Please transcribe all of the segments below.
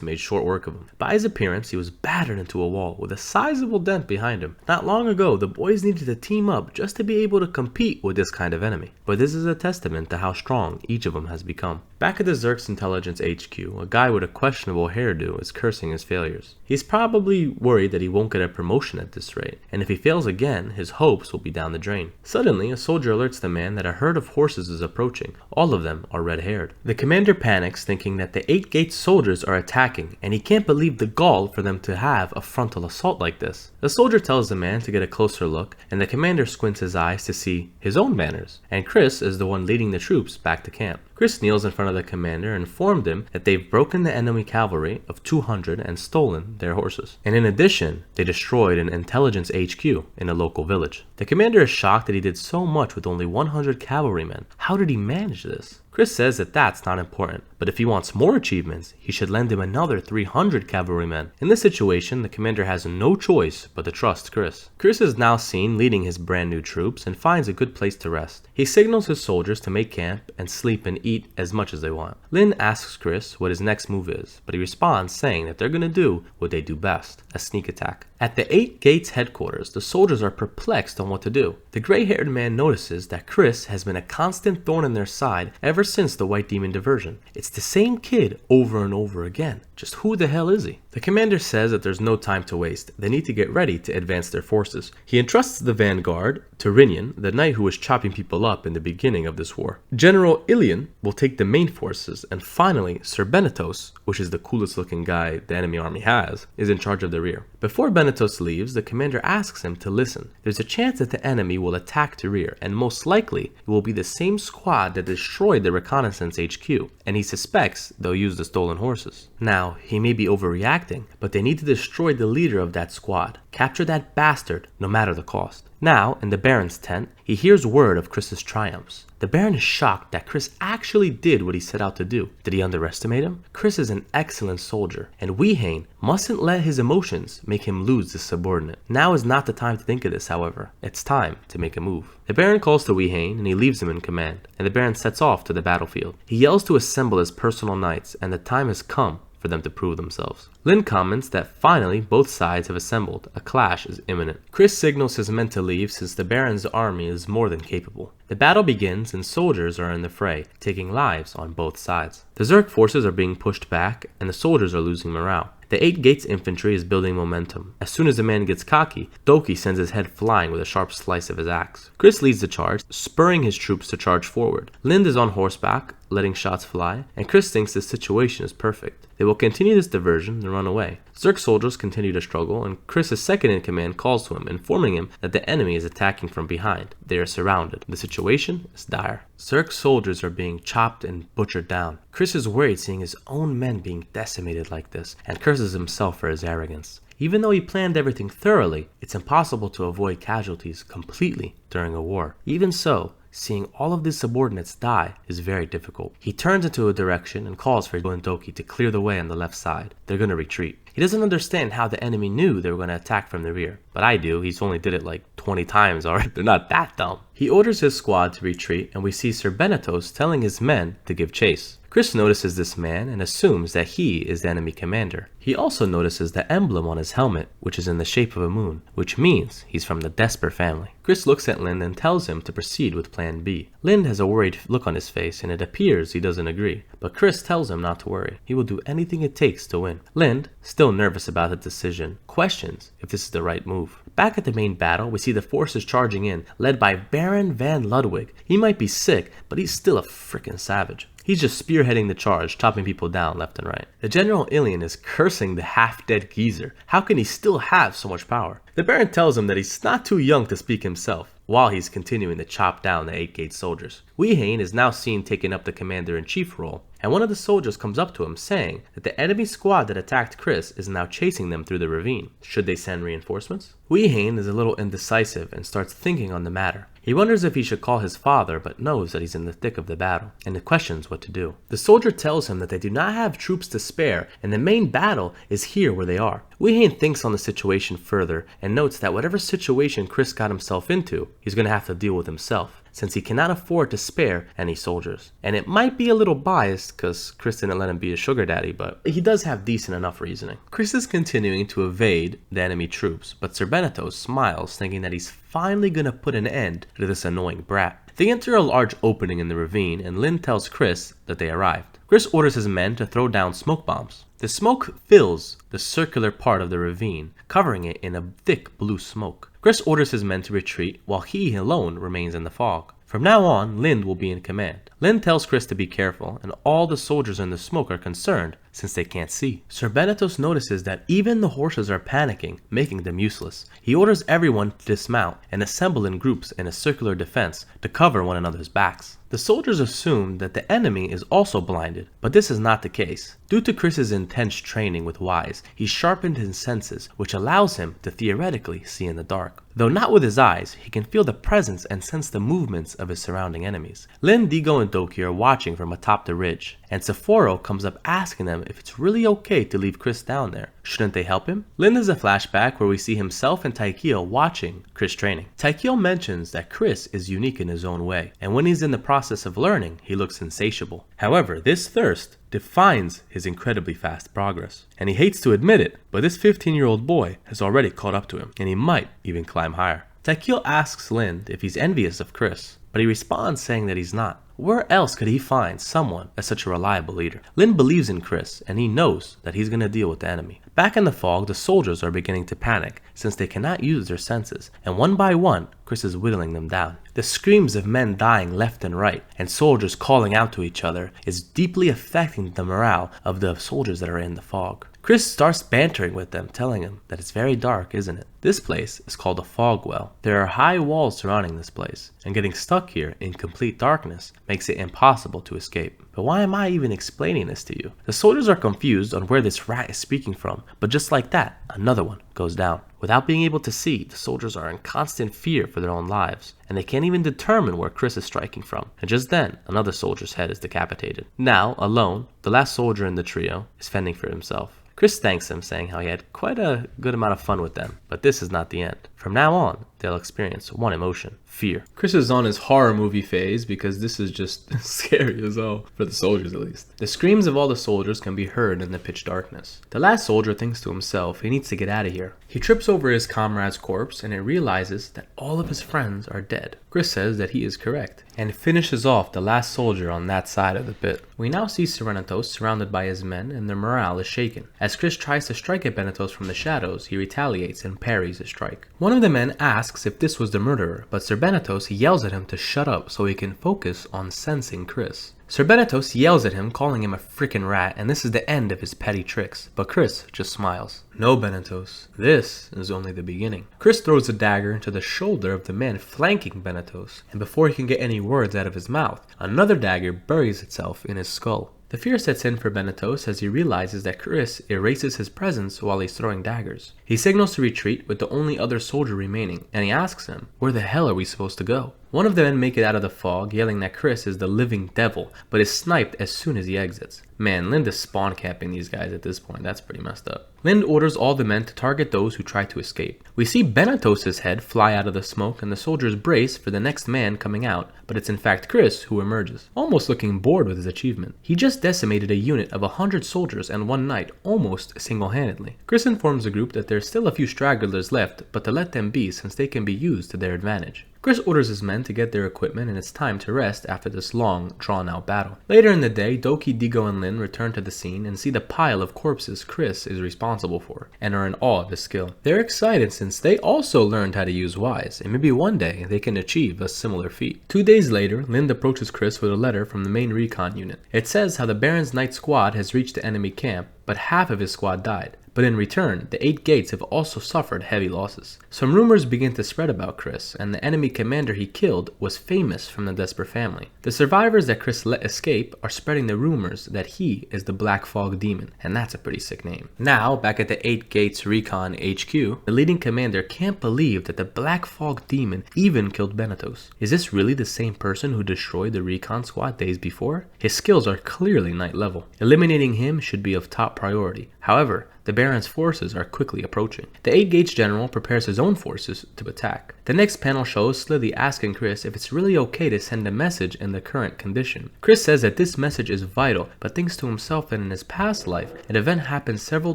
made short work of him. By his appearance, he was battered into a wall with a sizable dent behind him. Not long ago, the boys needed to team up just to be able to compete with this kind of enemy. But this is a testament to how strong each of them has become. Back at the Zerk's Intelligence HQ, a guy with a questionable hairdo is cursing his failures. He's probably worried that he won't get a promotion at this rate, and if he fails again, his hopes will be down the drain. Suddenly, a soldier alerts the man that a herd of horses is approaching. All of them are red-haired. The commander panics, thinking that the 8 Gates soldiers are attacking, and he can't believe the gall for them to have a frontal assault like this. The soldier tells the man to get a closer look, and the commander squints his eyes to see his own banners, and Chris is the one leading the troops back to camp. Chris kneels in front of the commander and informed him that they've broken the enemy cavalry of 200 and stolen their horses. And in addition, they destroyed an intelligence HQ in a local village. The commander is shocked that he did so much with only 100 cavalrymen. How did he manage this? Chris says that that's not important, but if he wants more achievements, he should lend him another 300 cavalrymen. In this situation, the commander has no choice but to trust Chris. Chris is now seen leading his brand new troops and finds a good place to rest. He signals his soldiers to make camp and sleep and eat as much as they want. Lin asks Chris what his next move is, but he responds saying that they're gonna do what they do best, a sneak attack. At the 8 Gates headquarters, the soldiers are perplexed on what to do. The gray-haired man notices that Chris has been a constant thorn in their side ever since the White Demon diversion. It's the same kid over and over again. Just who the hell is he? The commander says that there's no time to waste. They need to get ready to advance their forces. He entrusts the vanguard to Rinian, the knight who was chopping people up in the beginning of this war. General Ilian will take the main forces, and finally, Sir Benetos, which is the coolest looking guy the enemy army has, is in charge of the rear. Before Benetos leaves, the commander asks him to listen. There's a chance that the enemy will attack to rear, and most likely it will be the same squad that destroyed the reconnaissance HQ, and he suspects they'll use the stolen horses. Now, he may be overreacting, but they need to destroy the leader of that squad. Capture that bastard, no matter the cost. Now, in the Baron's tent, he hears word of Chris's triumphs. The Baron is shocked that Chris actually did what he set out to do. Did he underestimate him? Chris is an excellent soldier, and Wei mustn't let his emotions make him lose this subordinate. Now is not the time to think of this, however. It's time to make a move. The Baron calls to Wei and he leaves him in command, and the Baron sets off to the battlefield. He yells to assemble his personal knights, and the time has come for them to prove themselves. Lin comments that finally both sides have assembled. A clash is imminent. Chris signals his men to leave since the Baron's army is more than capable. The battle begins and soldiers are in the fray, taking lives on both sides. The Zerk forces are being pushed back and the soldiers are losing morale. The 8 Gates infantry is building momentum. As soon as the man gets cocky, Doki sends his head flying with a sharp slice of his axe. Chris leads the charge, spurring his troops to charge forward. Lind is on horseback, letting shots fly, and Chris thinks this situation is perfect. They will continue this diversion and run away. Zerk soldiers continue to struggle, and Chris's second in command calls to him, informing him that the enemy is attacking from behind. They are surrounded. The situation is dire. Zerk soldiers are being chopped and butchered down. Chris is worried seeing his own men being decimated like this, and curses himself for his arrogance. Even though he planned everything thoroughly, it's impossible to avoid casualties completely during a war. Even so, seeing all of these subordinates die is very difficult. He turns into a direction and calls for Doki to clear the way on the left side. They're gonna retreat. He doesn't understand how the enemy knew they were gonna attack from the rear, but I do. He's only did it like 20 times already. They're not that dumb. He orders his squad to retreat, and we see Sir Benetos telling his men to give chase. Chris notices this man and assumes that he is the enemy commander. He also notices the emblem on his helmet, which is in the shape of a moon, which means he's from the Desper family. Chris looks at Lind and tells him to proceed with plan B. Lind has a worried look on his face and it appears he doesn't agree, but Chris tells him not to worry. He will do anything it takes to win. Lind, still nervous about the decision, questions if this is the right move. Back at the main battle, we see the forces charging in, led by Baron Van Ludwig. He might be sick, but he's still a frickin' savage. He's just spearheading the charge, chopping people down left and right. The General Ilian is cursing the half-dead geezer. How can he still have so much power? The Baron tells him that he's not too young to speak himself, while he's continuing to chop down the 8 Gate soldiers. Wei is now seen taking up the commander-in-chief role, and one of the soldiers comes up to him saying that the enemy squad that attacked Chris is now chasing them through the ravine. Should they send reinforcements? Wei is a little indecisive and starts thinking on the matter. He wonders if he should call his father, but knows that he's in the thick of the battle, and he questions what to do. The soldier tells him that they do not have troops to spare, and the main battle is here where they are. Wei thinks on the situation further, and notes that whatever situation Chris got himself into, he's going to have to deal with himself. since he cannot afford to spare any soldiers. And it might be a little biased because Chris didn't let him be a sugar daddy, but he does have decent enough reasoning. Chris is continuing to evade the enemy troops, but Sir Benetos smiles, thinking that he's finally gonna put an end to this annoying brat. They enter a large opening in the ravine, and Lin tells Chris that they arrived. Chris orders his men to throw down smoke bombs. The smoke fills the circular part of the ravine, covering it in a thick blue smoke. Chris orders his men to retreat while he alone remains in the fog. From now on, Lind will be in command. Lind tells Chris to be careful, and all the soldiers in the smoke are concerned since they can't see. Sir Benetos notices that even the horses are panicking, making them useless. He orders everyone to dismount and assemble in groups in a circular defense to cover one another's backs. The soldiers assume that the enemy is also blinded, but this is not the case. Due to Chris's intense training with Wise, he sharpened his senses, which allows him to theoretically see in the dark. Though not with his eyes, he can feel the presence and sense the movements of his surrounding enemies. Lin, Digo, and Doki are watching from atop the ridge, and Sephoro comes up asking them if it's really okay to leave Chris down there. Shouldn't they help him? Lin is a flashback where we see himself and Taikyo watching Chris training. Taikyo mentions that Chris is unique in his own way, and when he's in the process of learning, he looks insatiable. However, this thirst defines his incredibly fast progress. And he hates to admit it, but this 15-year-old boy has already caught up to him, and he might even climb higher. Taikyo asks Lind if he's envious of Chris, but he responds saying that he's not. Where else could he find someone as such a reliable leader? Lind believes in Chris, and he knows that he's going to deal with the enemy. Back in the fog, the soldiers are beginning to panic since they cannot use their senses, and one by one, Chris is whittling them down. The screams of men dying left and right, and soldiers calling out to each other, is deeply affecting the morale of the soldiers that are in the fog. Chris starts bantering with them, telling them that it's very dark, isn't it? This place is called a fog well. There are high walls surrounding this place, and getting stuck here in complete darkness makes it impossible to escape. But why am I even explaining this to you? The soldiers are confused on where this rat is speaking from, but just like that, another one goes down. Without being able to see, the soldiers are in constant fear for their own lives, and they can't even determine where Chris is striking from. And just then, another soldier's head is decapitated. Now, alone, the last soldier in the trio is fending for himself. Chris thanks him, saying how he had quite a good amount of fun with them, but this is not the end. From now on, they'll experience one emotion: fear. Chris is on his horror movie phase because this is just scary as hell, for the soldiers at least. The screams of all the soldiers can be heard in the pitch darkness. The last soldier thinks to himself he needs to get out of here. He trips over his comrade's corpse and realizes that all of his friends are dead. Chris says that he is correct, and finishes off the last soldier on that side of the pit. We now see Serenatos surrounded by his men, and their morale is shaken. As Chris tries to strike at Benetos from the shadows, he retaliates and parries his strike. One of the men asks if this was the murderer, but Sir Benetos yells at him to shut up so he can focus on sensing Chris. Sir Benetos yells at him, calling him a frickin' rat, and this is the end of his petty tricks, but Chris just smiles. No, Benetos, this is only the beginning. Chris throws a dagger into the shoulder of the man flanking Benetos, and before he can get any words out of his mouth, another dagger buries itself in his skull. The fear sets in for Benetos as he realizes that Chris erases his presence while he's throwing daggers. He signals to retreat with the only other soldier remaining, and he asks him, where the hell are we supposed to go? One of the men make it out of the fog, yelling that Chris is the living devil, but is sniped as soon as he exits. Man, Lind is spawn capping these guys at this point. That's pretty messed up. Lind orders all the men to target those who try to escape. We see Benetos' head fly out of the smoke, and the soldiers brace for the next man coming out, but it's in fact Chris who emerges, almost looking bored with his achievement. He just decimated a unit of 100 soldiers in one night, almost single-handedly. Chris informs the group that there's still a few stragglers left, but to let them be since they can be used to their advantage. Chris orders his men to get their equipment, and it's time to rest after this long, drawn-out battle. Later in the day, Doki, Digo, and Lin return to the scene and see the pile of corpses Chris is responsible for, and are in awe of his skill. They're excited since they also learned how to use Wise, and maybe one day they can achieve a similar feat. 2 days later, Lind approaches Chris with a letter from the main recon unit. It says how the Baron's Knight squad has reached the enemy camp, but half of his squad died. But in return, the 8 gates have also suffered heavy losses. Some rumors begin to spread about Chris, and the enemy commander he killed was famous from the Desper family. The survivors that Chris let escape are spreading the rumors that he is the Black Fog Demon, and that's a pretty sick name. Now, back at the 8 Gates Recon HQ, the leading commander can't believe that the Black Fog Demon even killed Benetos. Is this really the same person who destroyed the Recon squad days before? His skills are clearly Knight level. Eliminating him should be of top priority, However, the Baron's forces are quickly approaching. The 8-Gates general prepares his own forces to attack. The next panel shows Slithy asking Chris if it's really okay to send a message in the current condition. Chris says that this message is vital, but thinks to himself that in his past life, an event happened several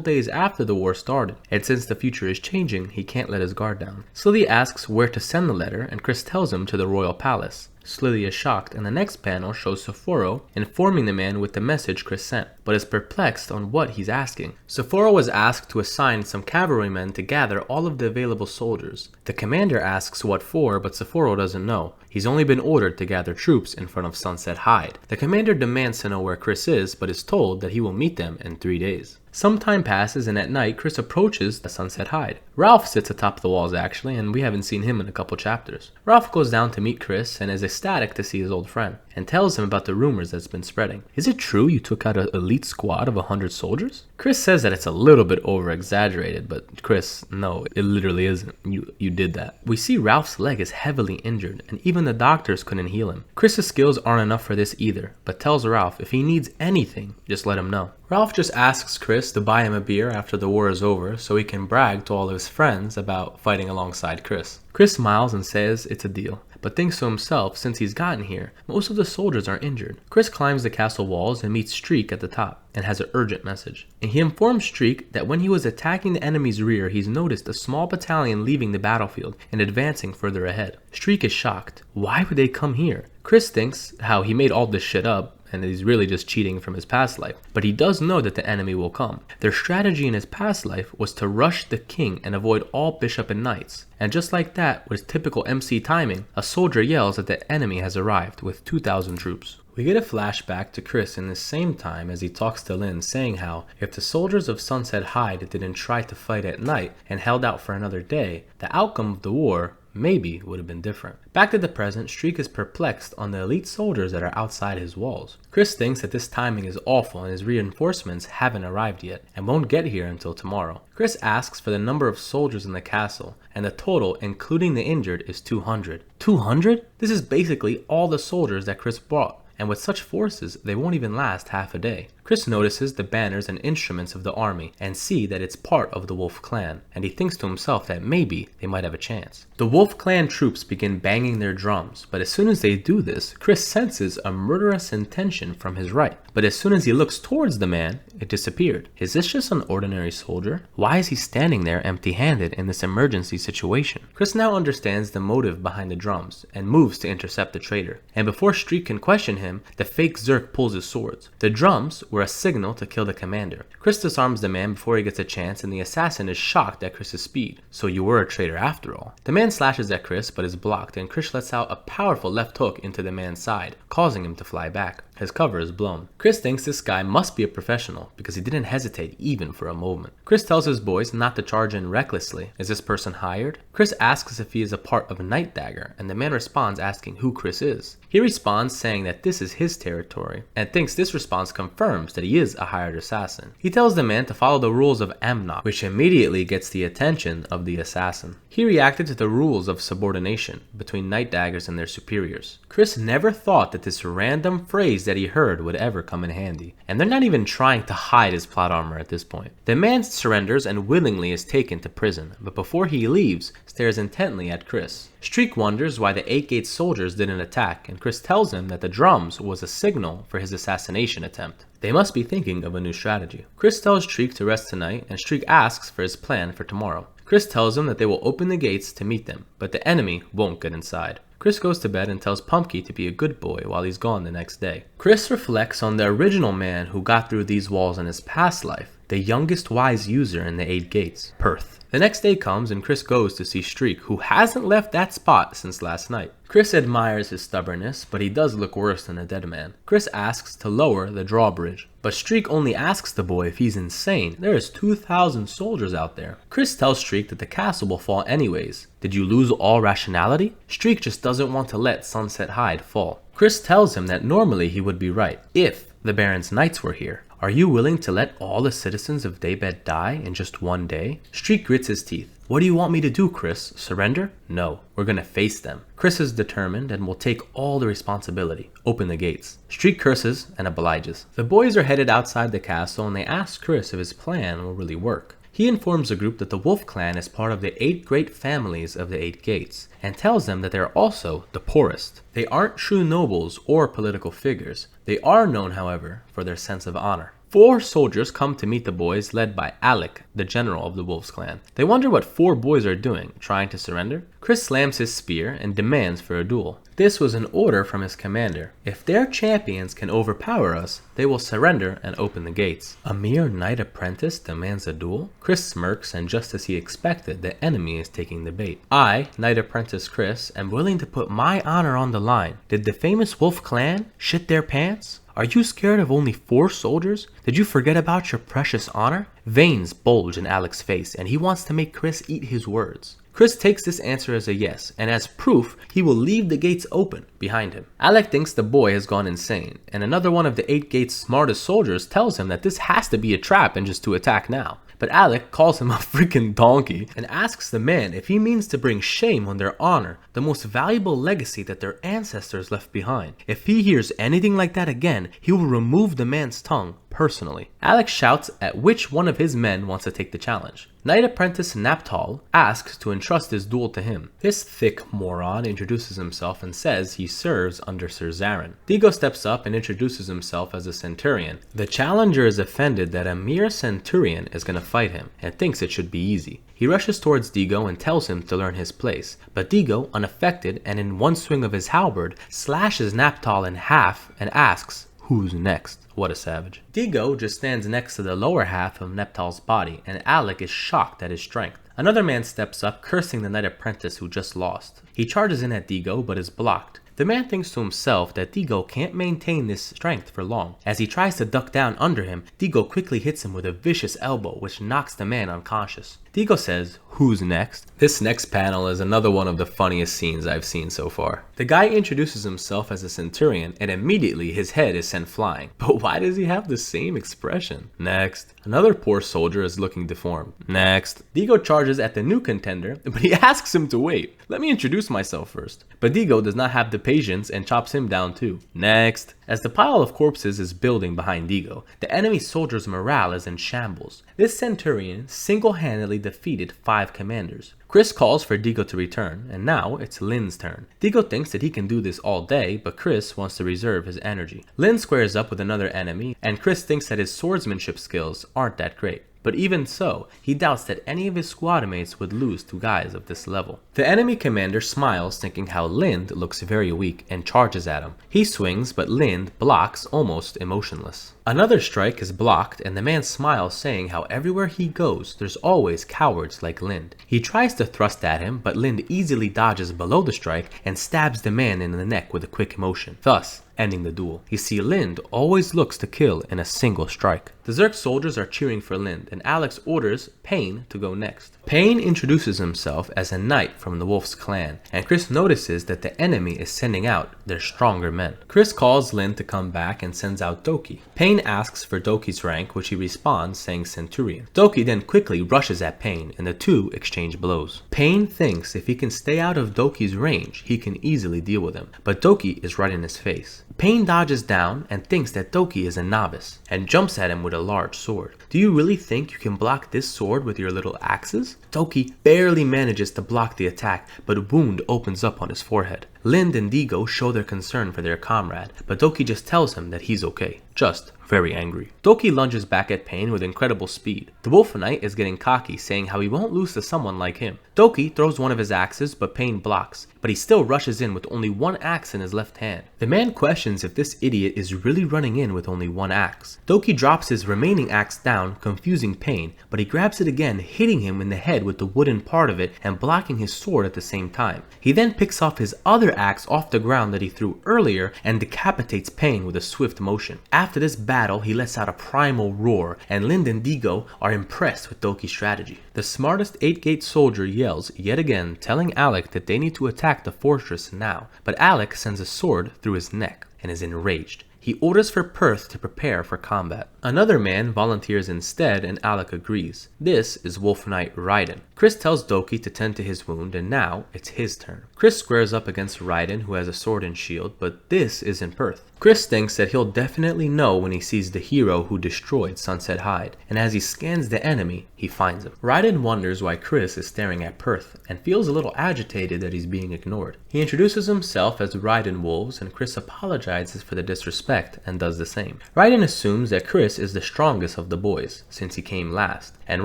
days after the war started, and since the future is changing, he can't let his guard down. Slithy asks where to send the letter, and Chris tells him to the royal palace. Slithy is shocked, and the next panel shows Sephora informing the man with the message Chris sent, but is perplexed on what he's asking. Sephora was asked to assign some cavalrymen to gather all of the available soldiers. The commander asks what for, but Sephora doesn't know. He's only been ordered to gather troops in front of Sunset Hide. The commander demands to know where Chris is, but is told that he will meet them in 3 days. Some time passes, and at night, Chris approaches the Sunset Hide. Ralph sits atop the walls actually, and we haven't seen him in a couple chapters. Ralph goes down to meet Chris and is ecstatic to see his old friend, and tells him about the rumors that's been spreading. Is it true you took out an elite squad of 100 soldiers? Chris says that it's a little bit over-exaggerated, but Chris, no, it literally isn't. You did that. We see Ralph's leg is heavily injured, and even the doctors couldn't heal him. Chris's skills aren't enough for this either, but tells Ralph if he needs anything, just let him know. Ralph just asks Chris to buy him a beer after the war is over so he can brag to all of his friends about fighting alongside Chris. Chris smiles and says it's a deal, but thinks to himself since he's gotten here, most of the soldiers are injured. Chris climbs the castle walls and meets Streak at the top and has an urgent message. And he informs Streak that when he was attacking the enemy's rear, he's noticed a small battalion leaving the battlefield and advancing further ahead. Streak is shocked. Why would they come here? Chris thinks how he made all this shit up and he's really just cheating from his past life, but he does know that the enemy will come. Their strategy in his past life was to rush the king and avoid all bishop and knights. And just like that, with typical MC timing, a soldier yells that the enemy has arrived with 2,000 troops. We get a flashback to Chris in the same time as he talks to Lynn, saying how if the soldiers of Sunset Hide didn't try to fight at night and held out for another day, the outcome of the war maybe would have been different. Back to the present, Streak is perplexed on the elite soldiers that are outside his walls. Chris thinks that this timing is awful and his reinforcements haven't arrived yet and won't get here until tomorrow. Chris asks for the number of soldiers in the castle, and the total, including the injured, is 200. 200? This is basically all the soldiers that Chris brought. And with such forces, they won't even last half a day. Chris notices the banners and instruments of the army and see that it's part of the Wolf Clan, and he thinks to himself that maybe they might have a chance. The Wolf Clan troops begin banging their drums, but as soon as they do this, Chris senses a murderous intention from his right. But as soon as he looks towards the man, it disappeared. Is this just an ordinary soldier? Why is he standing there empty-handed in this emergency situation? Chris now understands the motive behind the drums and moves to intercept the traitor. And before Streak can question him, the fake Zerk pulls his swords. The drums were a signal to kill the commander. Chris disarms the man before he gets a chance, and the assassin is shocked at Chris's speed. So you were a traitor after all. The man slashes at Chris but is blocked, and Chris lets out a powerful left hook into the man's side, causing him to fly back. His cover is blown. Chris thinks this guy must be a professional because he didn't hesitate even for a moment. Chris tells his boys not to charge in recklessly. Is this person hired? Chris asks if he is a part of Night Dagger, and the man responds asking who Chris is. He responds saying that this is his territory, and thinks this response confirms that he is a hired assassin. He tells the man to follow the rules of Amnok, which immediately gets the attention of the assassin. He reacted to the rules of subordination between Night Daggers and their superiors. Chris never thought that this random phrase that he heard would ever come in handy, and they're not even trying to hide his plot armor at this point. The man surrenders and willingly is taken to prison, but before he leaves, stares intently at Chris. Streak wonders why the 8-Gate soldiers didn't attack, and Chris tells him that the drums was a signal for his assassination attempt. They must be thinking of a new strategy. Chris tells Streak to rest tonight, and Streak asks for his plan for tomorrow. Chris tells him that they will open the gates to meet them, but the enemy won't get inside. Chris goes to bed and tells Pumpkin to be a good boy while he's gone the next day. Chris reflects on the original man who got through these walls in his past life, the youngest wise user in the 8 Gates, Perth. The next day comes and Chris goes to see Streak, who hasn't left that spot since last night. Chris admires his stubbornness, but he does look worse than a dead man. Chris asks to lower the drawbridge, but Streak only asks the boy if he's insane. There is 2,000 soldiers out there. Chris tells Streak that the castle will fall anyways. Did you lose all rationality? Streak just doesn't want to let Sunset Hide fall. Chris tells him that normally he would be right, if the Baron's knights were here. Are you willing to let all the citizens of Daybed die in just one day? Streak grits his teeth. What do you want me to do, Chris? Surrender? No, we're gonna face them. Chris is determined and will take all the responsibility. Open the gates. Streak curses and obliges. The boys are headed outside the castle and they ask Chris if his plan will really work. He informs the group that the Wolf Clan is part of the 8 great families of the 8 gates, and tells them that they are also the poorest. They aren't true nobles or political figures. They are known, however, for their sense of honor. 4 soldiers come to meet the boys, led by Alec, the general of the Wolves Clan. They wonder what 4 boys are doing, trying to surrender. Chris slams his spear and demands for a duel. This was an order from his commander. If their champions can overpower us, they will surrender and open the gates. A mere knight apprentice demands a duel? Chris smirks, and just as he expected, the enemy is taking the bait. I, knight apprentice Chris, am willing to put my honor on the line. Did the famous Wolf Clan shit their pants? Are you scared of only 4 soldiers? Did you forget about your precious honor? Veins bulge in Alec's face, and he wants to make Chris eat his words. Chris takes this answer as a yes, and as proof, he will leave the gates open behind him. Alec thinks the boy has gone insane, and another one of the 8 gates' smartest soldiers tells him that this has to be a trap and just to attack now. But Alec calls him a freaking donkey and asks the man if he means to bring shame on their honor, the most valuable legacy that their ancestors left behind. If he hears anything like that again, he will remove the man's tongue personally. Alec shouts at which one of his men wants to take the challenge. Knight apprentice Naptal asks to entrust his duel to him. This thick moron introduces himself and says he serves under Sir Zarin. Digo steps up and introduces himself as a centurion. The challenger is offended that a mere centurion is going to fight him and thinks it should be easy. He rushes towards Digo and tells him to learn his place, but Digo, unaffected and in one swing of his halberd, slashes Naptal in half and asks, "Who's next?" What a savage. Digo just stands next to the lower half of Neptal's body, and Alec is shocked at his strength. Another man steps up, cursing the knight apprentice who just lost. He charges in at Digo, but is blocked. The man thinks to himself that Digo can't maintain this strength for long. As he tries to duck down under him, Digo quickly hits him with a vicious elbow, which knocks the man unconscious. Digo says, "Who's next?" This next panel is another one of the funniest scenes I've seen so far. The guy introduces himself as a centurion, and immediately his head is sent flying. But why does he have the same expression? Next. Another poor soldier is looking deformed. Next. Digo charges at the new contender, but he asks him to wait. Let me introduce myself first. But Digo does not have the patience and chops him down too. Next. As the pile of corpses is building behind Digo, the enemy soldiers' morale is in shambles. This centurion single-handedly defeated 5 commanders. Chris calls for Digo to return, and now it's Lin's turn. Digo thinks that he can do this all day, but Chris wants to reserve his energy. Lin squares up with another enemy, and Chris thinks that his swordsmanship skills aren't that great. But even so, he doubts that any of his squad mates would lose to guys of this level. The enemy commander smiles, thinking how Lind looks very weak, and charges at him. He swings, but Lind blocks, almost emotionless. Another strike is blocked, and the man smiles, saying how everywhere he goes, there's always cowards like Lind. He tries to thrust at him, but Lind easily dodges below the strike and stabs the man in the neck with a quick motion, thus ending the duel. You see, Lind always looks to kill in a single strike. The Zerk soldiers are cheering for Lind, and Alex orders Pain to go next. Pain introduces himself as a knight from the Wolf's clan, and Chris notices that the enemy is sending out their stronger men. Chris calls Lind to come back and sends out Doki. Pain asks for Doki's rank, which he responds saying Centurion. Doki then quickly rushes at Pain, and the two exchange blows. Pain thinks if he can stay out of Doki's range, he can easily deal with him, but Doki is right in his face. Pain dodges down and thinks that Doki is a novice, and jumps at him with a large sword. Do you really think you can block this sword with your little axes? Doki barely manages to block the attack, but a wound opens up on his forehead. Lind and Digo show their concern for their comrade, but Doki just tells him that he's okay. Just very angry. Doki lunges back at Pain with incredible speed. The Wolf Knight is getting cocky, saying how he won't lose to someone like him. Doki throws one of his axes, but Pain blocks, but he still rushes in with only one axe in his left hand. The man questions if this idiot is really running in with only one axe. Doki drops his remaining axe down, confusing Pain, but he grabs it again, hitting him in the head with the wooden part of it and blocking his sword at the same time. He then picks off his other axe off the ground that he threw earlier and decapitates Pain with a swift motion. After this battle, he lets out a primal roar, and Lind and Digo are impressed with Doki's strategy. The smartest 8-gate soldier yells yet again, telling Alec that they need to attack the fortress now, but Alec sends a sword through his neck and is enraged. He orders for Perth to prepare for combat. Another man volunteers instead and Alec agrees. This is Wolf Knight Raiden. Chris tells Doki to tend to his wound and now it's his turn. Chris squares up against Raiden, who has a sword and shield, but this isn't Perth. Chris thinks that he'll definitely know when he sees the hero who destroyed Sunset Hide, and as he scans the enemy, he finds him. Raiden wonders why Chris is staring at Perth and feels a little agitated that he's being ignored. He introduces himself as Raiden Wolves and Chris apologizes for the disrespect and does the same. Raiden assumes that Chris is the strongest of the boys since he came last and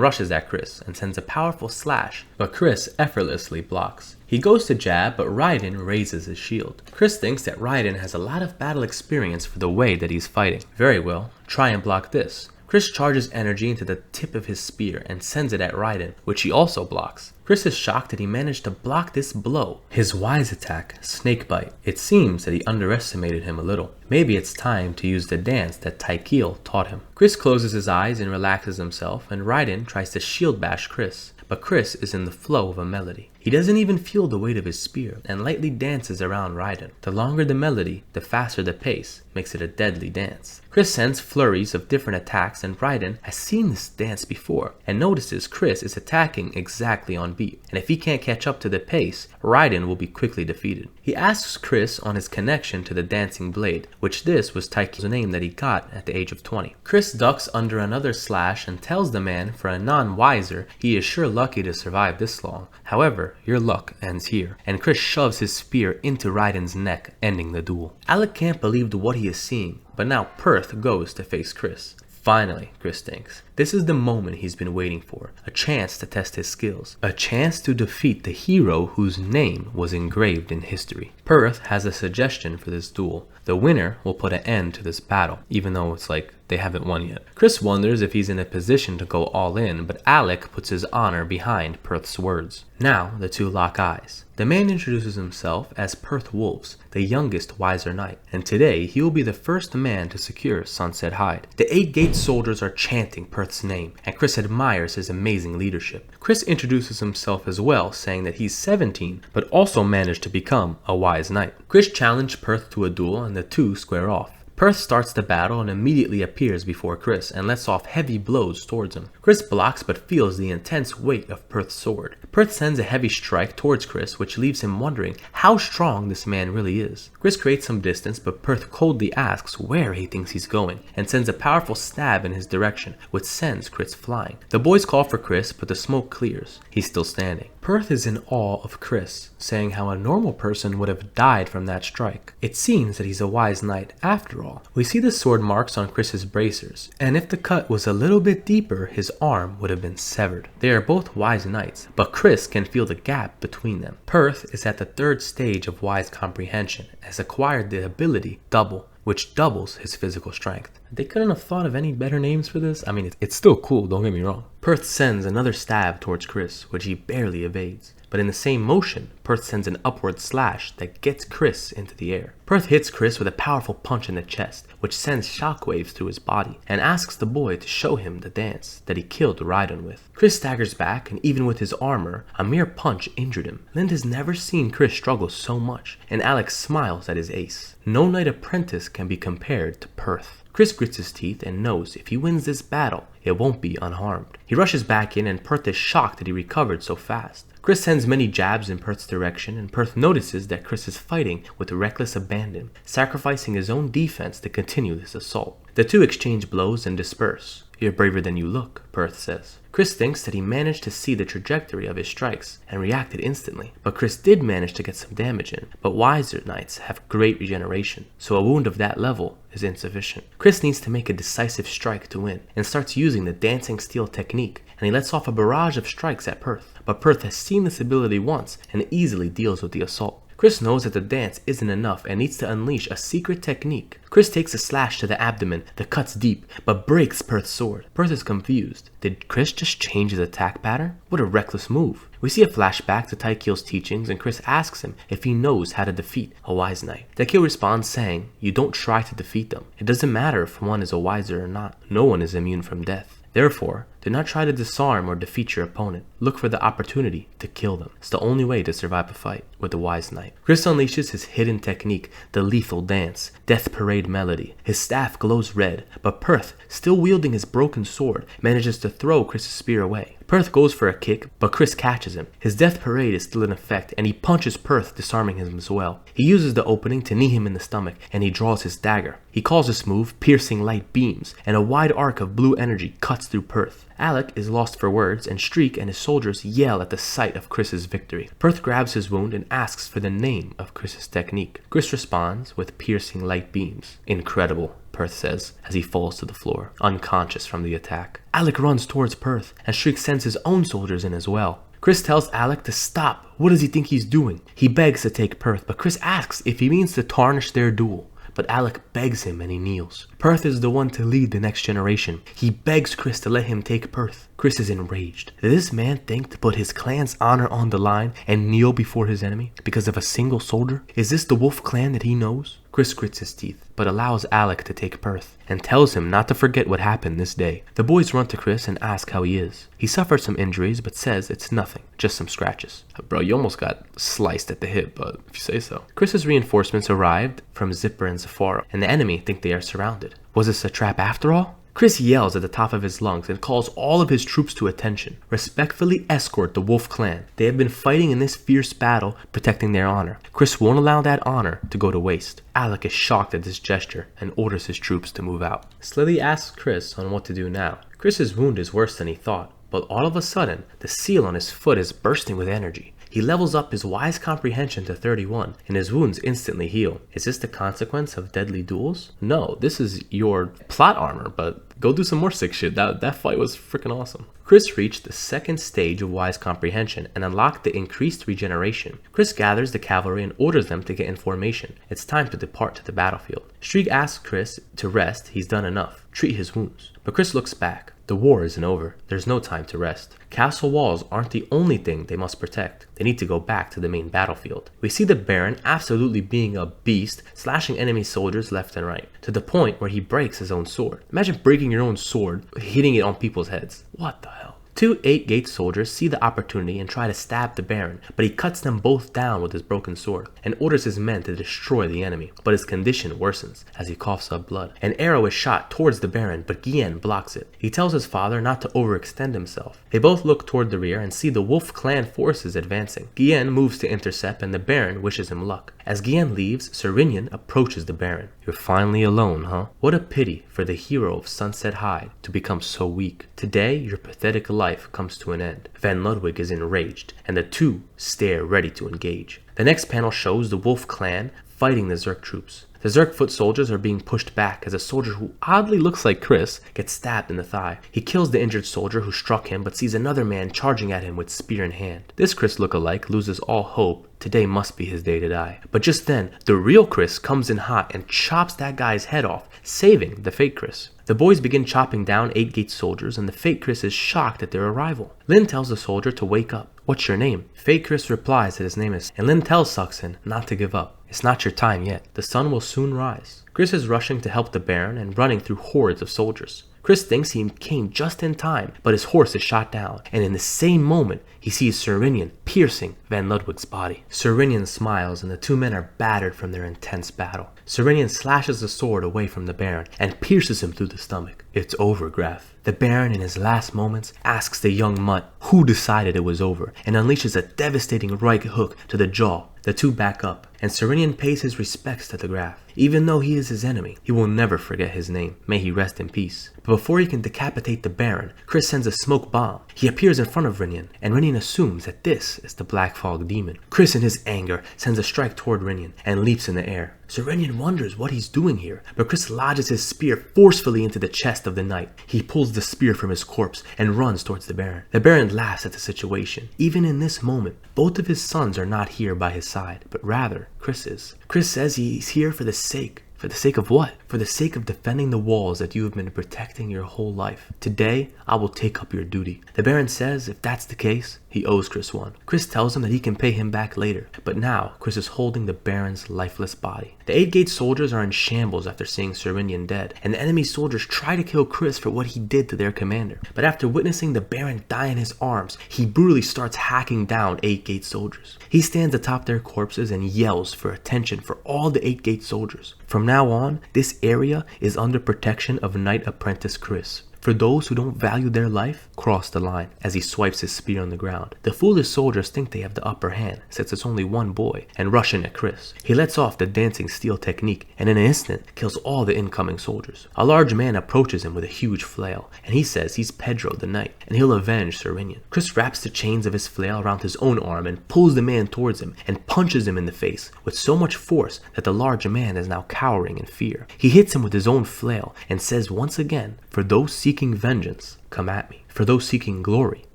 rushes at Chris and sends a powerful slash, but Chris effortlessly blocks. He goes to jab, but Raiden raises his shield. Chris thinks that Raiden has a lot of battle experience for the way that he's fighting. Very well, try and block this. Chris charges energy into the tip of his spear and sends it at Raiden, which he also blocks. Chris is shocked that he managed to block this blow. His wise attack, Snakebite. It seems that he underestimated him a little. Maybe it's time to use the dance that Taikil taught him. Chris closes his eyes and relaxes himself, and Raiden tries to shield bash Chris. But Chris is in the flow of a melody. He doesn't even feel the weight of his spear and lightly dances around Raiden. The longer the melody, the faster the pace, makes it a deadly dance. Chris sends flurries of different attacks and Raiden has seen this dance before and notices Chris is attacking exactly on beat. And if he can't catch up to the pace, Raiden will be quickly defeated. He asks Chris on his connection to the dancing blade, which this was Taikil's name that he got at the age of 20. Chris ducks under another slash and tells the man for a non-wiser he is sure lucky to survive this long. However, your luck ends here, and Chris shoves his spear into Raiden's neck, ending the duel. Alec can't believe what he is seeing, but now Perth goes to face Chris. Finally, Chris thinks. This is the moment he's been waiting for, a chance to test his skills, a chance to defeat the hero whose name was engraved in history. Perth has a suggestion for this duel. The winner will put an end to this battle, even though it's like they haven't won yet. Chris wonders if he's in a position to go all in, but Alec puts his honor behind Perth's words. Now the two lock eyes. The man introduces himself as Perth Wolves, the youngest wiser knight, and today he will be the first man to secure Sunset Hide. The 8 gate soldiers are chanting Perth's name, and Chris admires his amazing leadership. Chris introduces himself as well, saying that he's 17, but also managed to become a wise knight. Chris challenged Perth to a duel and the two square off. Perth starts the battle and immediately appears before Chris and lets off heavy blows towards him. Chris blocks but feels the intense weight of Perth's sword. Perth sends a heavy strike towards Chris, which leaves him wondering how strong this man really is. Chris creates some distance, but Perth coldly asks where he thinks he's going and sends a powerful stab in his direction, which sends Chris flying. The boys call for Chris, but the smoke clears. He's still standing. Perth is in awe of Chris, saying how a normal person would have died from that strike. It seems that he's a wise knight after all. We see the sword marks on Chris's bracers, and if the cut was a little bit deeper, his arm would have been severed. They are both wise knights, but Chris can feel the gap between them. Perth is at the 3rd stage of wise comprehension, has acquired the ability Double, which doubles his physical strength. They couldn't have thought of any better names for this. I mean, it's still cool, don't get me wrong. Perth sends another stab towards Chris, which he barely evades. But in the same motion, Perth sends an upward slash that gets Chris into the air. Perth hits Chris with a powerful punch in the chest, which sends shockwaves through his body, and asks the boy to show him the dance that he killed Raiden with. Chris staggers back, and even with his armor, a mere punch injured him. Lind has never seen Chris struggle so much, and Alex smiles at his ace. No knight apprentice can be compared to Perth. Chris grits his teeth and knows if he wins this battle, it won't be unharmed. He rushes back in and Perth is shocked that he recovered so fast. Chris sends many jabs in Perth's direction and Perth notices that Chris is fighting with reckless abandon, sacrificing his own defense to continue this assault. The two exchange blows and disperse. "You're braver than you look," Perth says. Chris thinks that he managed to see the trajectory of his strikes and reacted instantly, but Chris did manage to get some damage in. But wiser knights have great regeneration, so a wound of that level is insufficient. Chris needs to make a decisive strike to win, and starts using the dancing steel technique, and he lets off a barrage of strikes at Perth. But Perth has seen this ability once and easily deals with the assault. Chris knows that the dance isn't enough and needs to unleash a secret technique. Chris takes a slash to the abdomen that cuts deep, but breaks Perth's sword. Perth is confused. Did Chris just change his attack pattern? What a reckless move. We see a flashback to Taikil's teachings and Chris asks him if he knows how to defeat a wise knight. Taikil responds saying, "You don't try to defeat them. It doesn't matter if one is a wiser or not. No one is immune from death. Therefore, Do not try to disarm or defeat your opponent. Look for the opportunity to kill them. It's the only way to survive a fight with the wise knight. Chris unleashes his hidden technique, the lethal dance, Death Parade melody. His staff glows red, but Perth, still wielding his broken sword, manages to throw Chris's spear away. Perth goes for a kick, but Chris catches him. His Death Parade is still in effect, and he punches Perth, disarming him as well. He uses the opening to knee him in the stomach, and he draws his dagger. He calls this move piercing light beams, and a wide arc of blue energy cuts through Perth. Alec is lost for words, and Streak and his soldiers yell at the sight of Chris's victory. Perth grabs his wound and asks for the name of Chris's technique. Chris responds with piercing light beams. Incredible, Perth says as he falls to the floor, unconscious from the attack. Alec runs towards Perth, and Streak sends his own soldiers in as well. Chris tells Alec to stop. What does he think he's doing? He begs to take Perth, but Chris asks if he means to tarnish their duel. But Alec begs him and he kneels. Perth is the one to lead the next generation. He begs Chris to let him take Perth. Chris is enraged. Did this man think to put his clan's honor on the line and kneel before his enemy because of a single soldier? Is this the Wolf clan that he knows? Chris grits his teeth, but allows Alec to take Perth, and tells him not to forget what happened this day. The boys run to Chris and ask how he is. He suffered some injuries, but says it's nothing, just some scratches. Bro, you almost got sliced at the hip, but if you say so. Chris's reinforcements arrived from Zipper and Zafara, and the enemy think they are surrounded. Was this a trap after all? Chris yells at the top of his lungs and calls all of his troops to attention. Respectfully escort the Wolf clan. They have been fighting in this fierce battle, protecting their honor. Chris won't allow that honor to go to waste. Alec is shocked at this gesture and orders his troops to move out. Slithy asks Chris on what to do now. Chris's wound is worse than he thought, but all of a sudden, the seal on his foot is bursting with energy. He levels up his wise comprehension to 31, and his wounds instantly heal. Is this the consequence of deadly duels? No, this is your plot armor, but go do some more sick shit. That fight was freaking awesome. Chris reached the second stage of wise comprehension and unlocked the increased regeneration. Chris gathers the cavalry and orders them to get in formation. It's time to depart to the battlefield. Streak asks Chris to rest. He's done enough. Treat his wounds. But Chris looks back. The war isn't over. There's no time to rest. Castle walls aren't the only thing they must protect. They need to go back to the main battlefield. We see the Baron absolutely being a beast, slashing enemy soldiers left and right, to the point where he breaks his own sword. Imagine breaking your own sword, hitting it on people's heads. What the hell? Two 8-gate soldiers see the opportunity and try to stab the Baron, but he cuts them both down with his broken sword and orders his men to destroy the enemy. But his condition worsens as he coughs up blood. An arrow is shot towards the Baron, but Guillen blocks it. He tells his father not to overextend himself. They both look toward the rear and see the Wolf clan forces advancing. Guillen moves to intercept and the Baron wishes him luck. As Guillen leaves, Serenian approaches the Baron. You're finally alone, huh? What a pity for the hero of Sunset High to become so weak. Today, your pathetic life comes to an end. Van Ludwig is enraged, and the two stare ready to engage. The next panel shows the Wolf clan fighting the Zerk troops. The Zerk foot soldiers are being pushed back as a soldier who oddly looks like Chris gets stabbed in the thigh. He kills the injured soldier who struck him but sees another man charging at him with spear in hand. This Chris lookalike loses all hope. Today must be his day to die. But just then, the real Chris comes in hot and chops that guy's head off, saving the fake Chris. The boys begin chopping down 8-gate soldiers and the fake Chris is shocked at their arrival. Lin tells the soldier to wake up. What's your name? Fake Chris replies that his name is, and Lin tells Suxin not to give up. It's not your time yet. The sun will soon rise. Chris is rushing to help the Baron and running through hordes of soldiers. Chris thinks he came just in time, but his horse is shot down, and in the same moment, he sees Serenian piercing Van Ludwig's body. Serenian smiles, and the two men are battered from their intense battle. Serenian slashes the sword away from the Baron and pierces him through the stomach. It's over, Graf. The Baron, in his last moments, asks the young mutt who decided it was over, and unleashes a devastating right hook to the jaw. The two back up, and Serenian pays his respects to the Graf. Even though he is his enemy, he will never forget his name. May he rest in peace. But before he can decapitate the Baron, Chris sends a smoke bomb. He appears in front of Rinian, and Rinian assumes that this is the Black Fog demon. Chris, in his anger, sends a strike toward Rinian and leaps in the air. Serenian wonders what he's doing here, but Chris lodges his spear forcefully into the chest of the knight. He pulls the spear from his corpse and runs towards the Baron. The Baron laughs at the situation. Even in this moment, both of his sons are not here by his side, but rather Chris is. Chris says he's here for the sake For the sake of what? For the sake of defending the walls that you have been protecting your whole life. Today, I will take up your duty. The Baron says if that's the case, he owes Chris one. Chris tells him that he can pay him back later, but now Chris is holding the Baron's lifeless body. The 8-gate soldiers are in shambles after seeing Serenian dead, and the enemy soldiers try to kill Chris for what he did to their commander. But after witnessing the Baron die in his arms, he brutally starts hacking down 8-gate soldiers. He stands atop their corpses and yells for attention for all the 8-gate soldiers. From now on, this area is under protection of Knight Apprentice Chris. For those who don't value their life, cross the line, as he swipes his spear on the ground. The foolish soldiers think they have the upper hand, since it's only one boy, and rush in at Chris. He lets off the dancing steel technique, and in an instant, kills all the incoming soldiers. A large man approaches him with a huge flail, and he says he's Pedro the Knight, and he'll avenge Serenian. Chris wraps the chains of his flail around his own arm and pulls the man towards him, and punches him in the face, with so much force that the large man is now cowering in fear. He hits him with his own flail, and says once again, for those seeking vengeance, come at me. For those seeking glory,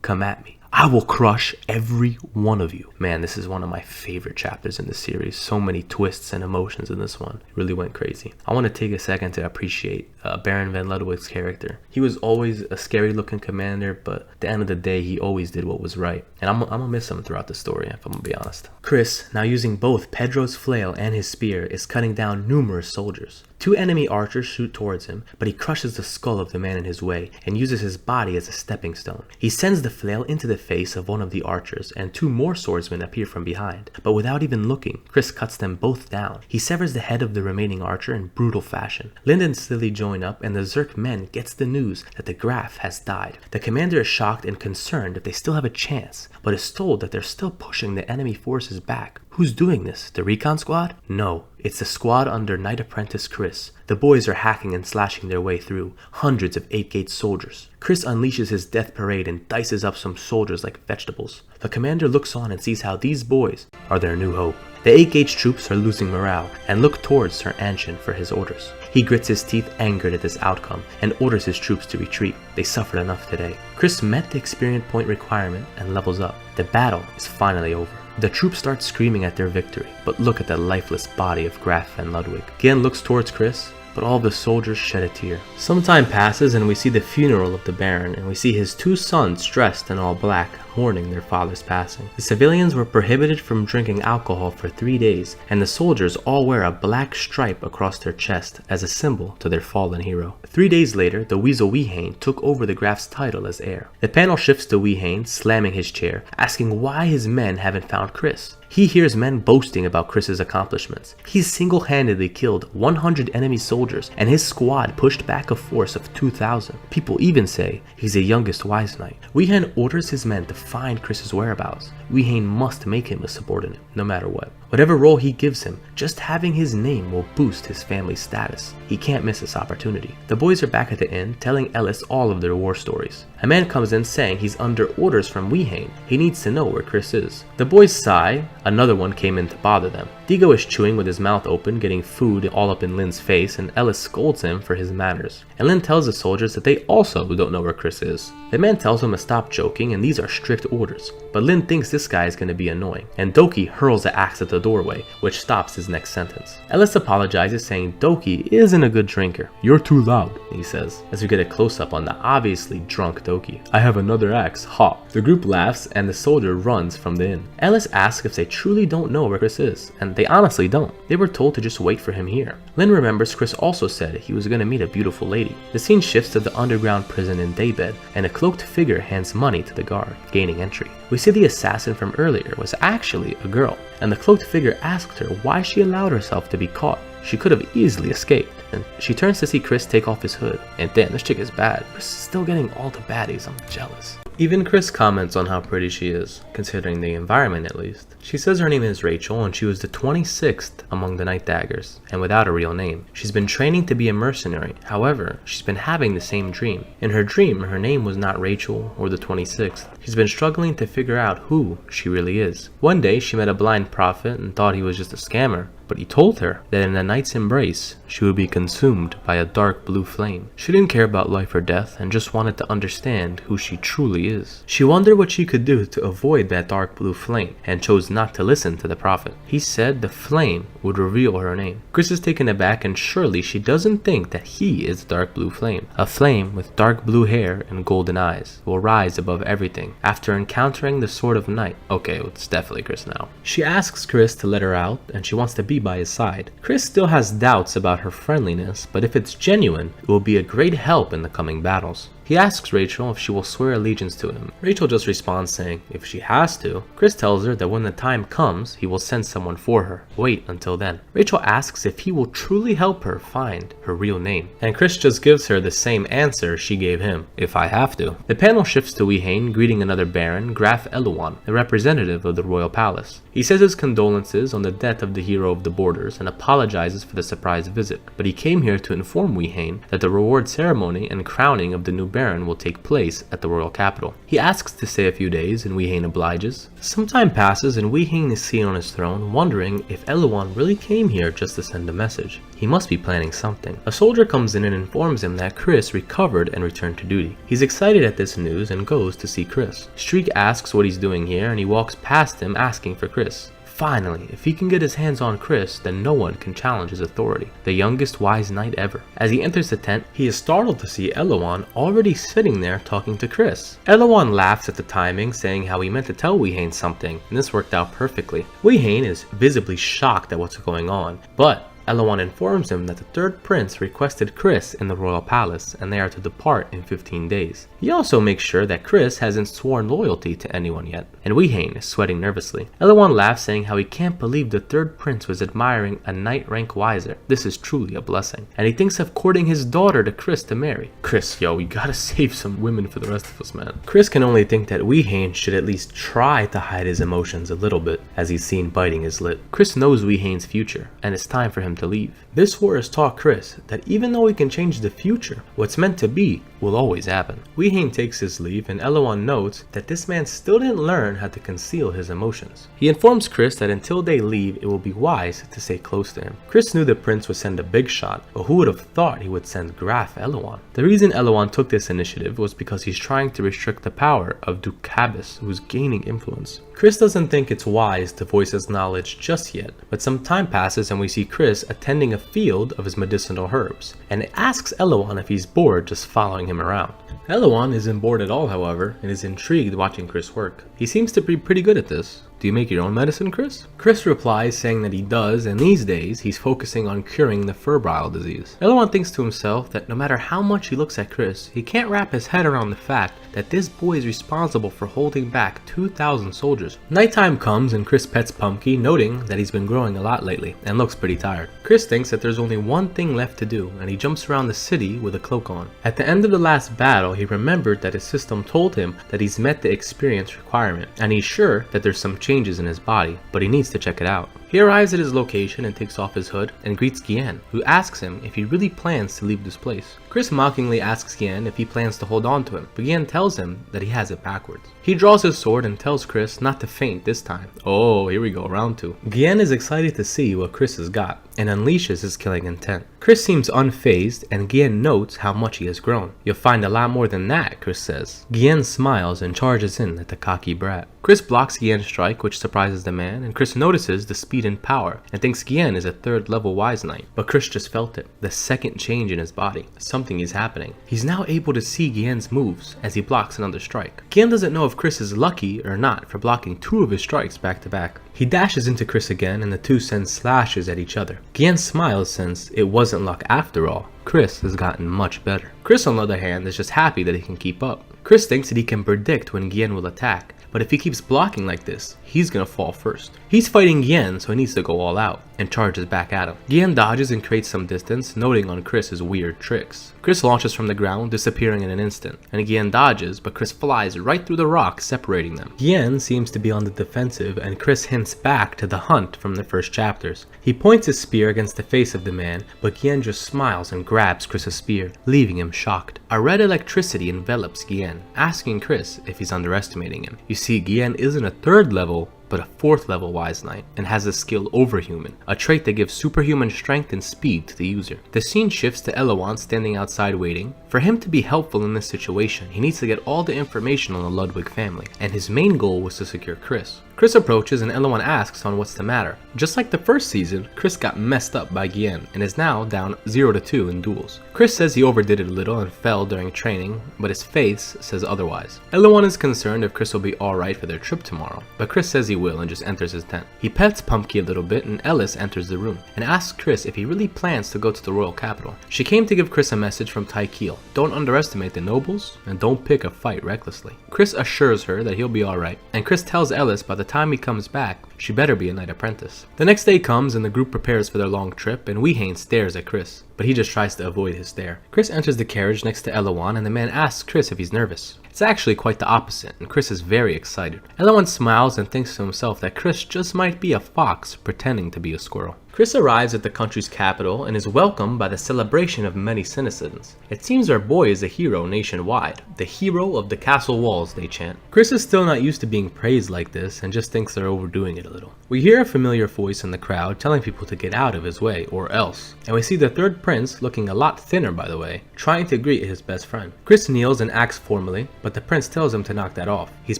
come at me. I will crush every one of you. Man, this is one of my favorite chapters in the series. So many twists and emotions in this one. It really went crazy. I want to take a second to appreciate Baron Van Ludwig's character. He was always a scary looking commander, but at the end of the day, he always did what was right. And I'm gonna miss him throughout the story, if I'm gonna be honest. Chris, now using both Pedro's flail and his spear, is cutting down numerous soldiers. 2 enemy archers shoot towards him, but he crushes the skull of the man in his way and uses his body as a stepping stone. He sends the flail into the face of one of the archers, and 2 more swordsmen appear from behind. But without even looking, Chris cuts them both down. He severs the head of the remaining archer in brutal fashion. Lind and Silly join up, and the Zerk men gets the news that the Graf has died. The commander is shocked and concerned if they still have a chance, but is told that they're still pushing the enemy forces back. Who's doing this? The recon squad? No, it's the squad under Knight Apprentice Chris. The boys are hacking and slashing their way through hundreds of 8-gate soldiers. Chris unleashes his death parade and dices up some soldiers like vegetables. The commander looks on and sees how these boys are their new hope. The 8-gate troops are losing morale and look towards Sir Anshin for his orders. He grits his teeth, angered at this outcome, and orders his troops to retreat. They suffered enough today. Chris met the experience point requirement and levels up. The battle is finally over. The troops start screaming at their victory, but look at the lifeless body of Graf Van Ludwig. Gien looks towards Chris, but all of the soldiers shed a tear. Some time passes and we see the funeral of the Baron, and we see his 2 sons dressed in all black, mourning their father's passing. The civilians were prohibited from drinking alcohol for 3 days, and the soldiers all wear a black stripe across their chest as a symbol to their fallen hero. 3 days later, the Weasel Wehane took over the Graf's title as heir. The panel shifts to Wehane, slamming his chair, asking why his men haven't found Chris. He hears men boasting about Chris's accomplishments. He single-handedly killed 100 enemy soldiers, and his squad pushed back a force of 2,000. People even say he's the youngest wise knight. Wehane orders his men to find Chris's whereabouts. Wehane must make him a subordinate, no matter what. Whatever role he gives him, just having his name will boost his family's status. He can't miss this opportunity. The boys are back at the inn, telling Ellis all of their war stories. A man comes in saying he's under orders from Wehane. He needs to know where Chris is. The boys sigh. Another one came in to bother them. Digo is chewing with his mouth open, getting food all up in Lynn's face, and Ellis scolds him for his manners. And Lynn tells the soldiers that they also don't know where Chris is. The man tells him to stop joking, and these are strict orders. But Lynn thinks this guy is going to be annoying, and Doki hurls the axe at the doorway, which stops his next sentence. Ellis apologizes, saying Doki isn't a good drinker. "You're too loud," he says, as we get a close-up on the obviously drunk Doki. "I have another axe, ha." The group laughs, and the soldier runs from the inn. Ellis asks if they truly don't know where Chris is, and they honestly don't. They were told to just wait for him here. Lynn remembers Chris also said he was going to meet a beautiful lady. The scene shifts to the underground prison in Daybed, and a cloaked figure hands money to the guard, gaining entry. We see the assassin from earlier was actually a girl, and the cloaked figure asked her why she allowed herself to be caught. She could have easily escaped. And she turns to see Chris take off his hood, and damn, this chick is bad. Chris is still getting all the baddies, I'm jealous. Even Chris comments on how pretty she is, considering the environment at least. She says her name is Rachel, and she was the 26th among the Night Daggers, and without a real name. She's been training to be a mercenary, however, she's been having the same dream. In her dream, her name was not Rachel or the 26th. She's been struggling to figure out who she really is. One day, she met a blind prophet and thought he was just a scammer. but he told her that in a night's embrace, she would be consumed by a dark blue flame. She didn't care about life or death and just wanted to understand who she truly is. She wondered what she could do to avoid that dark blue flame and chose not to listen to the prophet. He said the flame would reveal her name. Chris is taken aback, and surely she doesn't think that he is the dark blue flame. A flame with dark blue hair and golden eyes will rise above everything after encountering the sword of night. Okay, well, it's definitely Chris now. She asks Chris to let her out and she wants to be by his side. Chris still has doubts about her friendliness, but if it's genuine, it will be a great help in the coming battles. He asks Rachel if she will swear allegiance to him. Rachel just responds saying if she has to. Chris tells her that when the time comes, he will send someone for her. Wait until then. Rachel asks if he will truly help her find her real name. And Chris just gives her the same answer she gave him, if I have to. The panel shifts to Wei-Hain greeting another baron, Graf Eluan, the representative of the royal palace. He says his condolences on the death of the hero of the borders and apologizes for the surprise visit, but he came here to inform Wei-Hain that the reward ceremony and crowning of the new baron will take place at the royal capital. He asks to stay a few days and Wei-Hain obliges. Some time passes and Wei-Hain is seen on his throne wondering if Eluan really came here just to send a message. He must be planning something. A soldier comes in and informs him that Chris recovered and returned to duty. He's excited at this news and goes to see Chris. Streak asks what he's doing here and he walks past him asking for Chris. Finally, if he can get his hands on Chris, then no one can challenge his authority. The youngest wise knight ever. As he enters the tent, he is startled to see Eluan already sitting there talking to Chris. Eluan laughs at the timing, saying how he meant to tell Wei-Hain something, and this worked out perfectly. Wei-Hain is visibly shocked at what's going on, but Eluan informs him that the third prince requested Chris in the royal palace and they are to depart in 15 days. He also makes sure that Chris hasn't sworn loyalty to anyone yet, and Wei-Hain is sweating nervously. Eluan laughs, saying how he can't believe the third prince was admiring a knight rank wiser. This is truly a blessing, and he thinks of courting his daughter to Chris to marry. Chris, yo, you gotta save some women for the rest of us, man. Chris can only think that Wei-Hain should at least try to hide his emotions a little bit, as he's seen biting his lip. Chris knows Wei-Hain's future, and it's time for him to leave. This war has taught Chris that even though he can change the future, what's meant to be will always happen. Wei-Hain takes his leave and Eluan notes that this man still didn't learn how to conceal his emotions. He informs Chris that until they leave, it will be wise to stay close to him. Chris knew the prince would send a big shot, but who would have thought he would send Graf Eluan? The reason Eluan took this initiative was because he's trying to restrict the power of Duke Cabus, who's gaining influence. Chris doesn't think it's wise to voice his knowledge just yet, but some time passes and we see Chris attending a field of his medicinal herbs, and asks Eluan if he's bored just following him around. Eluan isn't bored at all, however, and is intrigued watching Chris work. He seems to be pretty good at this. Do you make your own medicine, Chris? Chris replies saying that he does, and these days he's focusing on curing the febrile disease. Eluan thinks to himself that no matter how much he looks at Chris, he can't wrap his head around the fact that this boy is responsible for holding back 2,000 soldiers. Nighttime comes and Chris pets Pumpkin, noting that he's been growing a lot lately and looks pretty tired. Chris thinks that there's only one thing left to do, and he jumps around the city with a cloak on. At the end of the last battle, he remembered that his system told him that he's met the experience requirement, and he's sure that there's some changes in his body, but he needs to check it out. He arrives at his location and takes off his hood and greets Gian, who asks him if he really plans to leave this place. Chris mockingly asks Gian if he plans to hold on to him, but Gian tells him that he has it backwards. He draws his sword and tells Chris not to faint this time. Oh, here we go, round 2. Gian is excited to see what Chris has got and unleashes his killing intent. Chris seems unfazed and Gian notes how much he has grown. You'll find a lot more than that, Chris says. Gian smiles and charges in at the cocky brat. Chris blocks Gien's strike, which surprises the man, and Chris notices the speed and power and thinks Gian is a 3rd level wise knight. But Chris just felt it, the second change in his body. Something is happening. He's now able to see Gien's moves as he blocks another strike. Gian doesn't know if Chris is lucky or not for blocking 2 of his strikes back to back. He dashes into Chris again and the two send slashes at each other. Gian smiles since it wasn't luck after all. Chris has gotten much better. Chris, on the other hand, is just happy that he can keep up. Chris thinks that he can predict when Gian will attack, but if he keeps blocking like this, he's gonna fall first. He's fighting Gian, so he needs to go all out, and charges back at him. Gian dodges and creates some distance, noting on Chris's weird tricks. Chris launches from the ground, disappearing in an instant, and Gian dodges, but Chris flies right through the rock, separating them. Gian seems to be on the defensive, and Chris hints back to the hunt from the first chapters. He points his spear against the face of the man, but Gian just smiles and grabs Chris's spear, leaving him shocked. A red electricity envelops Gian, asking Chris if he's underestimating him. You see, Gian isn't a 3rd level, but a 4th level Wise Knight, and has the skill Overhuman, a trait that gives superhuman strength and speed to the user. The scene shifts to Eloan standing outside waiting. For him to be helpful in this situation, he needs to get all the information on the Ludwig family, and his main goal was to secure Chris. Chris approaches and Eloan asks on what's the matter. Just like the first season, Chris got messed up by Gien and is now down 0-2 in duels. Chris says he overdid it a little and fell during training, but his face says otherwise. Eloan is concerned if Chris will be alright for their trip tomorrow, but Chris says he will and just enters his tent. He pets Pumpkin a little bit and Ellis enters the room and asks Chris if he really plans to go to the royal capital. She came to give Chris a message from Tykiel. Don't underestimate the nobles and don't pick a fight recklessly. Chris assures her that he'll be alright, and Chris tells Ellis by the time he comes back, she better be a knight apprentice. The next day comes and the group prepares for their long trip, and Weehane stares at Chris, but he just tries to avoid his stare. Chris enters the carriage next to Eloan and the man asks Chris if he's nervous. It's actually quite the opposite, and Chris is very excited. Eloan smiles and thinks to himself that Chris just might be a fox pretending to be a squirrel. Chris arrives at the country's capital and is welcomed by the celebration of many citizens. It seems our boy is a hero nationwide. The hero of the castle walls, they chant. Chris is still not used to being praised like this and just thinks they're overdoing it a little. We hear a familiar voice in the crowd telling people to get out of his way or else. And we see the third prince, looking a lot thinner by the way, trying to greet his best friend. Chris kneels and acts formally, but the prince tells him to knock that off. He's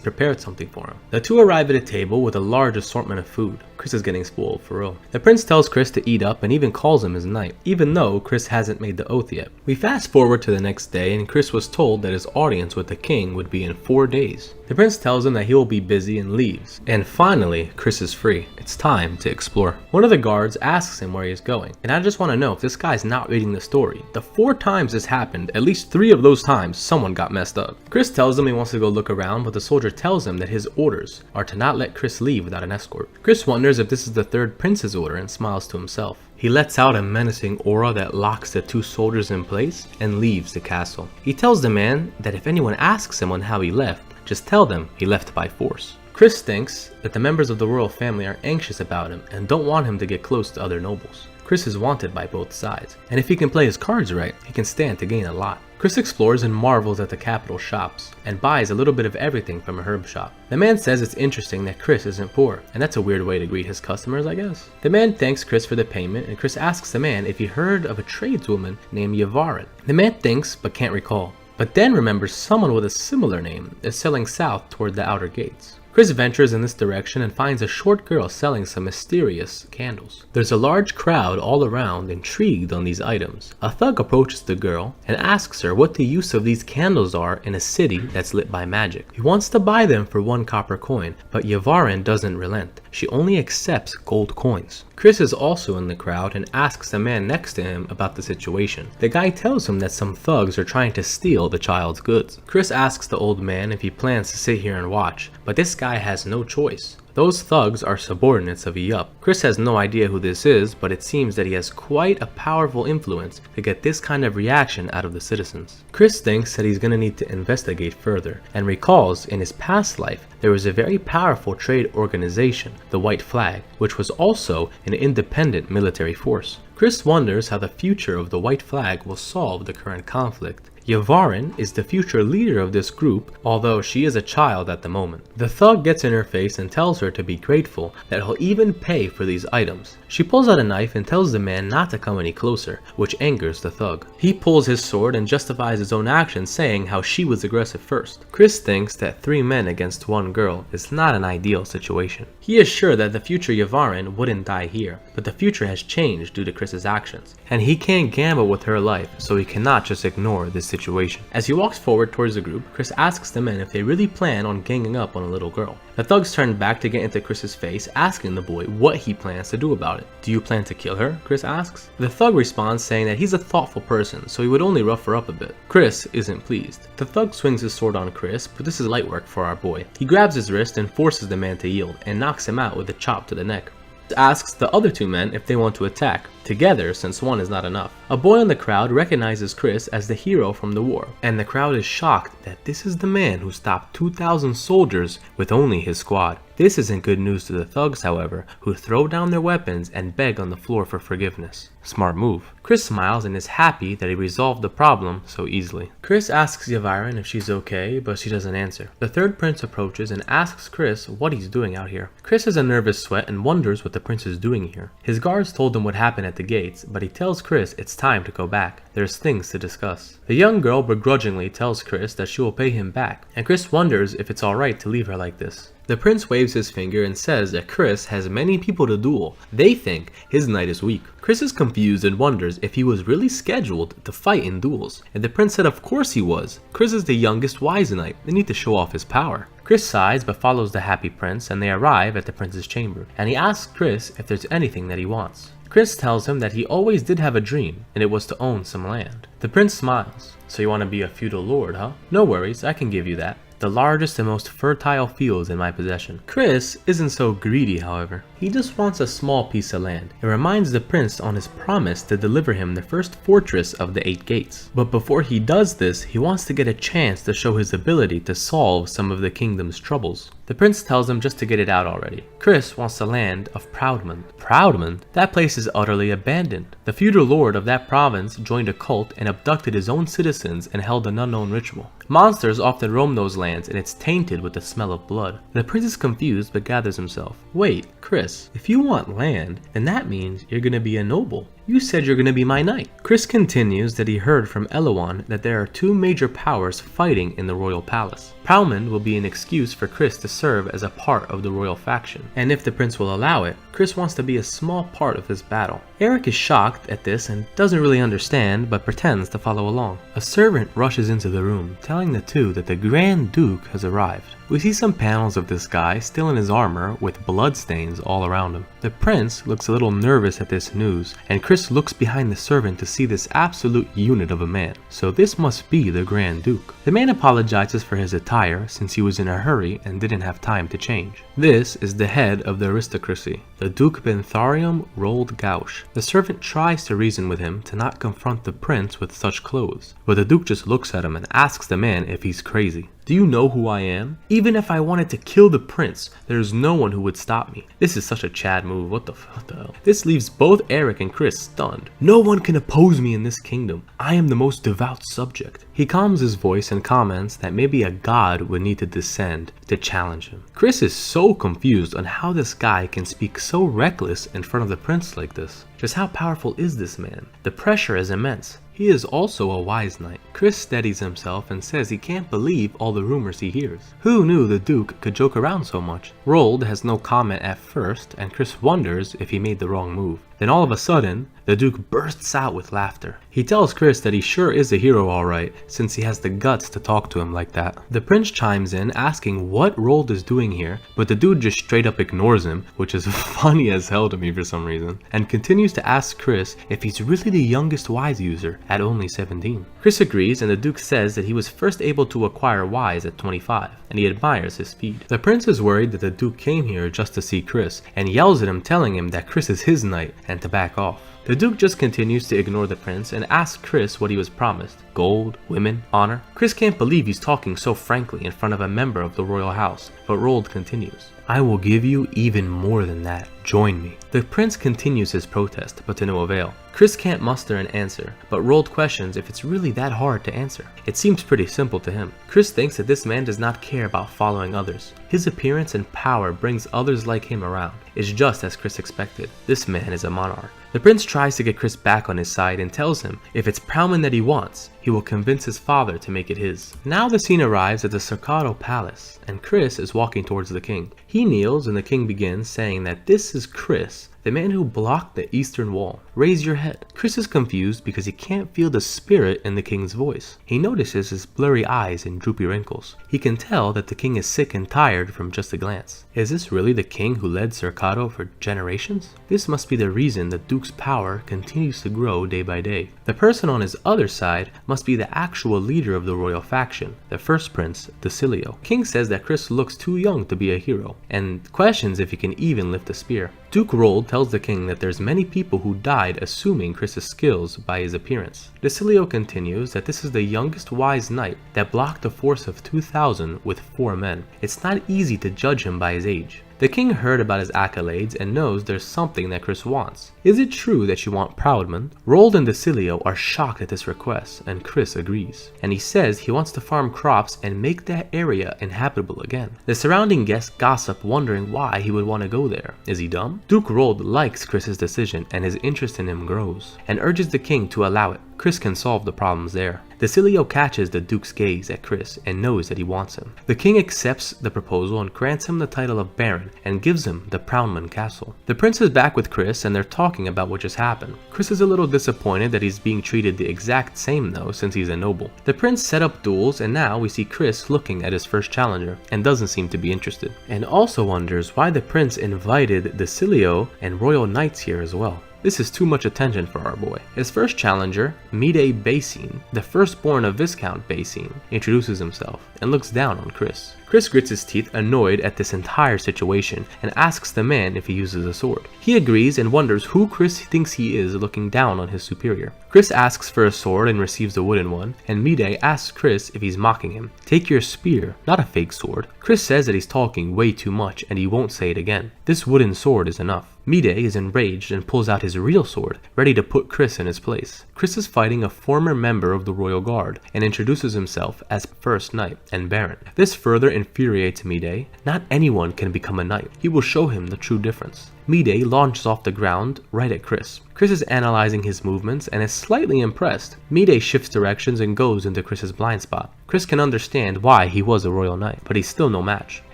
prepared something for him. The two arrive at a table with a large assortment of food. Chris is getting spoiled for real. The prince tells Chris to eat up and even calls him his knight, even though Chris hasn't made the oath yet. We fast forward to the next day and Chris was told that his audience with the king would be in 4 days. The prince tells him that he will be busy and leaves. And finally, Chris is free. It's time to explore. One of the guards asks him where he's going, and I just want to know if this guy's not reading the story. The 4 times this happened, at least 3 of those times someone got messed up. Chris tells him he wants to go look around, but the soldier tells him that his orders are to not let Chris leave without an escort. Chris wonders if this is the third prince's order and smiles to himself. He lets out a menacing aura that locks the 2 soldiers in place and leaves the castle. He tells the man that if anyone asks him on how he left, just tell them he left by force. Chris thinks that the members of the royal family are anxious about him and don't want him to get close to other nobles. Chris is wanted by both sides, and if he can play his cards right, he can stand to gain a lot. Chris explores and marvels at the capital shops, and buys a little bit of everything from a herb shop. The man says it's interesting that Chris isn't poor, and that's a weird way to greet his customers, I guess. The man thanks Chris for the payment, and Chris asks the man if he heard of a tradeswoman named Yavarin. The man thinks, but can't recall, but then remembers someone with a similar name is selling south toward the outer gates. Chris ventures in this direction and finds a short girl selling some mysterious candles. There's a large crowd all around, intrigued on these items. A thug approaches the girl and asks her what the use of these candles are in a city that's lit by magic. He wants to buy them for 1 copper coin, but Yavarin doesn't relent. She only accepts gold coins. Chris is also in the crowd and asks the man next to him about the situation. The guy tells him that some thugs are trying to steal the child's goods. Chris asks the old man if he plans to sit here and watch, but this guy has no choice. Those thugs are subordinates of Yup. Chris has no idea who this is, but it seems that he has quite a powerful influence to get this kind of reaction out of the citizens. Chris thinks that he's going to need to investigate further, and recalls in his past life there was a very powerful trade organization, the White Flag, which was also an independent military force. Chris wonders how the future of the White Flag will solve the current conflict. Yavarin is the future leader of this group, although she is a child at the moment. The thug gets in her face and tells her to be grateful that he'll even pay for these items. She pulls out a knife and tells the man not to come any closer, which angers the thug. He pulls his sword and justifies his own actions, saying how she was aggressive first. Chris thinks that 3 men against 1 girl is not an ideal situation. He is sure that the future Yavarin wouldn't die here, but the future has changed due to Chris's actions, and he can't gamble with her life, so he cannot just ignore this situation. As he walks forward towards the group, Chris asks the men if they really plan on ganging up on a little girl. The thugs turn back to get into Chris's face, asking the boy what he plans to do about it. Do you plan to kill her? Chris asks. The thug responds saying that he's a thoughtful person, so he would only rough her up a bit. Chris isn't pleased. The thug swings his sword on Chris, but this is light work for our boy. He grabs his wrist and forces the man to yield, and knocks him out with a chop to the neck. Asks the other 2 men if they want to attack together, since 1 is not enough. A boy in the crowd recognizes Chris as the hero from the war, and the crowd is shocked that this is the man who stopped 2,000 soldiers with only his squad. This isn't good news to the thugs, however, who throw down their weapons and beg on the floor for forgiveness. Smart move. Chris smiles and is happy that he resolved the problem so easily. Chris asks Yvairen if she's okay, but she doesn't answer. The third prince approaches and asks Chris what he's doing out here. Chris has a nervous sweat and wonders what the prince is doing here. His guards told him what happened at the gates, but he tells Chris it's time to go back. There's things to discuss. The young girl begrudgingly tells Chris that she will pay him back, and Chris wonders if it's alright to leave her like this. The prince waves his finger and says that Chris has many people to duel. They think his knight is weak. Chris is confused and wonders if he was really scheduled to fight in duels, and the prince said of course he was. Chris is the youngest wise knight, they need to show off his power. Chris sighs but follows the happy prince, and they arrive at the prince's chamber, and he asks Chris if there's anything that he wants. Chris tells him that he always did have a dream, and it was to own some land. The prince smiles. So you want to be a feudal lord, huh? No worries, I can give you that. The largest and most fertile fields in my possession. Chris isn't so greedy, however. He just wants a small piece of land. It reminds the prince on his promise to deliver him the first fortress of the 8 gates. But before he does this, he wants to get a chance to show his ability to solve some of the kingdom's troubles. The prince tells him just to get it out already. Chris wants the land of Proudmond. Proudmond? That place is utterly abandoned. The feudal lord of that province joined a cult and abducted his own citizens and held an unknown ritual. Monsters often roam those lands and it's tainted with the smell of blood. The prince is confused but gathers himself. Wait, Chris, if you want land, then that means you're gonna be a noble. You said you're gonna be my knight. Chris continues that he heard from Eloan that there are 2 major powers fighting in the royal palace. Proudmond will be an excuse for Chris to serve as a part of the royal faction, and if the prince will allow it, Chris wants to be a small part of his battle. Eric is shocked at this and doesn't really understand, but pretends to follow along. A servant rushes into the room, telling the two that the Grand Duke has arrived. We see some panels of this guy still in his armor with bloodstains all around him. The prince looks a little nervous at this news, and Chris looks behind the servant to see this absolute unit of a man. So this must be the Grand Duke. The man apologizes for his attire since he was in a hurry and didn't have time to change. This is the head of the aristocracy, the Duke Bentharium Rold Gauche. The servant tries to reason with him to not confront the prince with such clothes, but the Duke just looks at him and asks the man if he's crazy. Do you know who I am? Even if I wanted to kill the prince, there's no one who would stop me. This is such a Chad move, what the hell? This leaves both Eric and Chris stunned. No one can oppose me in this kingdom. I am the most devout subject. He calms his voice and comments that maybe a god would need to descend to challenge him. Chris is so confused on how this guy can speak so reckless in front of the prince like this. Just how powerful is this man? The pressure is immense. He is also a wise knight. Chris steadies himself and says he can't believe all the rumors he hears. Who knew the Duke could joke around so much? Rold has no comment at first, and Chris wonders if he made the wrong move. Then all of a sudden, the Duke bursts out with laughter. He tells Chris that he sure is a hero alright, since he has the guts to talk to him like that. The prince chimes in asking what Rold is doing here, but the dude just straight up ignores him, which is funny as hell to me for some reason, and continues to ask Chris if he's really the youngest wise user at only 17. Chris agrees, and the Duke says that he was first able to acquire wise at 25, and he admires his speed. The prince is worried that the Duke came here just to see Chris, and yells at him telling him that Chris is his knight and to back off. The Duke just continues to ignore the prince and asks Chris what he was promised. Gold, women, honor. Chris can't believe he's talking so frankly in front of a member of the royal house, but Rold continues. I will give you even more than that. Join me. The prince continues his protest, but to no avail. Chris can't muster an answer, but Rold questions if it's really that hard to answer. It seems pretty simple to him. Chris thinks that this man does not care about following others. His appearance and power brings others like him around. It's just as Chris expected. This man is a monarch. The prince tries to get Chris back on his side and tells him if it's Proudmond that he wants, he will convince his father to make it his. Now the scene arrives at the Cercado Palace, and Chris is walking towards the king. He kneels and the king begins saying that this is Chris, the man who blocked the eastern wall. Raise your head. Chris is confused because he can't feel the spirit in the king's voice. He notices his blurry eyes and droopy wrinkles. He can tell that the king is sick and tired from just a glance. Is this really the king who led Cercado for generations? This must be the reason the Duke's power continues to grow day by day. The person on his other side must be the actual leader of the royal faction, the first prince, Decilio. King says that Chris looks too young to be a hero, and questions if he can even lift a spear. Duke Rold tells the king that there's many people who died assuming Chris's skills by his appearance. Decilio continues that this is the youngest wise knight that blocked a force of 2,000 with 4 men. It's not easy to judge him by his age. The king heard about his accolades and knows there's something that Chris wants. Is it true that you want Proudman? Rold and Decilio are shocked at this request, and Chris agrees. And he says he wants to farm crops and make that area inhabitable again. The surrounding guests gossip, wondering why he would want to go there. Is he dumb? Duke Rold likes Chris's decision and his interest in him grows, and urges the king to allow it. Chris can solve the problems there. Decilio catches the Duke's gaze at Chris and knows that he wants him. The king accepts the proposal and grants him the title of Baron and gives him the Proudman castle. The prince is back with Chris and they're talking about what just happened. Chris is a little disappointed that he's being treated the exact same though, since he's a noble. The prince set up duels and now we see Chris looking at his first challenger and doesn't seem to be interested. And also wonders why the prince invited Decilio and royal knights here as well. This is too much attention for our boy. His first challenger, Mide Basin, the firstborn of Viscount Basin, introduces himself and looks down on Chris. Chris grits his teeth, annoyed at this entire situation, and asks the man if he uses a sword. He agrees and wonders who Chris thinks he is looking down on his superior. Chris asks for a sword and receives a wooden one, and Mide asks Chris if he's mocking him. Take your spear, not a fake sword. Chris says that he's talking way too much and he won't say it again. This wooden sword is enough. Mide is enraged and pulls out his real sword, ready to put Chris in his place. Chris is fighting a former member of the royal guard and introduces himself as first knight and baron. This further infuriates Mide. Not anyone can become a knight. He will show him the true difference. Mide launches off the ground right at Chris. Chris is analyzing his movements and is slightly impressed. Mide shifts directions and goes into Chris's blind spot. Chris can understand why he was a royal knight, but he's still no match.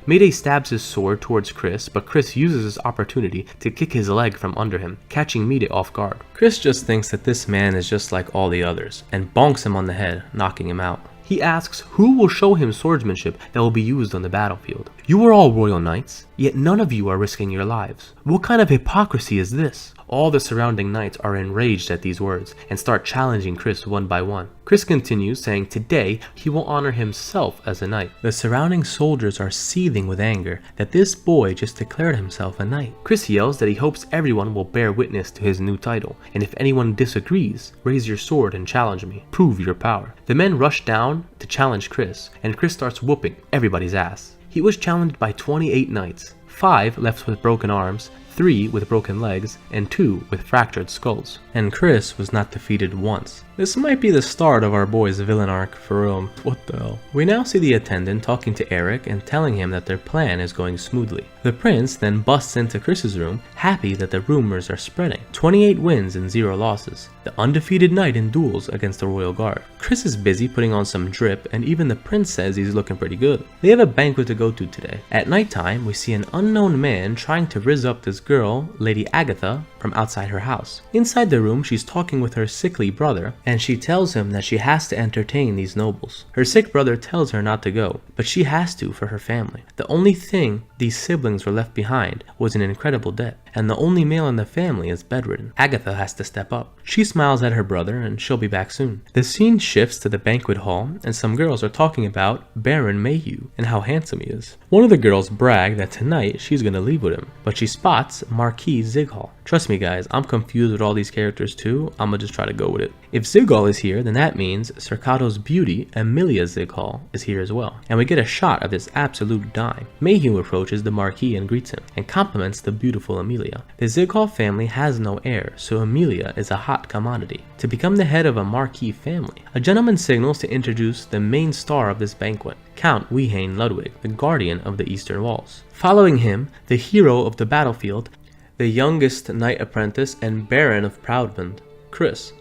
Mide stabs his sword towards Chris, but Chris uses his opportunity to kick his leg from under him, catching Mide off guard. Chris just thinks that this man is just like all the others, and bonks him on the head, knocking him out. He asks who will show him swordsmanship that will be used on the battlefield. You are all royal knights, yet none of you are risking your lives. What kind of hypocrisy is this? All the surrounding knights are enraged at these words and start challenging Chris one by one. Chris continues, saying today he will honor himself as a knight. The surrounding soldiers are seething with anger that this boy just declared himself a knight. Chris yells that he hopes everyone will bear witness to his new title, and if anyone disagrees, raise your sword and challenge me. Prove your power. The men rush down to challenge Chris, and Chris starts whooping everybody's ass. He was challenged by 28 knights, 5 left with broken arms, 3 with broken legs, and 2 with fractured skulls. And Chris was not defeated once. This might be the start of our boy's villain arc for real. What the hell? We now see the attendant talking to Eric and telling him that their plan is going smoothly. The prince then busts into Chris's room, happy that the rumors are spreading. 28 wins and 0 losses. The undefeated knight in duels against the royal guard. Chris is busy putting on some drip, and even the prince says he's looking pretty good. They have a banquet to go to today. At nighttime, we see an unknown man trying to rizz up this girl, Lady Agatha, from outside her house. Inside the room, she's talking with her sickly brother, and she tells him that she has to entertain these nobles. Her sick brother tells her not to go, but she has to for her family. The only thing these siblings were left behind was an incredible debt, and the only male in the family is bedridden. Agatha has to step up. She smiles at her brother and she'll be back soon. The scene shifts to the banquet hall and some girls are talking about Baron Mayhew and how handsome he is. One of the girls brag that tonight she's gonna leave with him, but she spots Marquis Zighal. Trust me guys, I'm confused with all these characters too. I'ma just try to go with it. If Zighal is here, then that means Cercato's beauty, Emilia Zighal, is here as well. And we get a shot of this absolute dime. Mayhew approaches the Marquis and greets him, and compliments the beautiful Emilia. The Zighal family has no heir, so Emilia is a hot commodity. To become the head of a Marquis family, a gentleman signals to introduce the main star of this banquet, Count Wehane Ludwig, the guardian of the Eastern Walls. Following him, the hero of the battlefield, the youngest knight apprentice and Baron of Proudman, Chris.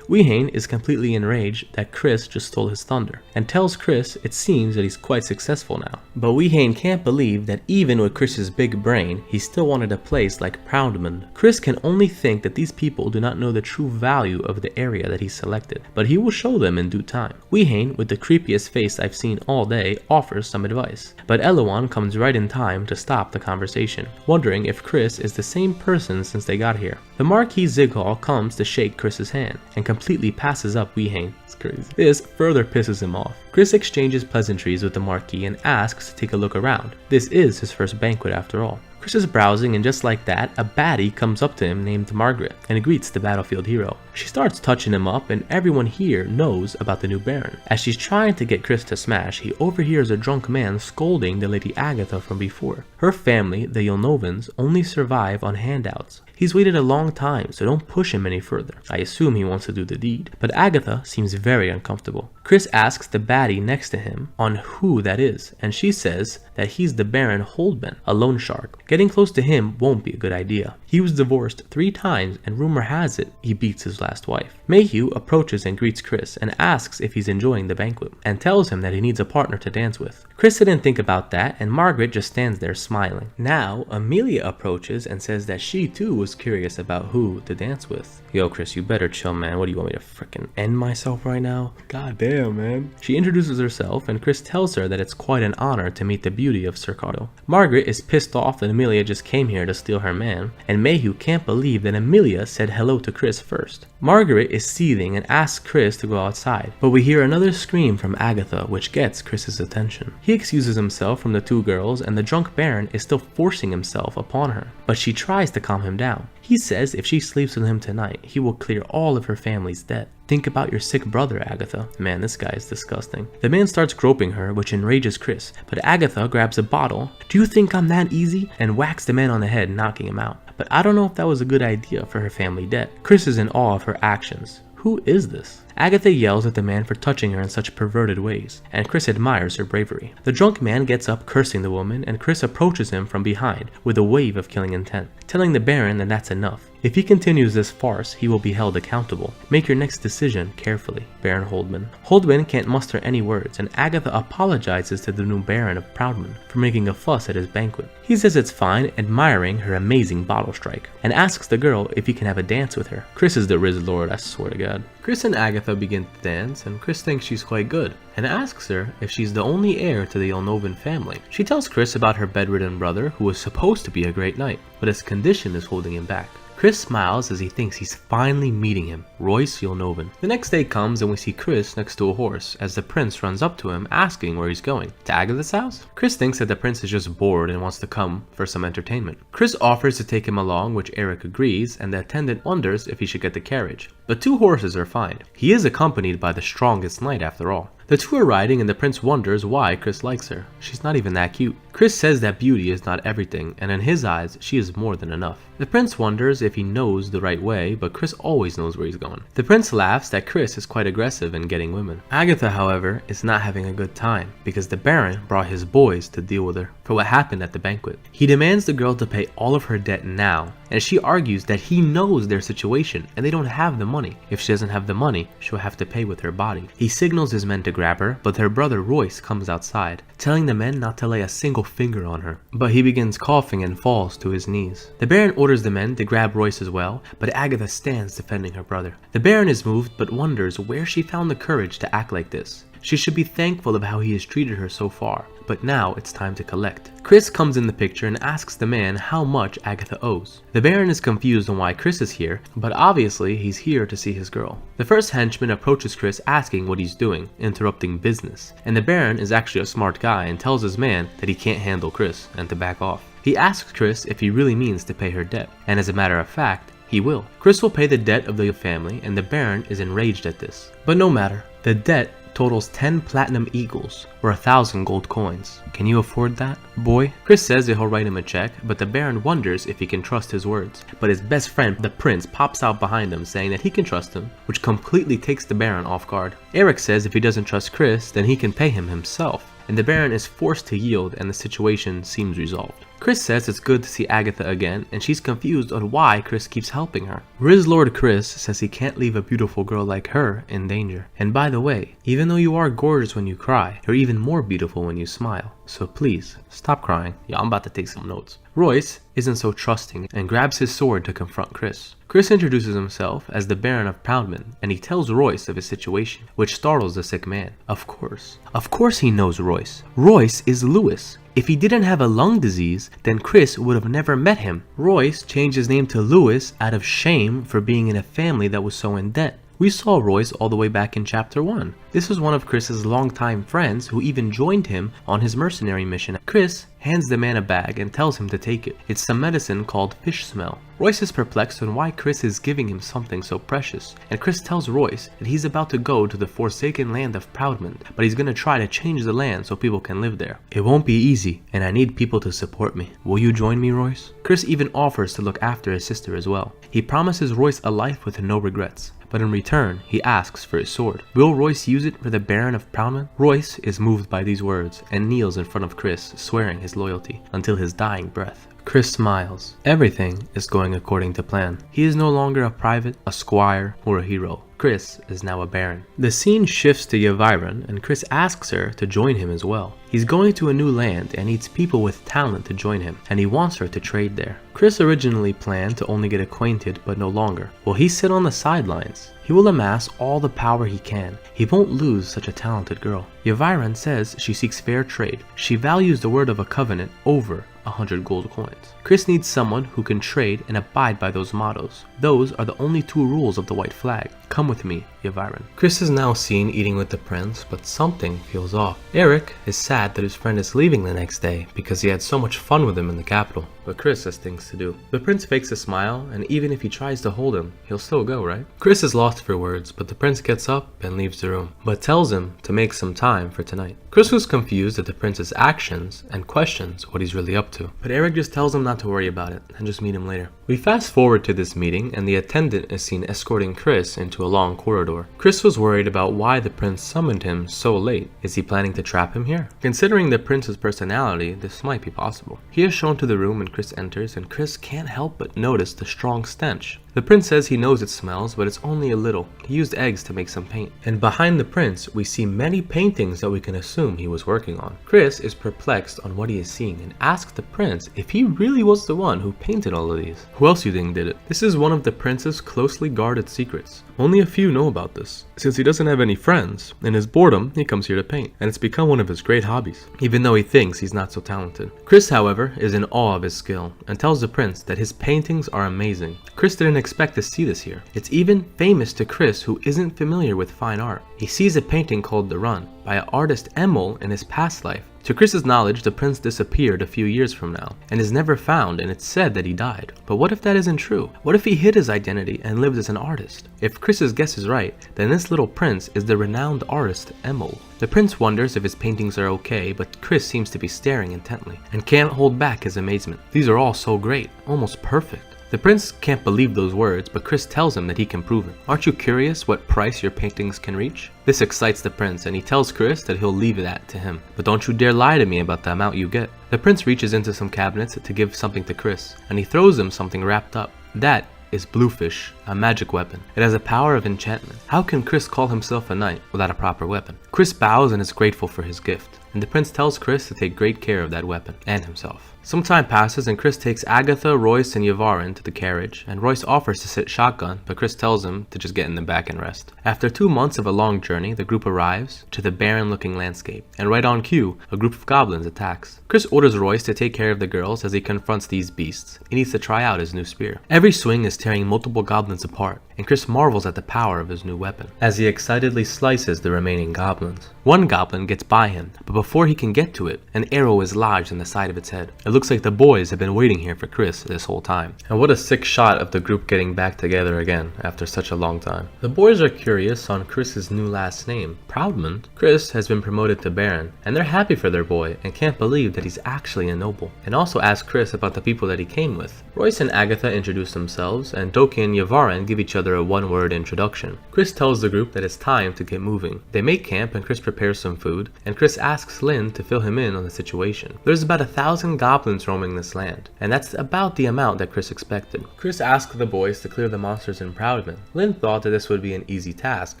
Wehane is completely enraged that Chris just stole his thunder, and tells Chris it seems that he's quite successful now. But Wehane can't believe that even with Chris's big brain, he still wanted a place like Proudman. Chris can only think that these people do not know the true value of the area that he selected, but he will show them in due time. Wehane, with the creepiest face I've seen all day, offers some advice, but Eloan comes right in time to stop the conversation, wondering if Chris is the same person since they got here. The Marquis Zighal comes to shake Chris's hand, and completely passes up Wehane. It's crazy. This further pisses him off. Chris exchanges pleasantries with the Marquis and asks to take a look around. This is his first banquet after all. Chris is browsing, and just like that, a baddie comes up to him named Margaret and greets the battlefield hero. She starts touching him up, and everyone here knows about the new Baron. As she's trying to get Chris to smash, he overhears a drunk man scolding the Lady Agatha from before. Her family, the Yelnovans, only survive on handouts. He's waited a long time, so don't push him any further. I assume he wants to do the deed. But Agatha seems very uncomfortable. Chris asks the baddie next to him on who that is, and she says that he's the Baron Holdman, a loan shark. Getting close to him won't be a good idea. He was divorced 3 times, and rumor has it he beats his last wife. Mayhew approaches and greets Chris and asks if he's enjoying the banquet, and tells him that he needs a partner to dance with. Chris didn't think about that, and Margaret just stands there smiling. Now, Amelia approaches and says that she too was curious about who to dance with. Yo, Chris, you better chill, man. What do you want me to frickin' end myself right now? God damn, man. She introduces herself, and Chris tells her that it's quite an honor to meet the beauty of Cercato. Margaret is pissed off that Amelia just came here to steal her man, and Mayhew can't believe that Amelia said hello to Chris first. Margaret is seething and asks Chris to go outside, but we hear another scream from Agatha, which gets Chris's attention. He excuses himself from the 2 girls, and the drunk Baron is still forcing himself upon her, but she tries to calm him down. He says if she sleeps with him tonight, he will clear all of her family's debt. Think about your sick brother, Agatha. Man, this guy is disgusting. The man starts groping her, which enrages Chris, but Agatha grabs a bottle. Do you think I'm that easy? And whacks the man on the head, knocking him out. But I don't know if that was a good idea for her family debt. Chris is in awe of her actions. Who is this? Agatha yells at the man for touching her in such perverted ways, and Chris admires her bravery. The drunk man gets up cursing the woman, and Chris approaches him from behind with a wave of killing intent, telling the Baron that that's enough. If he continues this farce, he will be held accountable. Make your next decision carefully, Baron Holdman. Holdman can't muster any words, and Agatha apologizes to the new Baron of Proudman for making a fuss at his banquet. He says it's fine, admiring her amazing bottle strike, and asks the girl if he can have a dance with her. Chris is the Riz Lord, I swear to God. Chris and Agatha begin to dance, and Chris thinks she's quite good, and asks her if she's the only heir to the Yelnovan family. She tells Chris about her bedridden brother, who was supposed to be a great knight, but his condition is holding him back. Chris smiles as he thinks he's finally meeting him, Royce Yelnovan. The next day comes and we see Chris next to a horse as the prince runs up to him asking where he's going. To Agatha's house? Chris thinks that the prince is just bored and wants to come for some entertainment. Chris offers to take him along, which Eric agrees, and the attendant wonders if he should get the carriage. But 2 horses are fine. He is accompanied by the strongest knight after all. The 2 are riding and the prince wonders why Chris likes her. She's not even that cute. Chris says that beauty is not everything, and in his eyes, she is more than enough. The prince wonders if he knows the right way, but Chris always knows where he's going. The prince laughs that Chris is quite aggressive in getting women. Agatha, however, is not having a good time because the Baron brought his boys to deal with her for what happened at the banquet. He demands the girl to pay all of her debt now, and she argues that he knows their situation and they don't have the money. If she doesn't have the money, she'll have to pay with her body. He signals his men to grab her, but her brother Royce comes outside, telling the men not to lay a single finger on her. But he begins coughing and falls to his knees. The Baron orders the men to grab Royce as well, but Agatha stands defending her brother. The Baron is moved but wonders where she found the courage to act like this. She should be thankful of how he has treated her so far, but now it's time to collect. Chris comes in the picture and asks the man how much Agatha owes. The Baron is confused on why Chris is here, but obviously he's here to see his girl. The first henchman approaches Chris asking what he's doing, interrupting business, and the Baron is actually a smart guy and tells his man that he can't handle Chris and to back off. He asks Chris if he really means to pay her debt, and as a matter of fact, he will. Chris will pay the debt of the family, and the Baron is enraged at this. But no matter, the debt totals 10 platinum eagles or 1,000 gold coins. Can you afford that, boy? Chris says that he'll write him a check, but the Baron wonders if he can trust his words. But his best friend, the prince, pops out behind him saying that he can trust him, which completely takes the Baron off guard. Eric says if he doesn't trust Chris, then he can pay him himself, and the Baron is forced to yield and the situation seems resolved. Chris says it's good to see Agatha again, and she's confused on why Chris keeps helping her. Riz Lord Chris says he can't leave a beautiful girl like her in danger. And by the way, even though you are gorgeous when you cry, you're even more beautiful when you smile. So please, stop crying. Yeah, I'm about to take some notes. Royce isn't so trusting and grabs his sword to confront Chris. Chris introduces himself as the Baron of Proudman, and he tells Royce of his situation, which startles the sick man. Of course he knows Royce. Royce is Lewis. If he didn't have a lung disease, then Chris would have never met him. Royce changed his name to Lewis out of shame for being in a family that was so in debt. We saw Royce all the way back in chapter 1. This was one of Chris's longtime friends who even joined him on his mercenary mission. Chris hands the man a bag and tells him to take it. It's some medicine called fish smell. Royce is perplexed on why Chris is giving him something so precious, and Chris tells Royce that he's about to go to the forsaken land of Proudmond, but he's gonna try to change the land so people can live there. It won't be easy, and I need people to support me. Will you join me, Royce? Chris even offers to look after his sister as well. He promises Royce a life with no regrets, but in return, he asks for his sword. Will Royce use it for the Baron of Proudmond? Royce is moved by these words and kneels in front of Chris, swearing his loyalty until his dying breath. Chris smiles. Everything is going according to plan. He is no longer a private, a squire, or a hero. Chris is now a baron. The scene shifts to Yvairon, and Chris asks her to join him as well. He's going to a new land and needs people with talent to join him, and he wants her to trade there. Chris originally planned to only get acquainted, but no longer. Will he sit on the sidelines? He will amass all the power he can. He won't lose such a talented girl. Yvairon says she seeks fair trade. She values the word of a covenant over 100 gold coins. Chris needs someone who can trade and abide by those mottos. Those are the only 2 rules of the white flag. Come with me, Yvairon. Chris is now seen eating with the prince, but something feels off. Eric is sad that his friend is leaving the next day because he had so much fun with him in the capital, but Chris has things to do. The prince fakes a smile, and even if he tries to hold him, he'll still go, right? Chris is lost for words, but the prince gets up and leaves the room, but tells him to make some time for tonight. Chris was confused at the prince's actions and questions what he's really up to, but Eric just tells him not to worry about it and just meet him later. We fast forward to this meeting, and the attendant is seen escorting Chris into a long corridor. Chris was worried about why the prince summoned him so late. Is he planning to trap him here? Considering the prince's personality, this might be possible. He is shown to the room and Chris enters, and Chris can't help but notice the strong stench. The prince says he knows it smells, but it's only a little. He used eggs to make some paint. And behind the prince, we see many paintings that we can assume he was working on. Chris is perplexed on what he is seeing and asks the prince if he really was the one who painted all of these. Who else you think did it? This is one of the prince's closely guarded secrets. Only a few know about this. Since he doesn't have any friends, in his boredom, he comes here to paint, and it's become one of his great hobbies, even though he thinks he's not so talented. Chris, however, is in awe of his skill, and tells the prince that his paintings are amazing. Chris didn't expect to see this here. It's even famous to Chris, who isn't familiar with fine art. He sees a painting called The Run by an artist Emil in his past life. To Chris's knowledge, the prince disappeared a few years from now and is never found, and it's said that he died. But what if that isn't true? What if he hid his identity and lived as an artist? If Chris's guess is right, then this little prince is the renowned artist Emil. The prince wonders if his paintings are okay, but Chris seems to be staring intently and can't hold back his amazement. These are all so great, almost perfect. The prince can't believe those words, but Chris tells him that he can prove it. Aren't you curious what price your paintings can reach? This excites the prince, and he tells Chris that he'll leave that to him. But don't you dare lie to me about the amount you get. The prince reaches into some cabinets to give something to Chris, and he throws him something wrapped up. That is Bluefish, a magic weapon. It has a power of enchantment. How can Chris call himself a knight without a proper weapon? Chris bows and is grateful for his gift, and the prince tells Chris to take great care of that weapon and himself. Some time passes, and Chris takes Agatha, Royce, and Yvairon to the carriage, and Royce offers to sit shotgun, but Chris tells him to just get in the back and rest. After 2 months of a long journey, the group arrives to the barren-looking landscape, and right on cue, a group of goblins attacks. Chris orders Royce to take care of the girls as he confronts these beasts. He needs to try out his new spear. Every swing is tearing multiple goblins apart, and Chris marvels at the power of his new weapon as he excitedly slices the remaining goblins. One goblin gets by him, but before he can get to it, an arrow is lodged in the side of its head. It looks like the boys have been waiting here for Chris this whole time. And what a sick shot of the group getting back together again after such a long time. The boys are curious on Chris's new last name, Proudmond. Chris has been promoted to Baron, and they're happy for their boy and can't believe that he's actually a noble, and also ask Chris about the people that he came with. Royce and Agatha introduce themselves, and Doki and Yvairon give each other a one-word introduction. Chris tells the group that it's time to get moving. They make camp, and Chris prepares some food, and Chris asks Lynn to fill him in on the situation. There's about 1,000 goblins roaming this land, and that's about the amount that Chris expected. Chris asked the boys to clear the monsters in Proudmond. Lynn thought that this would be an easy task,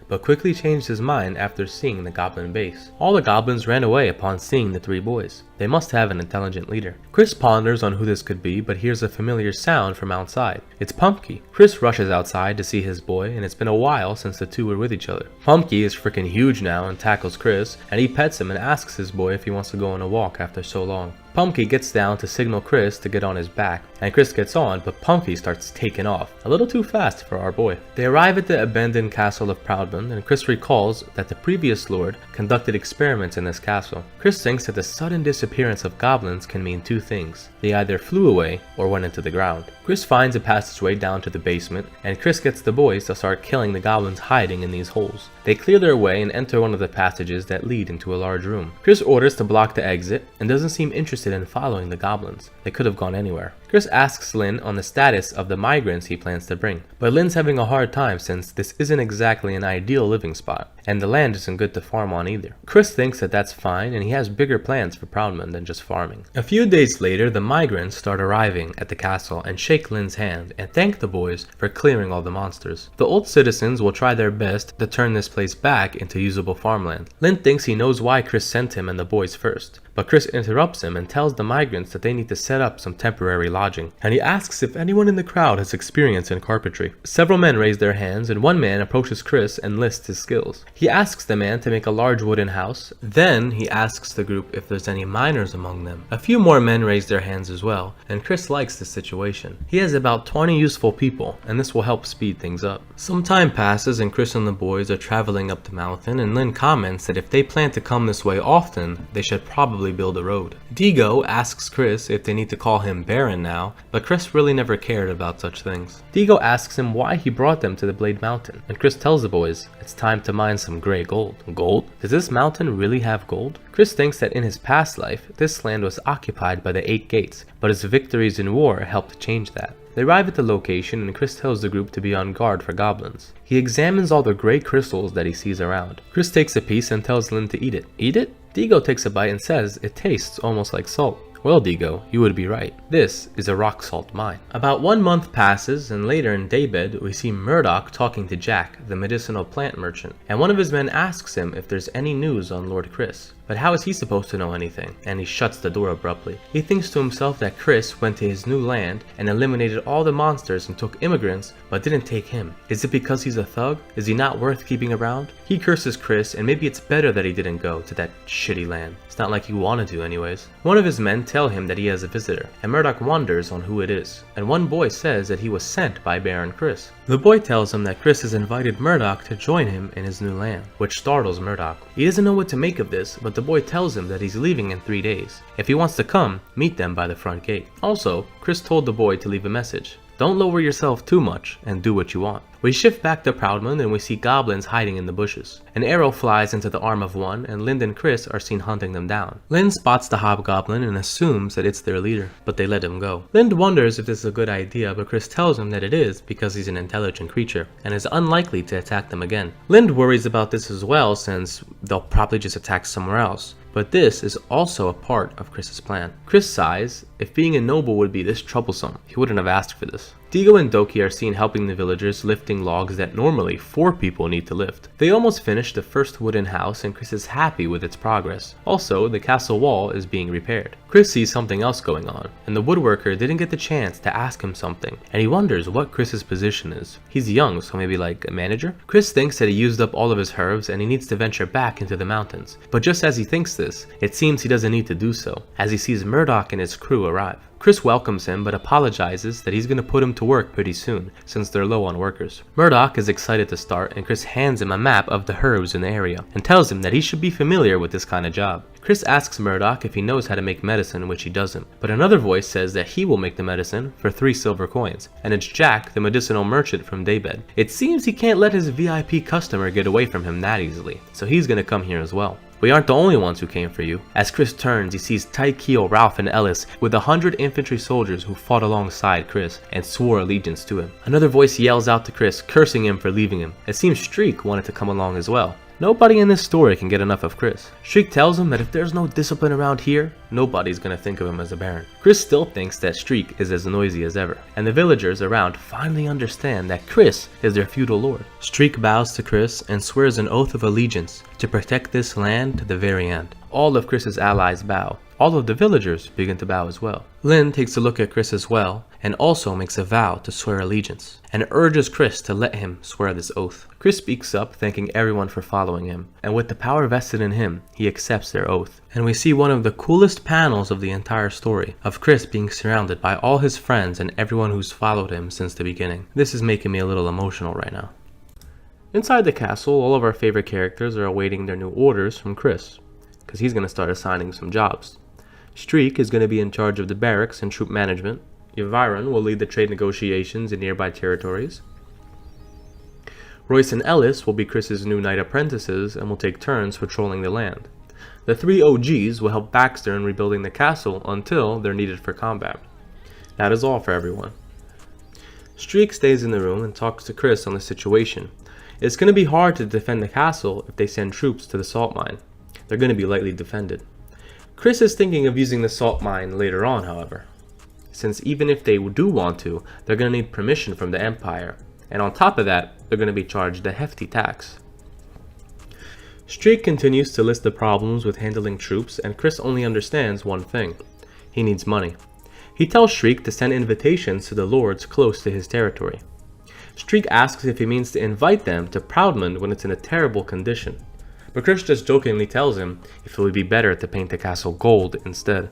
but quickly changed his mind after seeing the goblin base. All the goblins ran away upon seeing the 3 boys. They must have an intelligent leader. Chris ponders on who this could be, but hears a familiar sound from outside. It's Pumpky. Chris rushes outside to see his boy, and it's been a while since the two were with each other. Pumpky is freaking huge now and tackles Chris, and he pets him and asks his boy if he wants to go on a walk after so long. Pumpkin gets down to signal Chris to get on his back, and Chris gets on, but Pumpkin starts taking off, a little too fast for our boy. They arrive at the abandoned castle of Proudmond, and Chris recalls that the previous lord conducted experiments in this castle. Chris thinks that the sudden disappearance of goblins can mean two things. They either flew away or went into the ground. Chris finds a passageway down to the basement, and Chris gets the boys to start killing the goblins hiding in these holes. They clear their way and enter one of the passages that lead into a large room. Chris orders to block the exit and doesn't seem interested in following the goblins. They could have gone anywhere. Chris asks Lynn on the status of the migrants he plans to bring, but Lynn's having a hard time since this isn't exactly an ideal living spot, and the land isn't good to farm on either. Chris thinks that that's fine, and he has bigger plans for Proudmond than just farming. A few days later, the migrants start arriving at the castle and shake Lynn's hand and thank the boys for clearing all the monsters. The old citizens will try their best to turn this place back into usable farmland. Lynn thinks he knows why Chris sent him and the boys first, but Chris interrupts him and tells the migrants that they need to set up some temporary lodging, and he asks if anyone in the crowd has experience in carpentry. Several men raise their hands, and one man approaches Chris and lists his skills. He asks the man to make a large wooden house. Then he asks the group if there's any miners among them. A few more men raise their hands as well, and Chris likes the situation. He has about 20 useful people, and this will help speed things up. Some time passes, and Chris and the boys are traveling up the mountain, and Lynn comments that if they plan to come this way often, they should probably build a road. Digo asks Chris if they need to call him Baron now, but Chris really never cared about such things. Digo asks him why he brought them to the Blade Mountain, and Chris tells the boys it's time to mine some gray gold. Gold? Does this mountain really have gold? Chris thinks that in his past life, this land was occupied by the 8 gates, but his victories in war helped change that. They arrive at the location, and Chris tells the group to be on guard for goblins. He examines all the gray crystals that he sees around. Chris takes a piece and tells Lynn to eat it. Eat it? Digo takes a bite and says it tastes almost like salt. Well, Digo, you would be right. This is a rock salt mine. About 1 month passes, and later in daybed, we see Murdoch talking to Jack, the medicinal plant merchant, and one of his men asks him if there's any news on Lord Chris. But how is he supposed to know anything? And he shuts the door abruptly. He thinks to himself that Chris went to his new land and eliminated all the monsters and took immigrants, but didn't take him. Is it because he's a thug? Is he not worth keeping around? He curses Chris, and maybe it's better that he didn't go to that shitty land. It's not like he wanted to anyways. One of his men tell him that he has a visitor, and Murdoch wonders on who it is. And one boy says that he was sent by Baron Chris. The boy tells him that Chris has invited Murdoch to join him in his new land, which startles Murdoch. He doesn't know what to make of this, but the boy tells him that he's leaving in 3 days. If he wants to come, meet them by the front gate. Also, Chris told the boy to leave a message. Don't lower yourself too much and do what you want. We shift back to Proudmond, and we see goblins hiding in the bushes. An arrow flies into the arm of one, and Lind and Chris are seen hunting them down. Lind spots the hobgoblin and assumes that it's their leader, but they let him go. Lind wonders if this is a good idea, but Chris tells him that it is because he's an intelligent creature and is unlikely to attack them again. Lind worries about this as well, since they'll probably just attack somewhere else. But this is also a part of Chris's plan. Chris sighs. If being a noble would be this troublesome, he wouldn't have asked for this. Digo and Doki are seen helping the villagers lifting logs that normally 4 people need to lift. They almost finished the first wooden house, and Chris is happy with its progress. Also, the castle wall is being repaired. Chris sees something else going on, and the woodworker didn't get the chance to ask him something, and he wonders what Chris's position is. He's young, so maybe like a manager? Chris thinks that he used up all of his herbs and he needs to venture back into the mountains. But just as he thinks this, it seems he doesn't need to do so, as he sees Murdoch and his crew arrive. Chris welcomes him, but apologizes that he's going to put him to work pretty soon, since they're low on workers. Murdoch is excited to start, and Chris hands him a map of the herbs in the area, and tells him that he should be familiar with this kind of job. Chris asks Murdoch if he knows how to make medicine, which he doesn't, but another voice says that he will make the medicine for 3 silver coins, and it's Jack, the medicinal merchant from Daybed. It seems he can't let his VIP customer get away from him that easily, so he's going to come here as well. We aren't the only ones who came for you. As Chris turns, he sees Taikio, Ralph, and Ellis with 100 infantry soldiers who fought alongside Chris and swore allegiance to him. Another voice yells out to Chris, cursing him for leaving him. It seems Streak wanted to come along as well. Nobody in this story can get enough of Chris. Streak tells him that if there's no discipline around here, nobody's gonna think of him as a baron. Chris still thinks that Streak is as noisy as ever, and the villagers around finally understand that Chris is their feudal lord. Streak bows to Chris and swears an oath of allegiance to protect this land to the very end. All of Chris's allies bow. all of the villagers begin to bow as well. Lin takes a look at Chris as well, and also makes a vow to swear allegiance, and urges Chris to let him swear this oath. Chris speaks up, thanking everyone for following him, and with the power vested in him, he accepts their oath. And we see one of the coolest panels of the entire story, of Chris being surrounded by all his friends and everyone who's followed him since the beginning. This is making me a little emotional right now. Inside the castle, all of our favorite characters are awaiting their new orders from Chris, because he's going to start assigning some jobs. Streak is going to be in charge of the barracks and troop management. Yviron will lead the trade negotiations in nearby territories. Royce and Ellis will be Chris's new knight apprentices and will take turns patrolling the land. The 3 OGs will help Baxter in rebuilding the castle until they're needed for combat. That is all for everyone. Streak stays in the room and talks to Chris on the situation. It's going to be hard to defend the castle if they send troops to the salt mine. They're going to be lightly defended. Chris is thinking of using the salt mine later on, however, since even if they do want to, they're going to need permission from the Empire, and on top of that, they're going to be charged a hefty tax. Streak continues to list the problems with handling troops, and Chris only understands one thing. He needs money. He tells Streak to send invitations to the lords close to his territory. Streak asks if he means to invite them to Proudmond when it's in a terrible condition, but Chris just jokingly tells him if it would be better to paint the castle gold instead.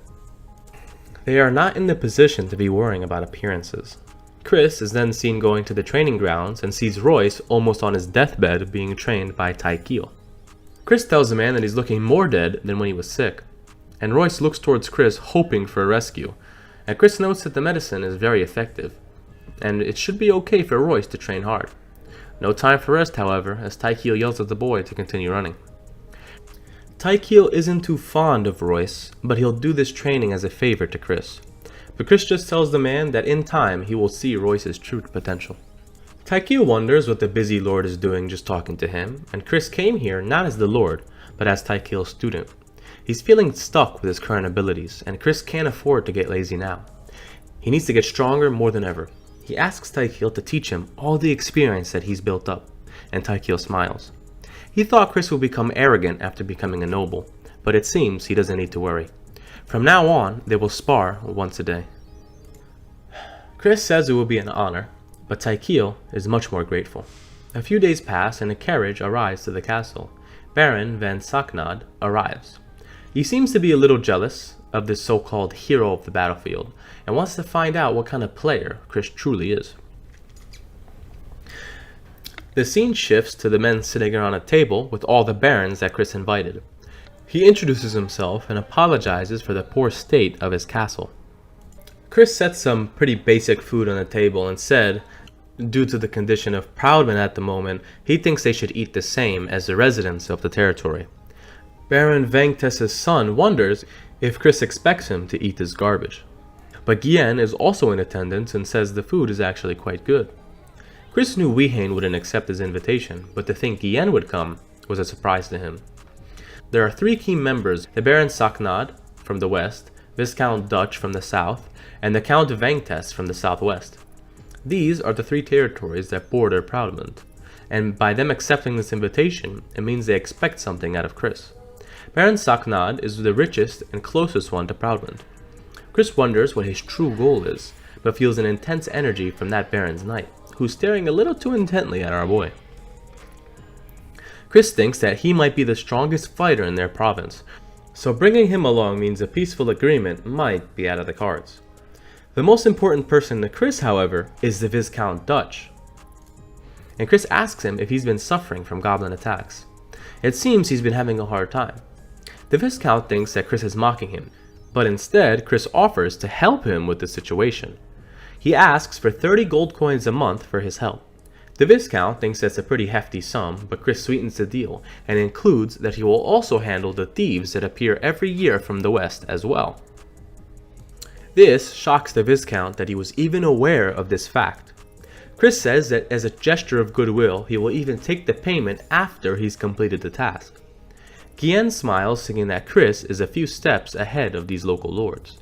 They are not in the position to be worrying about appearances. Chris is then seen going to the training grounds and sees Royce almost on his deathbed being trained by Taikil. Chris tells the man that he's looking more dead than when he was sick, and Royce looks towards Chris hoping for a rescue, and Chris notes that the medicine is very effective, and it should be okay for Royce to train hard. No time for rest, however, as Taikil yells at the boy to continue running. Taikil isn't too fond of Royce, but he'll do this training as a favor to Chris. But Chris just tells the man that in time he will see Royce's true potential. Taikil wonders what the busy lord is doing just talking to him, and Chris came here not as the lord, but as Taikil's student. He's feeling stuck with his current abilities, and Chris can't afford to get lazy now. He needs to get stronger more than ever. He asks Taikil to teach him all the experience that he's built up, and Taikil smiles. He thought Chris would become arrogant after becoming a noble, but it seems he doesn't need to worry. From now on, they will spar once a day. Chris says it will be an honor, but Taikil is much more grateful. A few days pass and a carriage arrives to the castle. Baron Van Saknad arrives. He seems to be a little jealous of this so-called hero of the battlefield, and wants to find out what kind of player Chris truly is. The scene shifts to the men sitting around a table with all the barons that Chris invited. He introduces himself and apologizes for the poor state of his castle. Chris sets some pretty basic food on the table and said, due to the condition of Proudman at the moment, he thinks they should eat the same as the residents of the territory. Baron Vengtes's son wonders if Chris expects him to eat this garbage. But Guillen is also in attendance and says the food is actually quite good. Chris knew Wehane wouldn't accept his invitation, but to think Guillen would come was a surprise to him. There are 3 key members, the Baron Saknad from the west, Viscount Dutch from the south, and the Count Vengtes from the southwest. These are the 3 territories that border Proudmond, and by them accepting this invitation, it means they expect something out of Chris. Baron Saknad is the richest and closest one to Proudmond. Chris wonders what his true goal is, but feels an intense energy from that Baron's knight, who's staring a little too intently at our boy. Chris thinks that he might be the strongest fighter in their province, so bringing him along means a peaceful agreement might be out of the cards. The most important person to Chris, however, is the Viscount Dutch. And Chris asks him if he's been suffering from goblin attacks. It seems he's been having a hard time. The Viscount thinks that Chris is mocking him, but instead Chris offers to help him with the situation. He asks for 30 gold coins a month for his help. The Viscount thinks that's a pretty hefty sum, but Chris sweetens the deal and includes that he will also handle the thieves that appear every year from the west as well. This shocks the Viscount that he was even aware of this fact. Chris says that as a gesture of goodwill, he will even take the payment after he's completed the task. Guillen smiles, thinking that Chris is a few steps ahead of these local lords.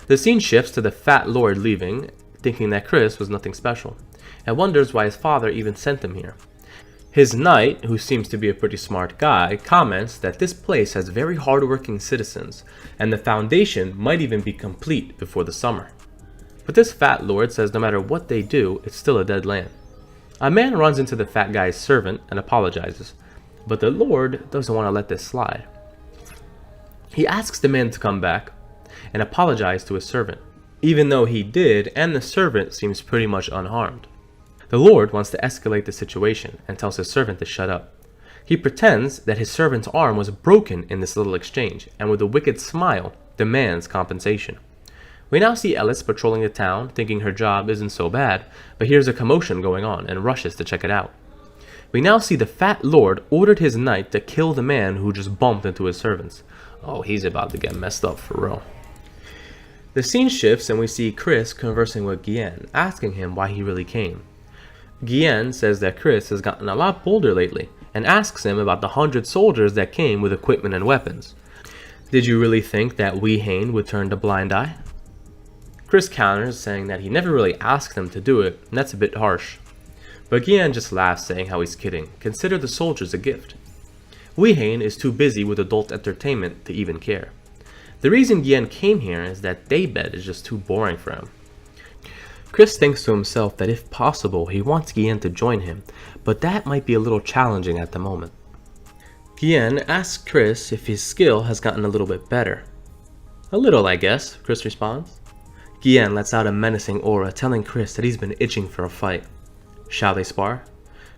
The scene shifts to the fat lord leaving, thinking that Chris was nothing special, and wonders why his father even sent him here. His knight, who seems to be a pretty smart guy, comments that this place has very hardworking citizens, and the foundation might even be complete before the summer. But this fat lord says no matter what they do, it's still a dead land. A man runs into the fat guy's servant and apologizes, but the lord doesn't want to let this slide. He asks the man to come back and apologize to his servant, even though he did and the servant seems pretty much unharmed. The lord wants to escalate the situation and tells his servant to shut up. He pretends that his servant's arm was broken in this little exchange and with a wicked smile demands compensation. We now see Ellis patrolling the town thinking her job isn't so bad, but hears a commotion going on and rushes to check it out. We now see the fat lord ordered his knight to kill the man who just bumped into his servants. Oh, he's about to get messed up for real. The scene shifts and we see Chris conversing with Guillen, asking him why he really came. Guillen says that Chris has gotten a lot bolder lately and asks him about the 100 soldiers that came with equipment and weapons. Did you really think that Wee Hain would turn a blind eye? Chris counters, saying that he never really asked them to do it, and that's a bit harsh. But Guillen just laughs, saying how he's kidding. Consider the soldiers a gift. Wee Hain is too busy with adult entertainment to even care. The reason Guillen came here is that daybed is just too boring for him. Chris thinks to himself that if possible, he wants Guillen to join him, but that might be a little challenging at the moment. Guillen asks Chris if his skill has gotten a little bit better. A little, I guess, Chris responds. Guillen lets out a menacing aura, telling Chris that he's been itching for a fight. Shall they spar?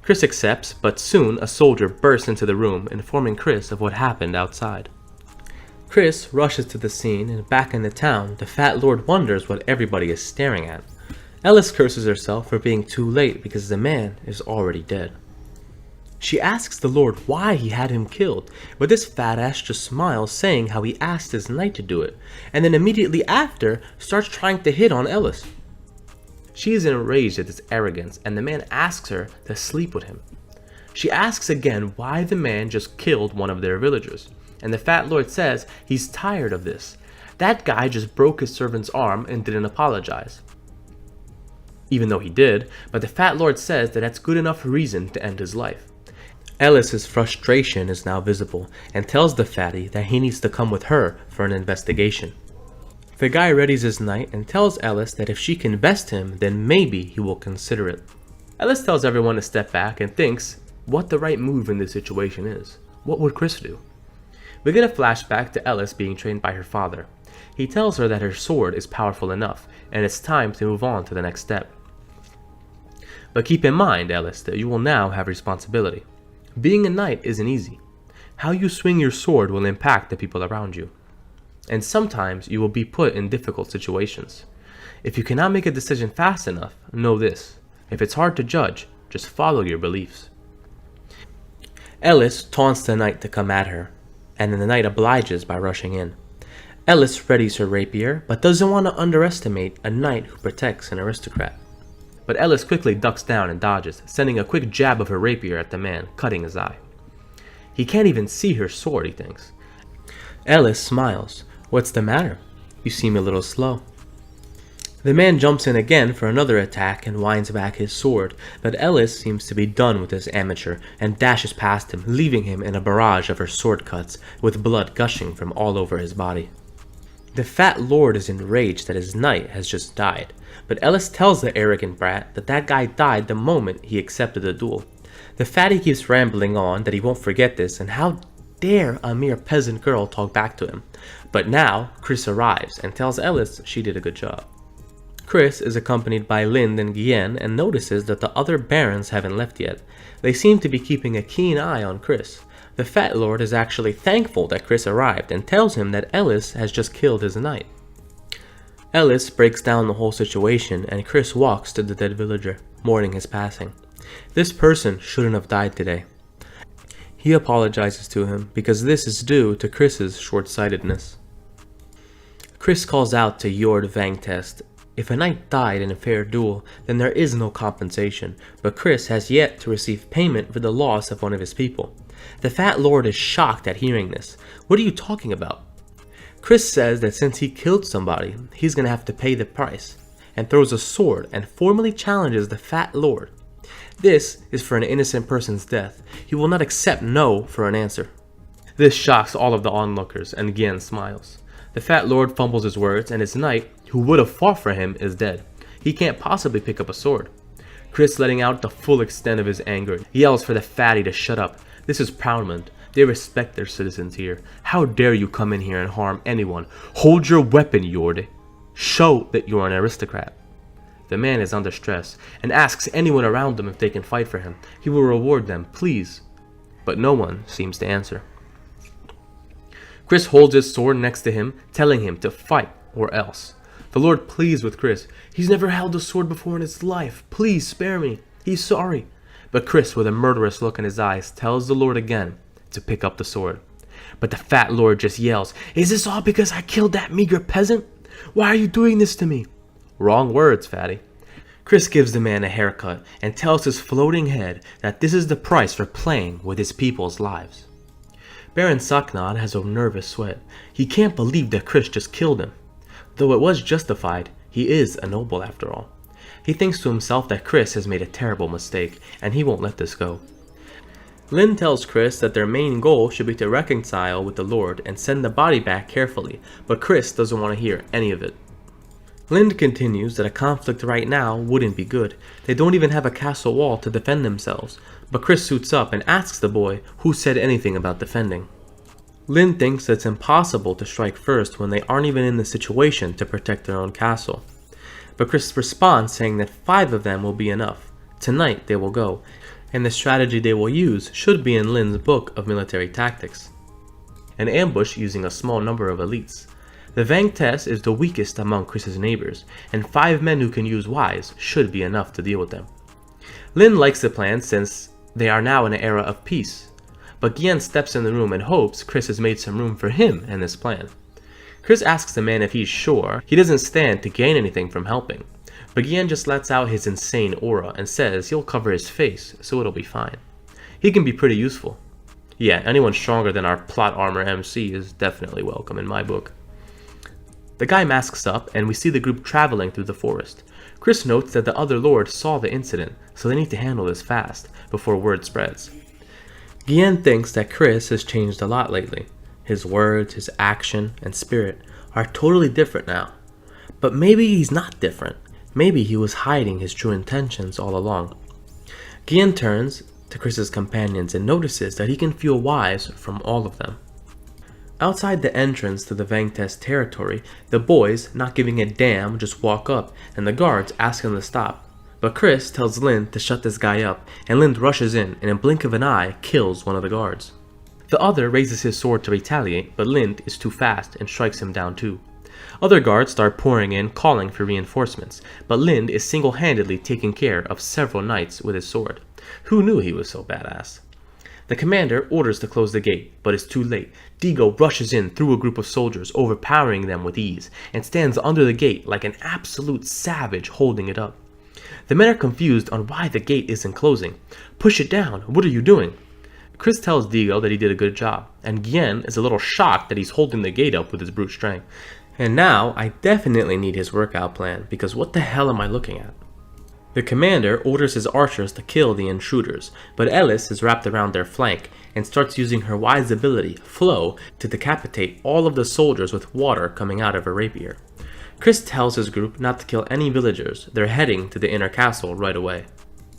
Chris accepts, but soon a soldier bursts into the room, informing Chris of what happened outside. Chris rushes to the scene, and back in the town, the fat lord wonders what everybody is staring at. Ellis curses herself for being too late because the man is already dead. She asks the lord why he had him killed, but this fat ass just smiles, saying how he asked his knight to do it, and then immediately after starts trying to hit on Ellis. She is enraged at this arrogance, and the man asks her to sleep with him. She asks again why the man just killed one of their villagers, and the fat lord says he's tired of this. That guy just broke his servant's arm and didn't apologize. Even though he did, but the fat lord says that that's good enough reason to end his life. Ellis's frustration is now visible and tells the fatty that he needs to come with her for an investigation. The guy readies his knight and tells Ellis that if she can best him, then maybe he will consider it. Ellis tells everyone to step back and thinks what the right move in this situation is. What would Chris do? We get a flashback to Ellis being trained by her father. He tells her that her sword is powerful enough and it's time to move on to the next step. But keep in mind, Ellis, that you will now have responsibility. Being a knight isn't easy. How you swing your sword will impact the people around you. And sometimes you will be put in difficult situations. If you cannot make a decision fast enough, know this. If it's hard to judge, just follow your beliefs. Ellis taunts the knight to come at her, and then the knight obliges by rushing in. Ellis readies her rapier, but doesn't want to underestimate a knight who protects an aristocrat. But Ellis quickly ducks down and dodges, sending a quick jab of her rapier at the man, cutting his eye. He can't even see her sword, he thinks. Ellis smiles. What's the matter? You seem a little slow. The man jumps in again for another attack and winds back his sword, but Ellis seems to be done with this amateur and dashes past him, leaving him in a barrage of her sword cuts, with blood gushing from all over his body. The fat lord is enraged that his knight has just died, but Ellis tells the arrogant brat that that guy died the moment he accepted the duel. The fatty keeps rambling on that he won't forget this, and how dare a mere peasant girl talk back to him. But now, Chris arrives and tells Ellis she did a good job. Chris is accompanied by Lind and Guillen and notices that the other barons haven't left yet. They seem to be keeping a keen eye on Chris. The fat lord is actually thankful that Chris arrived and tells him that Ellis has just killed his knight. Ellis breaks down the whole situation and Chris walks to the dead villager, mourning his passing. This person shouldn't have died today. He apologizes to him because this is due to Chris's short-sightedness. Chris calls out to Jord Vangtest. If a knight died in a fair duel, then there is no compensation, but Chris has yet to receive payment for the loss of one of his people. The fat lord is shocked at hearing this. What are you talking about? Chris says that since he killed somebody, he's gonna have to pay the price, and throws a sword and formally challenges the fat lord. This is for an innocent person's death. He will not accept no for an answer. This shocks all of the onlookers, and Gian smiles. The fat lord fumbles his words, and his knight, who would have fought for him, is dead. He can't possibly pick up a sword. Chris, letting out the full extent of his anger, yells for the fatty to shut up. This is Proudmond. They respect their citizens here. How dare you come in here and harm anyone? Hold your weapon, Yorde. Show that you're an aristocrat. The man is under stress and asks anyone around him if they can fight for him. He will reward them, please. But no one seems to answer. Chris holds his sword next to him, telling him to fight or else. The Lord pleads with Chris. He's never held a sword before in his life. Please spare me. He's sorry. But Chris, with a murderous look in his eyes, tells the Lord again to pick up the sword. But the fat lord just yells, "Is this all because I killed that meager peasant? Why are you doing this to me?" Wrong words, fatty. Chris gives the man a haircut and tells his floating head that this is the price for playing with his people's lives. Baron Saknad has a nervous sweat. He can't believe that Chris just killed him. Though it was justified, he is a noble after all. He thinks to himself that Chris has made a terrible mistake, and he won't let this go. Lin tells Chris that their main goal should be to reconcile with the Lord and send the body back carefully, but Chris doesn't want to hear any of it. Lind continues that a conflict right now wouldn't be good. They don't even have a castle wall to defend themselves, but Chris suits up and asks the boy who said anything about defending. Lind thinks it's impossible to strike first when they aren't even in the situation to protect their own castle. But Chris responds saying that 5 of them will be enough. Tonight they will go, and the strategy they will use should be in Lind's book of military tactics. An ambush using a small number of elites. The Vangtes is the weakest among Chris's neighbors, and 5 men who can use wise should be enough to deal with them. Lin likes the plan since they are now in an era of peace, but Gian steps in the room and hopes Chris has made some room for him in this plan. Chris asks the man if he's sure he doesn't stand to gain anything from helping, but Gian just lets out his insane aura and says he'll cover his face so it'll be fine. He can be pretty useful. Yeah, anyone stronger than our plot armor MC is definitely welcome in my book. The guy masks up and we see the group traveling through the forest. Chris notes that the other lord saw the incident, so they need to handle this fast before word spreads. Gian thinks that Chris has changed a lot lately. His words, his action, and spirit are totally different now. But maybe he's not different. Maybe he was hiding his true intentions all along. Gian turns to Chris's companions and notices that he can feel wise from all of them. Outside the entrance to the Vangtes territory, the boys, not giving a damn, just walk up, and the guards ask him to stop. But Chris tells Lind to shut this guy up, and Lind rushes in, and in a blink of an eye, kills one of the guards. The other raises his sword to retaliate, but Lind is too fast and strikes him down too. Other guards start pouring in, calling for reinforcements, but Lind is single-handedly taking care of several knights with his sword. Who knew he was so badass? The commander orders to close the gate, but it's too late. Digo rushes in through a group of soldiers, overpowering them with ease, and stands under the gate like an absolute savage holding it up. The men are confused on why the gate isn't closing. "Push it down, what are you doing?" Chris tells Digo that he did a good job, and Gien is a little shocked that he's holding the gate up with his brute strength. And now, I definitely need his workout plan, because what the hell am I looking at? The commander orders his archers to kill the intruders, but Ellis is wrapped around their flank and starts using her wise ability, Flow, to decapitate all of the soldiers with water coming out of her rapier. Chris tells his group not to kill any villagers. They're heading to the inner castle right away.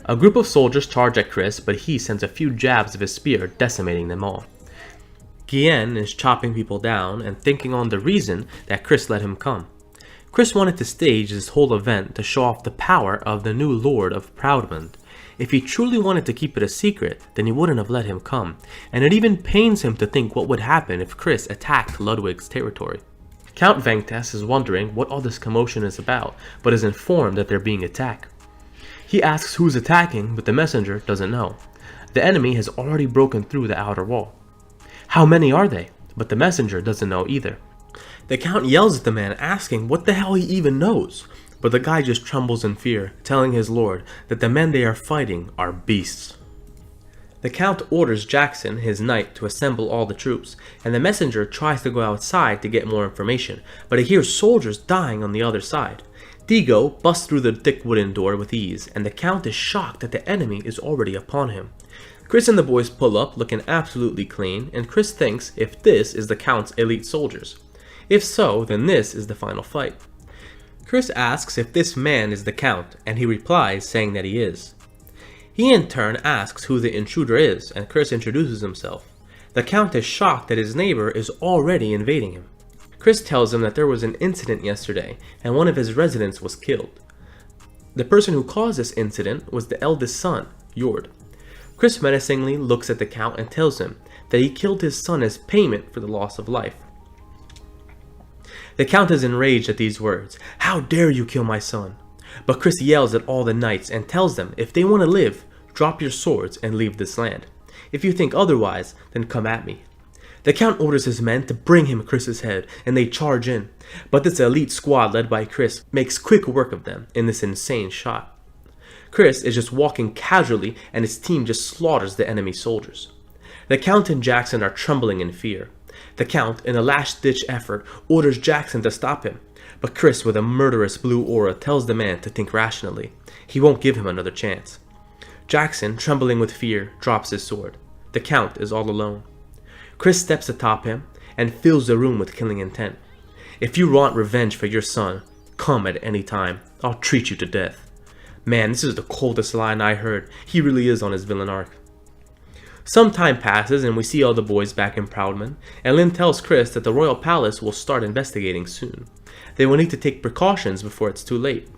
A group of soldiers charge at Chris, but he sends a few jabs of his spear, decimating them all. Gien is chopping people down and thinking on the reason that Chris let him come. Chris wanted to stage this whole event to show off the power of the new Lord of Proudmond. If he truly wanted to keep it a secret, then he wouldn't have let him come, and it even pains him to think what would happen if Chris attacked Ludwig's territory. Count Vangtes is wondering what all this commotion is about, but is informed that they're being attacked. He asks who's attacking, but the messenger doesn't know. The enemy has already broken through the outer wall. How many are they? But the messenger doesn't know either. The Count yells at the man, asking what the hell he even knows, but the guy just trembles in fear, telling his lord that the men they are fighting are beasts. The Count orders Jackson, his knight, to assemble all the troops, and the messenger tries to go outside to get more information, but he hears soldiers dying on the other side. Digo busts through the thick wooden door with ease, and the Count is shocked that the enemy is already upon him. Chris and the boys pull up looking absolutely clean, and Chris thinks if this is the Count's elite soldiers. If so, then this is the final fight. Chris asks if this man is the Count, and he replies saying that he is. He in turn asks who the intruder is, and Chris introduces himself. The Count is shocked that his neighbor is already invading him. Chris tells him that there was an incident yesterday, and one of his residents was killed. The person who caused this incident was the eldest son, Jord. Chris menacingly looks at the Count and tells him that he killed his son as payment for the loss of life. The Count is enraged at these words. How dare you kill my son? But Chris yells at all the knights and tells them if they want to live, drop your swords and leave this land. If you think otherwise, then come at me. The Count orders his men to bring him Chris's head, and they charge in. But this elite squad led by Chris makes quick work of them in this insane shot. Chris is just walking casually, and his team just slaughters the enemy soldiers. The Count and Jackson are trembling in fear. The Count, in a last-ditch effort, orders Jackson to stop him. But Chris, with a murderous blue aura, tells the man to think rationally. He won't give him another chance. Jackson, trembling with fear, drops his sword. The Count is all alone. Chris steps atop him and fills the room with killing intent. If you want revenge for your son, come at any time. I'll treat you to death. Man, this is the coldest line I heard. He really is on his villain arc. Some time passes and we see all the boys back in Proudman, and Lynn tells Chris that the Royal Palace will start investigating soon. They will need to take precautions before it's too late.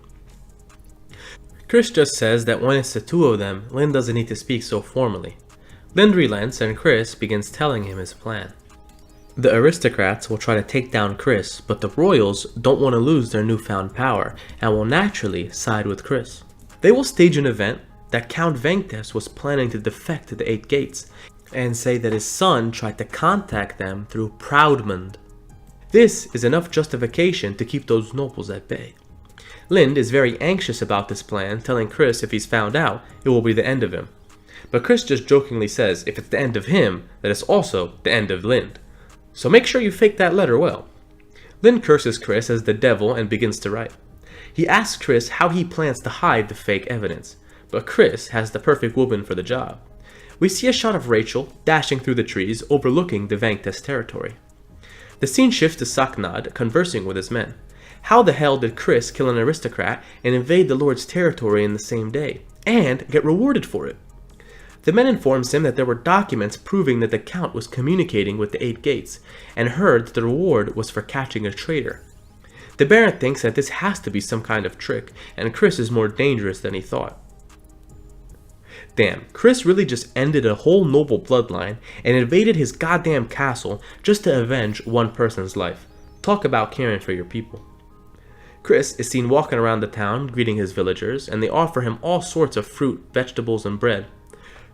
Chris just says that when it's the two of them, Lynn doesn't need to speak so formally. Lynn relents and Chris begins telling him his plan. The aristocrats will try to take down Chris, but the royals don't want to lose their newfound power and will naturally side with Chris. They will stage an event that Count Vengtes was planning to defect to the 8 gates and say that his son tried to contact them through Proudmund. This is enough justification to keep those nobles at bay. Lind is very anxious about this plan, telling Chris if he's found out, it will be the end of him. But Chris just jokingly says if it's the end of him, that it's also the end of Lind. So make sure you fake that letter well. Lind curses Chris as the devil and begins to write. He asks Chris how he plans to hide the fake evidence, but Chris has the perfect woman for the job. We see a shot of Rachel dashing through the trees overlooking the Vengtes territory. The scene shifts to Saknad conversing with his men. How the hell did Chris kill an aristocrat and invade the Lord's territory in the same day, and get rewarded for it? The men informs him that there were documents proving that the Count was communicating with the 8 gates, and heard that the reward was for catching a traitor. The Baron thinks that this has to be some kind of trick, and Chris is more dangerous than he thought. Damn, Chris really just ended a whole noble bloodline and invaded his goddamn castle just to avenge one person's life. Talk about caring for your people. Chris is seen walking around the town greeting his villagers, and they offer him all sorts of fruit, vegetables, and bread.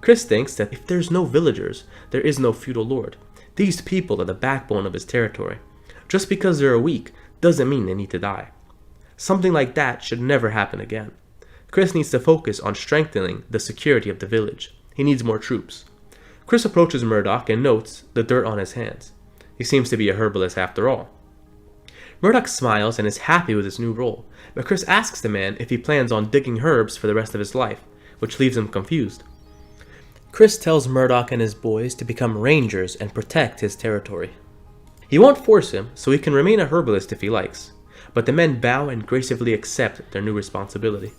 Chris thinks that if there's no villagers, there is no feudal lord. These people are the backbone of his territory. Just because they're weak doesn't mean they need to die. Something like that should never happen again. Chris needs to focus on strengthening the security of the village. He needs more troops. Chris approaches Murdoch and notes the dirt on his hands. He seems to be a herbalist after all. Murdoch smiles and is happy with his new role, but Chris asks the man if he plans on digging herbs for the rest of his life, which leaves him confused. Chris tells Murdoch and his boys to become rangers and protect his territory. He won't force him, so he can remain a herbalist if he likes, but the men bow and gracefully accept their new responsibility.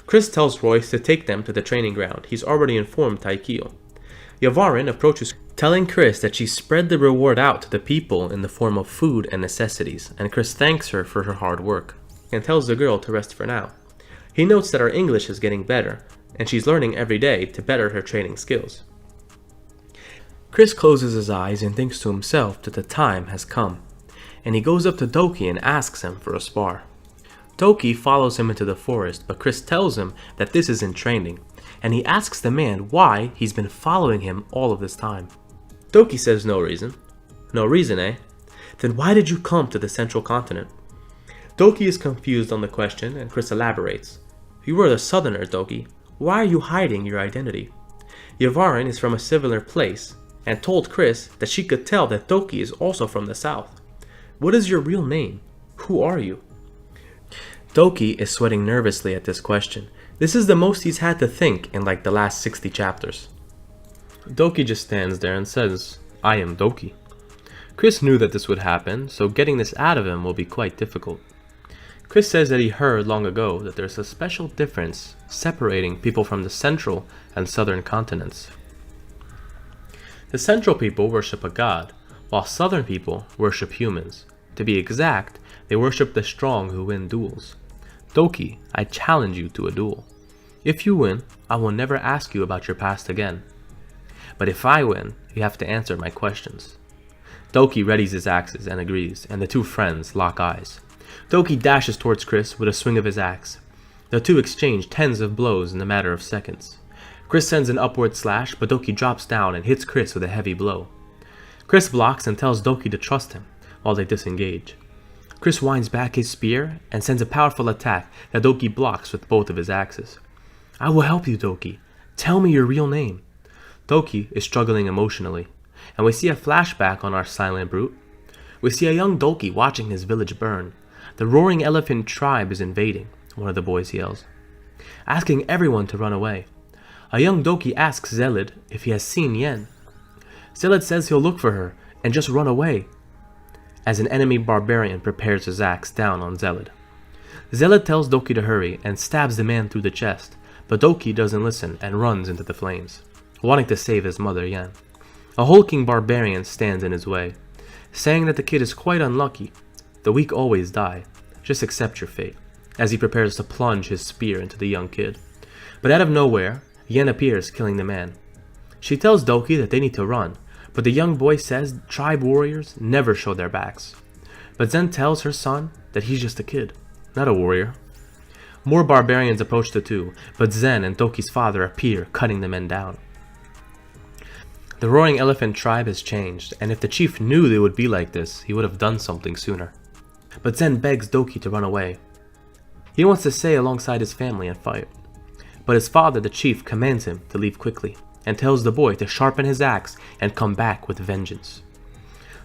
Chris tells Royce to take them to the training ground. He's already informed Taikio. Yavarin approaches, telling Chris that she spread the reward out to the people in the form of food and necessities, and Chris thanks her for her hard work, and tells the girl to rest for now. He notes that her English is getting better, and she's learning every day to better her training skills. Chris closes his eyes and thinks to himself that the time has come, and he goes up to Doki and asks him for a spar. Doki follows him into the forest, but Chris tells him that this isn't training, and he asks the man why he's been following him all of this time. Doki says no reason. No reason, eh? Then why did you come to the central continent? Doki is confused on the question, and Chris elaborates. You were the southerner, Doki. Why are you hiding your identity? Yavarin is from a similar place, and told Chris that she could tell that Doki is also from the south. What is your real name? Who are you? Doki is sweating nervously at this question. This is the most he's had to think in like the last 60 chapters. Doki just stands there and says, "I am Doki." Chris knew that this would happen, so getting this out of him will be quite difficult. Chris says that he heard long ago that there's a special difference separating people from the central and southern continents. The central people worship a god, while southern people worship humans. To be exact, they worship the strong who win duels. Doki, I challenge you to a duel. If you win, I will never ask you about your past again. But if I win, you have to answer my questions. Doki readies his axes and agrees, and the two friends lock eyes. Doki dashes towards Chris with a swing of his axe. The two exchange tens of blows in a matter of seconds. Chris sends an upward slash, but Doki drops down and hits Chris with a heavy blow. Chris blocks and tells Doki to trust him, while they disengage. Chris winds back his spear and sends a powerful attack that Doki blocks with both of his axes. "I will help you, Doki. Tell me your real name." Doki is struggling emotionally, and we see a flashback on our silent brute. We see a young Doki watching his village burn. The roaring elephant tribe is invading, one of the boys yells, asking everyone to run away. A young Doki asks Zelid if he has seen Yen. Zelid says he'll look for her and just run away, as an enemy barbarian prepares his axe down on Zelid. Zelid tells Doki to hurry and stabs the man through the chest, but Doki doesn't listen and runs into the flames, wanting to save his mother Yen. A hulking barbarian stands in his way, saying that the kid is quite unlucky. The weak always die. Just accept your fate, as he prepares to plunge his spear into the young kid. But out of nowhere, Yen appears, killing the man. She tells Doki that they need to run, but the young boy says tribe warriors never show their backs. But Zen tells her son that he's just a kid, not a warrior. More barbarians approach the two, but Zen and Doki's father appear, cutting the men down. The roaring elephant tribe has changed, and if the chief knew they would be like this, he would have done something sooner. But Zen begs Doki to run away. He wants to stay alongside his family and fight. But his father, the chief, commands him to leave quickly, and tells the boy to sharpen his axe and come back with vengeance.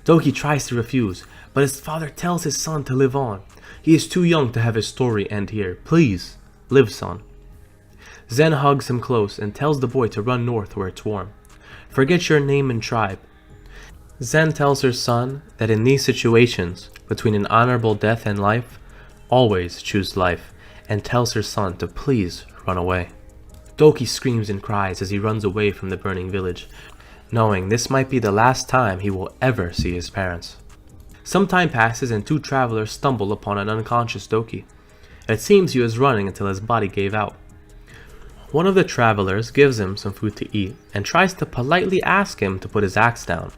Doki tries to refuse, but his father tells his son to live on. He is too young to have his story end here. Please, live, son. Zen hugs him close and tells the boy to run north where it's warm. Forget your name and tribe. Zen tells her son that in these situations, between an honorable death and life, always choose life, and tells her son to please run away. Doki screams and cries as he runs away from the burning village, knowing this might be the last time he will ever see his parents. Some time passes and two travelers stumble upon an unconscious Doki. It seems he was running until his body gave out. One of the travelers gives him some food to eat and tries to politely ask him to put his axe down,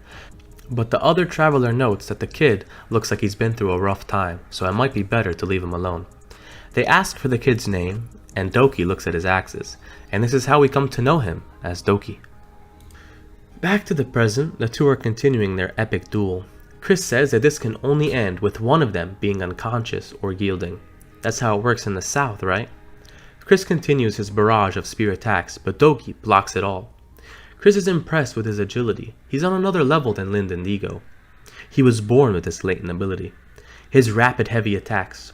but the other traveler notes that the kid looks like he's been through a rough time, so it might be better to leave him alone. They ask for the kid's name, and Doki looks at his axes, and this is how we come to know him as Doki. Back to the present, the two are continuing their epic duel. Chris says that this can only end with one of them being unconscious or yielding. That's how it works in the south, right? Chris continues his barrage of spear attacks, but Doki blocks it all. Chris is impressed with his agility. He's on another level than Lind and Ego. He was born with this latent ability. His rapid heavy attacks.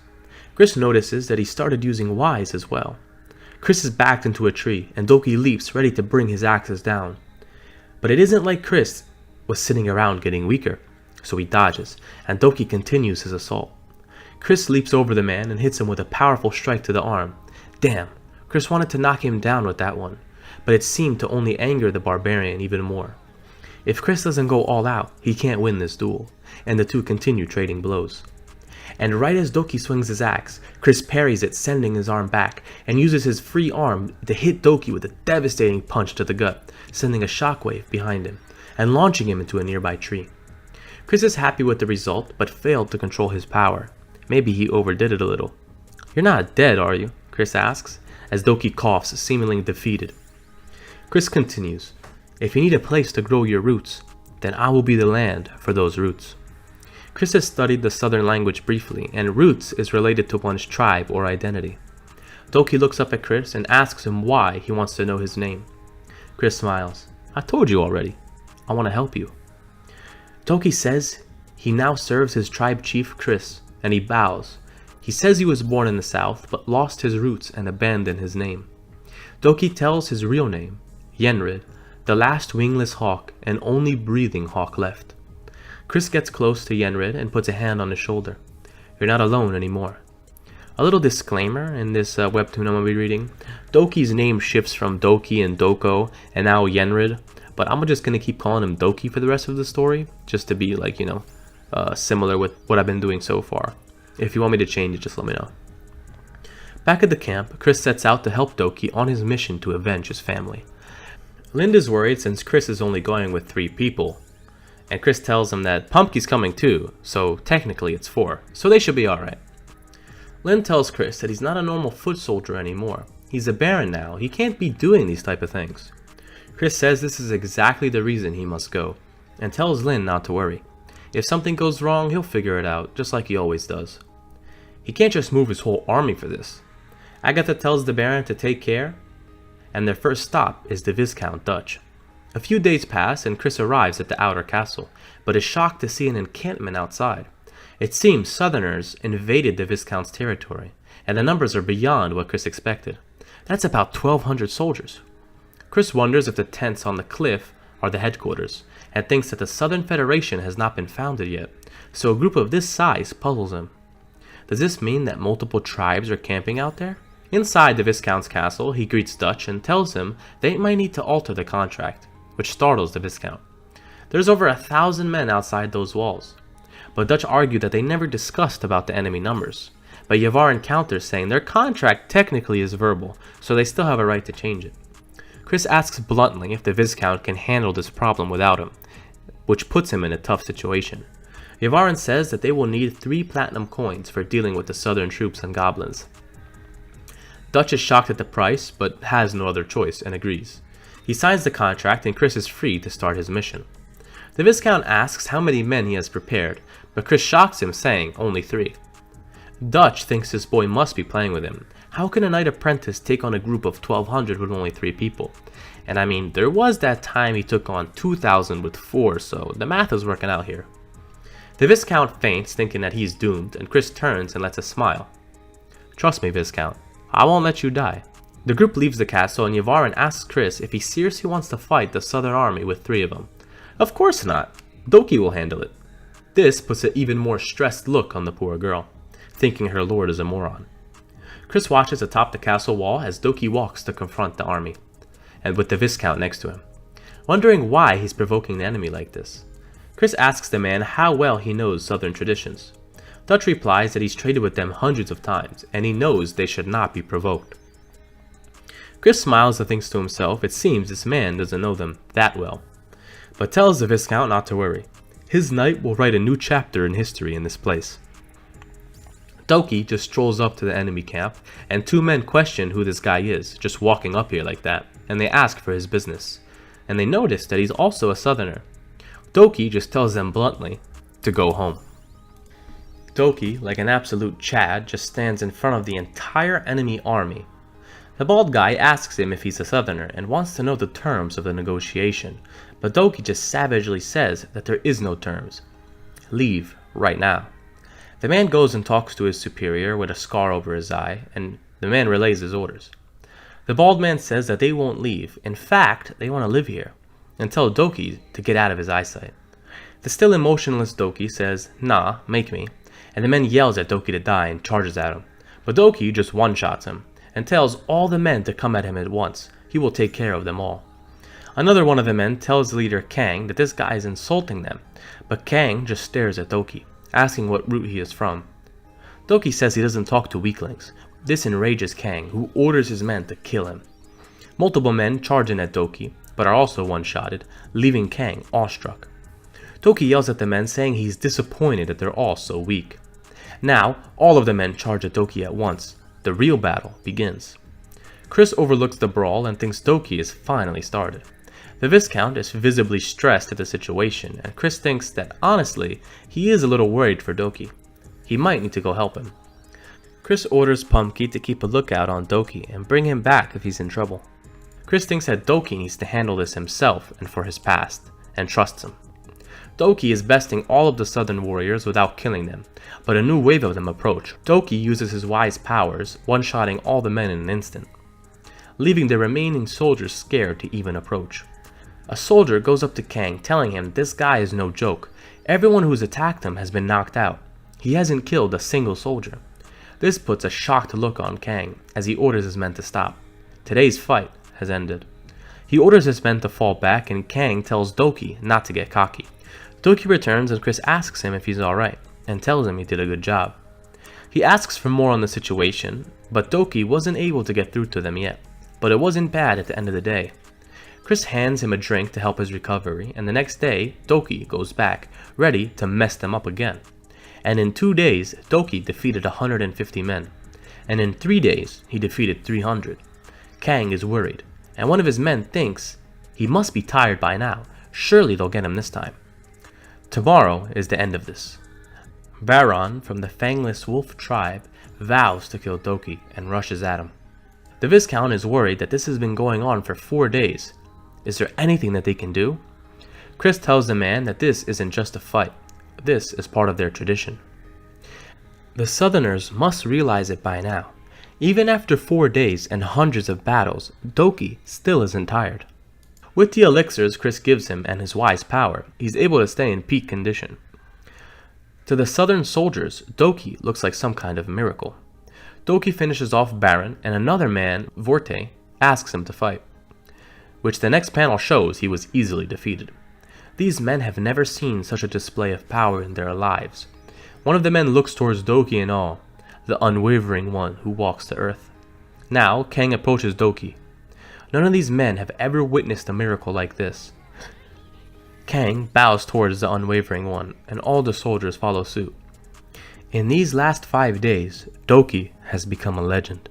Chris notices that he started using Ys as well. Chris is backed into a tree, and Doki leaps ready to bring his axes down. But it isn't like Chris was sitting around getting weaker, so he dodges, and Doki continues his assault. Chris leaps over the man and hits him with a powerful strike to the arm. Damn, Chris wanted to knock him down with that one, but it seemed to only anger the barbarian even more. If Chris doesn't go all out, he can't win this duel, and the two continue trading blows. And right as Doki swings his axe, Chris parries it, sending his arm back, and uses his free arm to hit Doki with a devastating punch to the gut, sending a shockwave behind him, and launching him into a nearby tree. Chris is happy with the result, but failed to control his power. Maybe he overdid it a little. "You're not dead, are you?" Chris asks, as Doki coughs, seemingly defeated. Chris continues, "If you need a place to grow your roots, then I will be the land for those roots." Chris has studied the southern language briefly, and roots is related to one's tribe or identity. Doki looks up at Chris and asks him why he wants to know his name. Chris smiles. "I told you already. I want to help you." Doki says he now serves his tribe chief Chris, and he bows, He says he was born in the south, but lost his roots and abandoned his name. Doki tells his real name, Yenrid, the last wingless hawk and only breathing hawk left. Chris gets close to Yenrid and puts a hand on his shoulder. You're not alone anymore. A little disclaimer in this webtoon I'm going to be reading. Doki's name shifts from Doki and Doko and now Yenrid, but I'm just going to keep calling him Doki for the rest of the story, just to be like, similar with what I've been doing so far. If you want me to change it, just let me know. Back at the camp, Chris sets out to help Doki on his mission to avenge his family. Linda's worried since Chris is only going with 3 people, and Chris tells him that Pumpkin's coming too, so technically it's 4, so they should be alright. Lynn tells Chris that he's not a normal foot soldier anymore. He's a baron now, he can't be doing these type of things. Chris says this is exactly the reason he must go, and tells Lynn not to worry. If something goes wrong, he'll figure it out, just like he always does. He can't just move his whole army for this. Agatha tells the baron to take care, and their first stop is the Viscount Dutch. A few days pass and Chris arrives at the outer castle, but is shocked to see an encampment outside. It seems Southerners invaded the Viscount's territory, and the numbers are beyond what Chris expected. That's about 1,200 soldiers. Chris wonders if the tents on the cliff are the headquarters, and thinks that the Southern Federation has not been founded yet, so a group of this size puzzles him. Does this mean that multiple tribes are camping out there? Inside the Viscount's castle, he greets Dutch and tells him they might need to alter the contract, which startles the Viscount. There's over 1,000 men outside those walls, but Dutch argued that they never discussed about the enemy numbers. But Yavarin counters saying their contract technically is verbal, so they still have a right to change it. Chris asks bluntly if the Viscount can handle this problem without him, which puts him in a tough situation. Yavarin says that they will need 3 platinum coins for dealing with the southern troops and goblins. Dutch is shocked at the price, but has no other choice and agrees. He signs the contract and Chris is free to start his mission. The Viscount asks how many men he has prepared, but Chris shocks him saying only 3. Dutch thinks this boy must be playing with him. How can a knight apprentice take on a group of 1,200 with only 3 people? And I mean, there was that time he took on 2,000 with 4, so the math is working out here. The Viscount faints, thinking that he's doomed, and Chris turns and lets us smile. Trust me, Viscount, I won't let you die. The group leaves the castle and Yavarin asks Chris if he seriously wants to fight the southern army with 3 of them. Of course not. Doki will handle it. This puts an even more stressed look on the poor girl, thinking her lord is a moron. Chris watches atop the castle wall as Doki walks to confront the army, and with the Viscount next to him, wondering why he's provoking the enemy like this. Chris asks the man how well he knows southern traditions. Dutch replies that he's traded with them hundreds of times, and he knows they should not be provoked. Chris smiles and thinks to himself it seems this man doesn't know them that well, but tells the Viscount not to worry. His knight will write a new chapter in history in this place. Doki just strolls up to the enemy camp, and 2 men question who this guy is, just walking up here like that, and they ask for his business, and they notice that he's also a southerner. Doki just tells them bluntly to go home. Doki, like an absolute Chad, just stands in front of the entire enemy army. The bald guy asks him if he's a southerner and wants to know the terms of the negotiation, but Doki just savagely says that there is no terms. Leave right now. The man goes and talks to his superior with a scar over his eye, and the man relays his orders. The bald man says that they won't leave. In fact, they want to live here, and tell Doki to get out of his eyesight. The still emotionless Doki says, "Nah, make me," and the man yells at Doki to die and charges at him. But Doki just one-shots him, and tells all the men to come at him at once. He will take care of them all. Another one of the men tells leader Kang that this guy is insulting them, but Kang just stares at Doki, asking what root he is from. Doki says he doesn't talk to weaklings. This enrages Kang, who orders his men to kill him. Multiple men charge in at Doki, but are also one-shotted, leaving Kang awestruck. Doki yells at the men, saying he's disappointed that they're all so weak. Now, all of the men charge at Doki at once. The real battle begins. Chris overlooks the brawl and thinks Doki is finally started. The Viscount is visibly stressed at the situation, and Chris thinks that honestly, he is a little worried for Doki. He might need to go help him. Chris orders Pumpkin to keep a lookout on Doki and bring him back if he's in trouble. Chris thinks that Doki needs to handle this himself and for his past, and trusts him. Doki is besting all of the southern warriors without killing them, but a new wave of them approach. Doki uses his wise powers, one-shotting all the men in an instant, leaving the remaining soldiers scared to even approach. A soldier goes up to Kang, telling him this guy is no joke. Everyone who's attacked him has been knocked out. He hasn't killed a single soldier. This puts a shocked look on Kang as he orders his men to stop. Today's fight has ended. He orders his men to fall back, and Kang tells Doki not to get cocky. Doki returns and Chris asks him if he's alright and tells him he did a good job. He asks for more on the situation, but Doki wasn't able to get through to them yet. But it wasn't bad at the end of the day. Chris hands him a drink to help his recovery, and the next day, Doki goes back, ready to mess them up again. And in 2 days, Doki defeated 150 men. And in 3 days, he defeated 300. Kang is worried, and one of his men thinks he must be tired by now. Surely they'll get him this time. Tomorrow is the end of this. Baron from the Fangless Wolf tribe vows to kill Doki and rushes at him. The Viscount is worried that this has been going on for 4 days. Is there anything that they can do? Chris tells the man that this isn't just a fight. This is part of their tradition. The Southerners must realize it by now. Even after 4 days and hundreds of battles, Doki still isn't tired. With the elixirs Chris gives him and his wise power, he's able to stay in peak condition. To the Southern soldiers, Doki looks like some kind of miracle. Doki finishes off Baron, and another man, Vorte, asks him to fight, which the next panel shows he was easily defeated. These men have never seen such a display of power in their lives. One of the men looks towards Doki in awe, the unwavering one who walks the earth. Now, Kang approaches Doki. None of these men have ever witnessed a miracle like this. Kang bows towards the unwavering one, and all the soldiers follow suit. In these last 5 days, Doki has become a legend.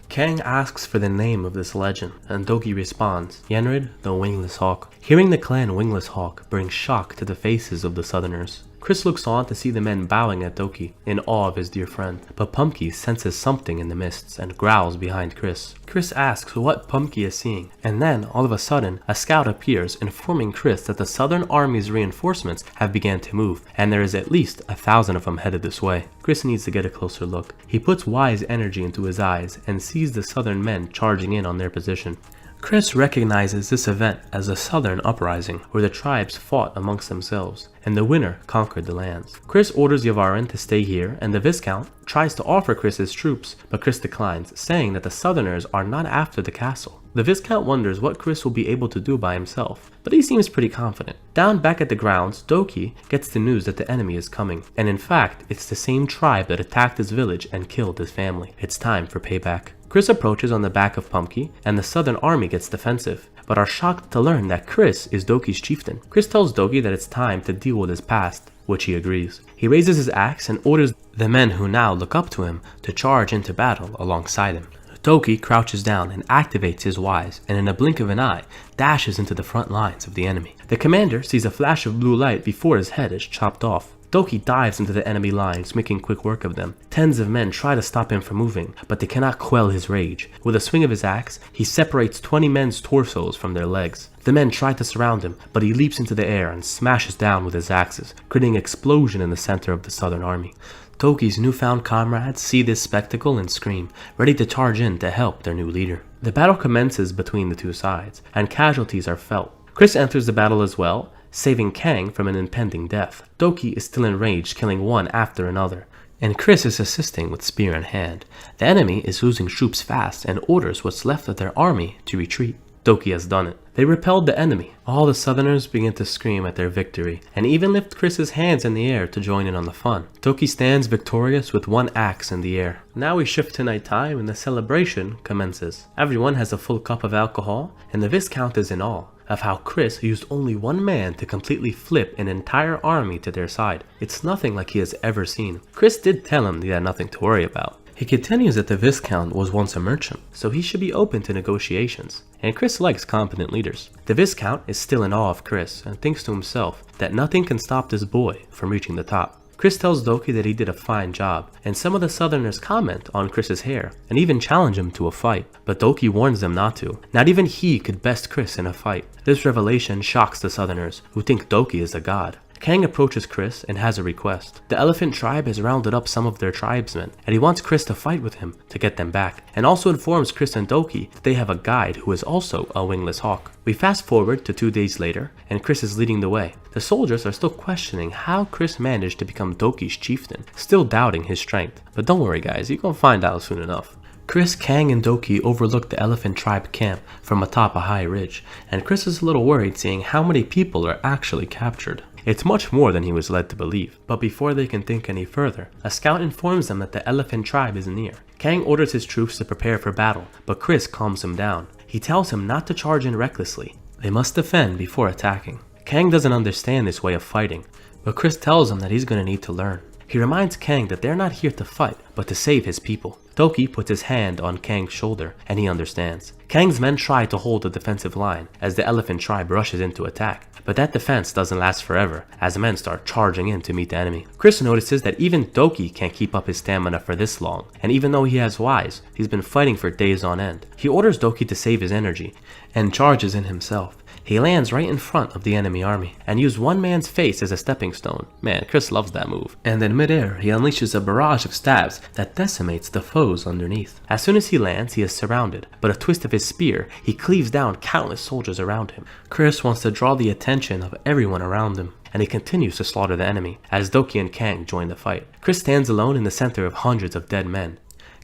Kang asks for the name of this legend, and Doki responds, Yenrid the Wingless Hawk. Hearing the clan Wingless Hawk brings shock to the faces of the Southerners. Chris looks on to see the men bowing at Doki, in awe of his dear friend, but Pumpkin senses something in the mists and growls behind Chris. Chris asks what Pumpkin is seeing, and then, all of a sudden, a scout appears, informing Chris that the Southern Army's reinforcements have begun to move, and there is at least 1,000 of them headed this way. Chris needs to get a closer look. He puts wise energy into his eyes and sees the Southern men charging in on their position. Chris recognizes this event as a Southern uprising, where the tribes fought amongst themselves, and the winner conquered the lands. Chris orders Yavarin to stay here, and the Viscount tries to offer Chris his troops, but Chris declines, saying that the Southerners are not after the castle. The Viscount wonders what Chris will be able to do by himself, but he seems pretty confident. Down back at the grounds, Doki gets the news that the enemy is coming, and in fact, it's the same tribe that attacked his village and killed his family. It's time for payback. Chris approaches on the back of Pumpkin, and the Southern army gets defensive, but are shocked to learn that Chris is Doki's chieftain. Chris tells Doki that it's time to deal with his past, which he agrees. He raises his axe and orders the men who now look up to him to charge into battle alongside him. Doki crouches down and activates his wise, and in a blink of an eye, dashes into the front lines of the enemy. The commander sees a flash of blue light before his head is chopped off. Doki dives into the enemy lines, making quick work of them. Tens of men try to stop him from moving, but they cannot quell his rage. With a swing of his axe, he separates 20 men's torsos from their legs. The men try to surround him, but he leaps into the air and smashes down with his axes, creating an explosion in the center of the Southern army. Doki's newfound comrades see this spectacle and scream, ready to charge in to help their new leader. The battle commences between the two sides, and casualties are felt. Chris enters the battle as well, saving Kang from an impending death. Doki is still enraged, killing one after another, and Chris is assisting with spear in hand. The enemy is losing troops fast and orders what's left of their army to retreat. Doki has done it. They repelled the enemy. All the Southerners begin to scream at their victory, and even lift Chris's hands in the air to join in on the fun. Doki stands victorious with one axe in the air. Now we shift to nighttime and the celebration commences. Everyone has a full cup of alcohol, and the Viscount is in awe of how Chris used only one man to completely flip an entire army to their side. It's nothing like he has ever seen. Chris did tell him he had nothing to worry about. He continues that the Viscount was once a merchant, so he should be open to negotiations, and Chris likes competent leaders. The Viscount is still in awe of Chris and thinks to himself that nothing can stop this boy from reaching the top. Chris tells Doki that he did a fine job, and some of the Southerners comment on Chris's hair and even challenge him to a fight, but Doki warns them not to. Not even he could best Chris in a fight. This revelation shocks the Southerners, who think Doki is a god. Kang approaches Chris and has a request. The elephant tribe has rounded up some of their tribesmen, and he wants Chris to fight with him to get them back, and also informs Chris and Doki that they have a guide who is also a wingless hawk. We fast forward to 2 days later, and Chris is leading the way. The soldiers are still questioning how Chris managed to become Doki's chieftain, still doubting his strength. But don't worry guys, you're gonna find out soon enough. Chris, Kang, and Doki overlook the elephant tribe camp from atop a high ridge, and Chris is a little worried seeing how many people are actually captured. It's much more than he was led to believe, but before they can think any further, a scout informs them that the elephant tribe is near. Kang orders his troops to prepare for battle, but Chris calms him down. He tells him not to charge in recklessly. They must defend before attacking. Kang doesn't understand this way of fighting, but Chris tells him that he's going to need to learn. He reminds Kang that they're not here to fight, but to save his people. Doki puts his hand on Kang's shoulder, and he understands. Kang's men try to hold the defensive line as the elephant tribe rushes in to attack, but that defense doesn't last forever as the men start charging in to meet the enemy. Chris notices that even Doki can't keep up his stamina for this long, and even though he has wise, he's been fighting for days on end. He orders Doki to save his energy, and charges in himself. He lands right in front of the enemy army, and uses one man's face as a stepping stone. Man, Chris loves that move. And in midair, he unleashes a barrage of stabs that decimates the foes underneath. As soon as he lands, he is surrounded, but a twist of his spear, he cleaves down countless soldiers around him. Chris wants to draw the attention of everyone around him, and he continues to slaughter the enemy, as Doki and Kang join the fight. Chris stands alone in the center of hundreds of dead men.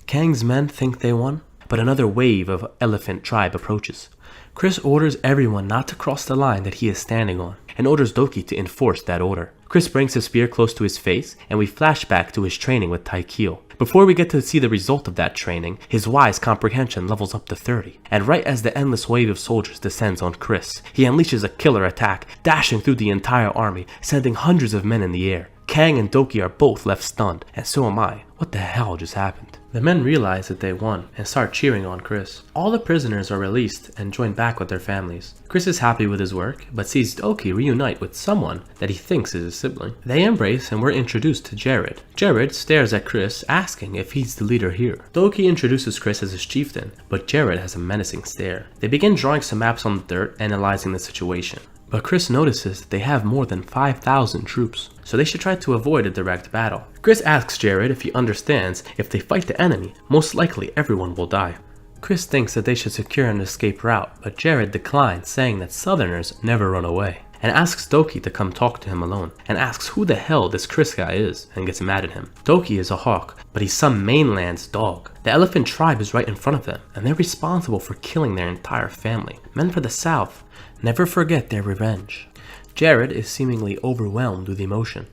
Kang's men think they won, but another wave of elephant tribe approaches. Chris orders everyone not to cross the line that he is standing on, and orders Doki to enforce that order. Chris brings his spear close to his face, and we flash back to his training with Taikyo. Before we get to see the result of that training, his wise comprehension levels up to 30, and right as the endless wave of soldiers descends on Chris, he unleashes a killer attack, dashing through the entire army, sending hundreds of men in the air. Kang and Doki are both left stunned, and so am I. What the hell just happened? The men realize that they won and start cheering on Chris. All the prisoners are released and join back with their families. Chris is happy with his work, but sees Doki reunite with someone that he thinks is his sibling. They embrace and we're introduced to Jared. Jared stares at Chris, asking if he's the leader here. Doki introduces Chris as his chieftain, but Jared has a menacing stare. They begin drawing some maps on the dirt, analyzing the situation. But Chris notices that they have more than 5,000 troops, so they should try to avoid a direct battle. Chris asks Jared if he understands if they fight the enemy, most likely everyone will die. Chris thinks that they should secure an escape route, but Jared declines, saying that Southerners never run away, and asks Doki to come talk to him alone, and asks who the hell this Chris guy is, and gets mad at him. Doki is a hawk, but he's some mainland's dog. The elephant tribe is right in front of them, and they're responsible for killing their entire family. Men for the South never forget their revenge. Jared is seemingly overwhelmed with emotion,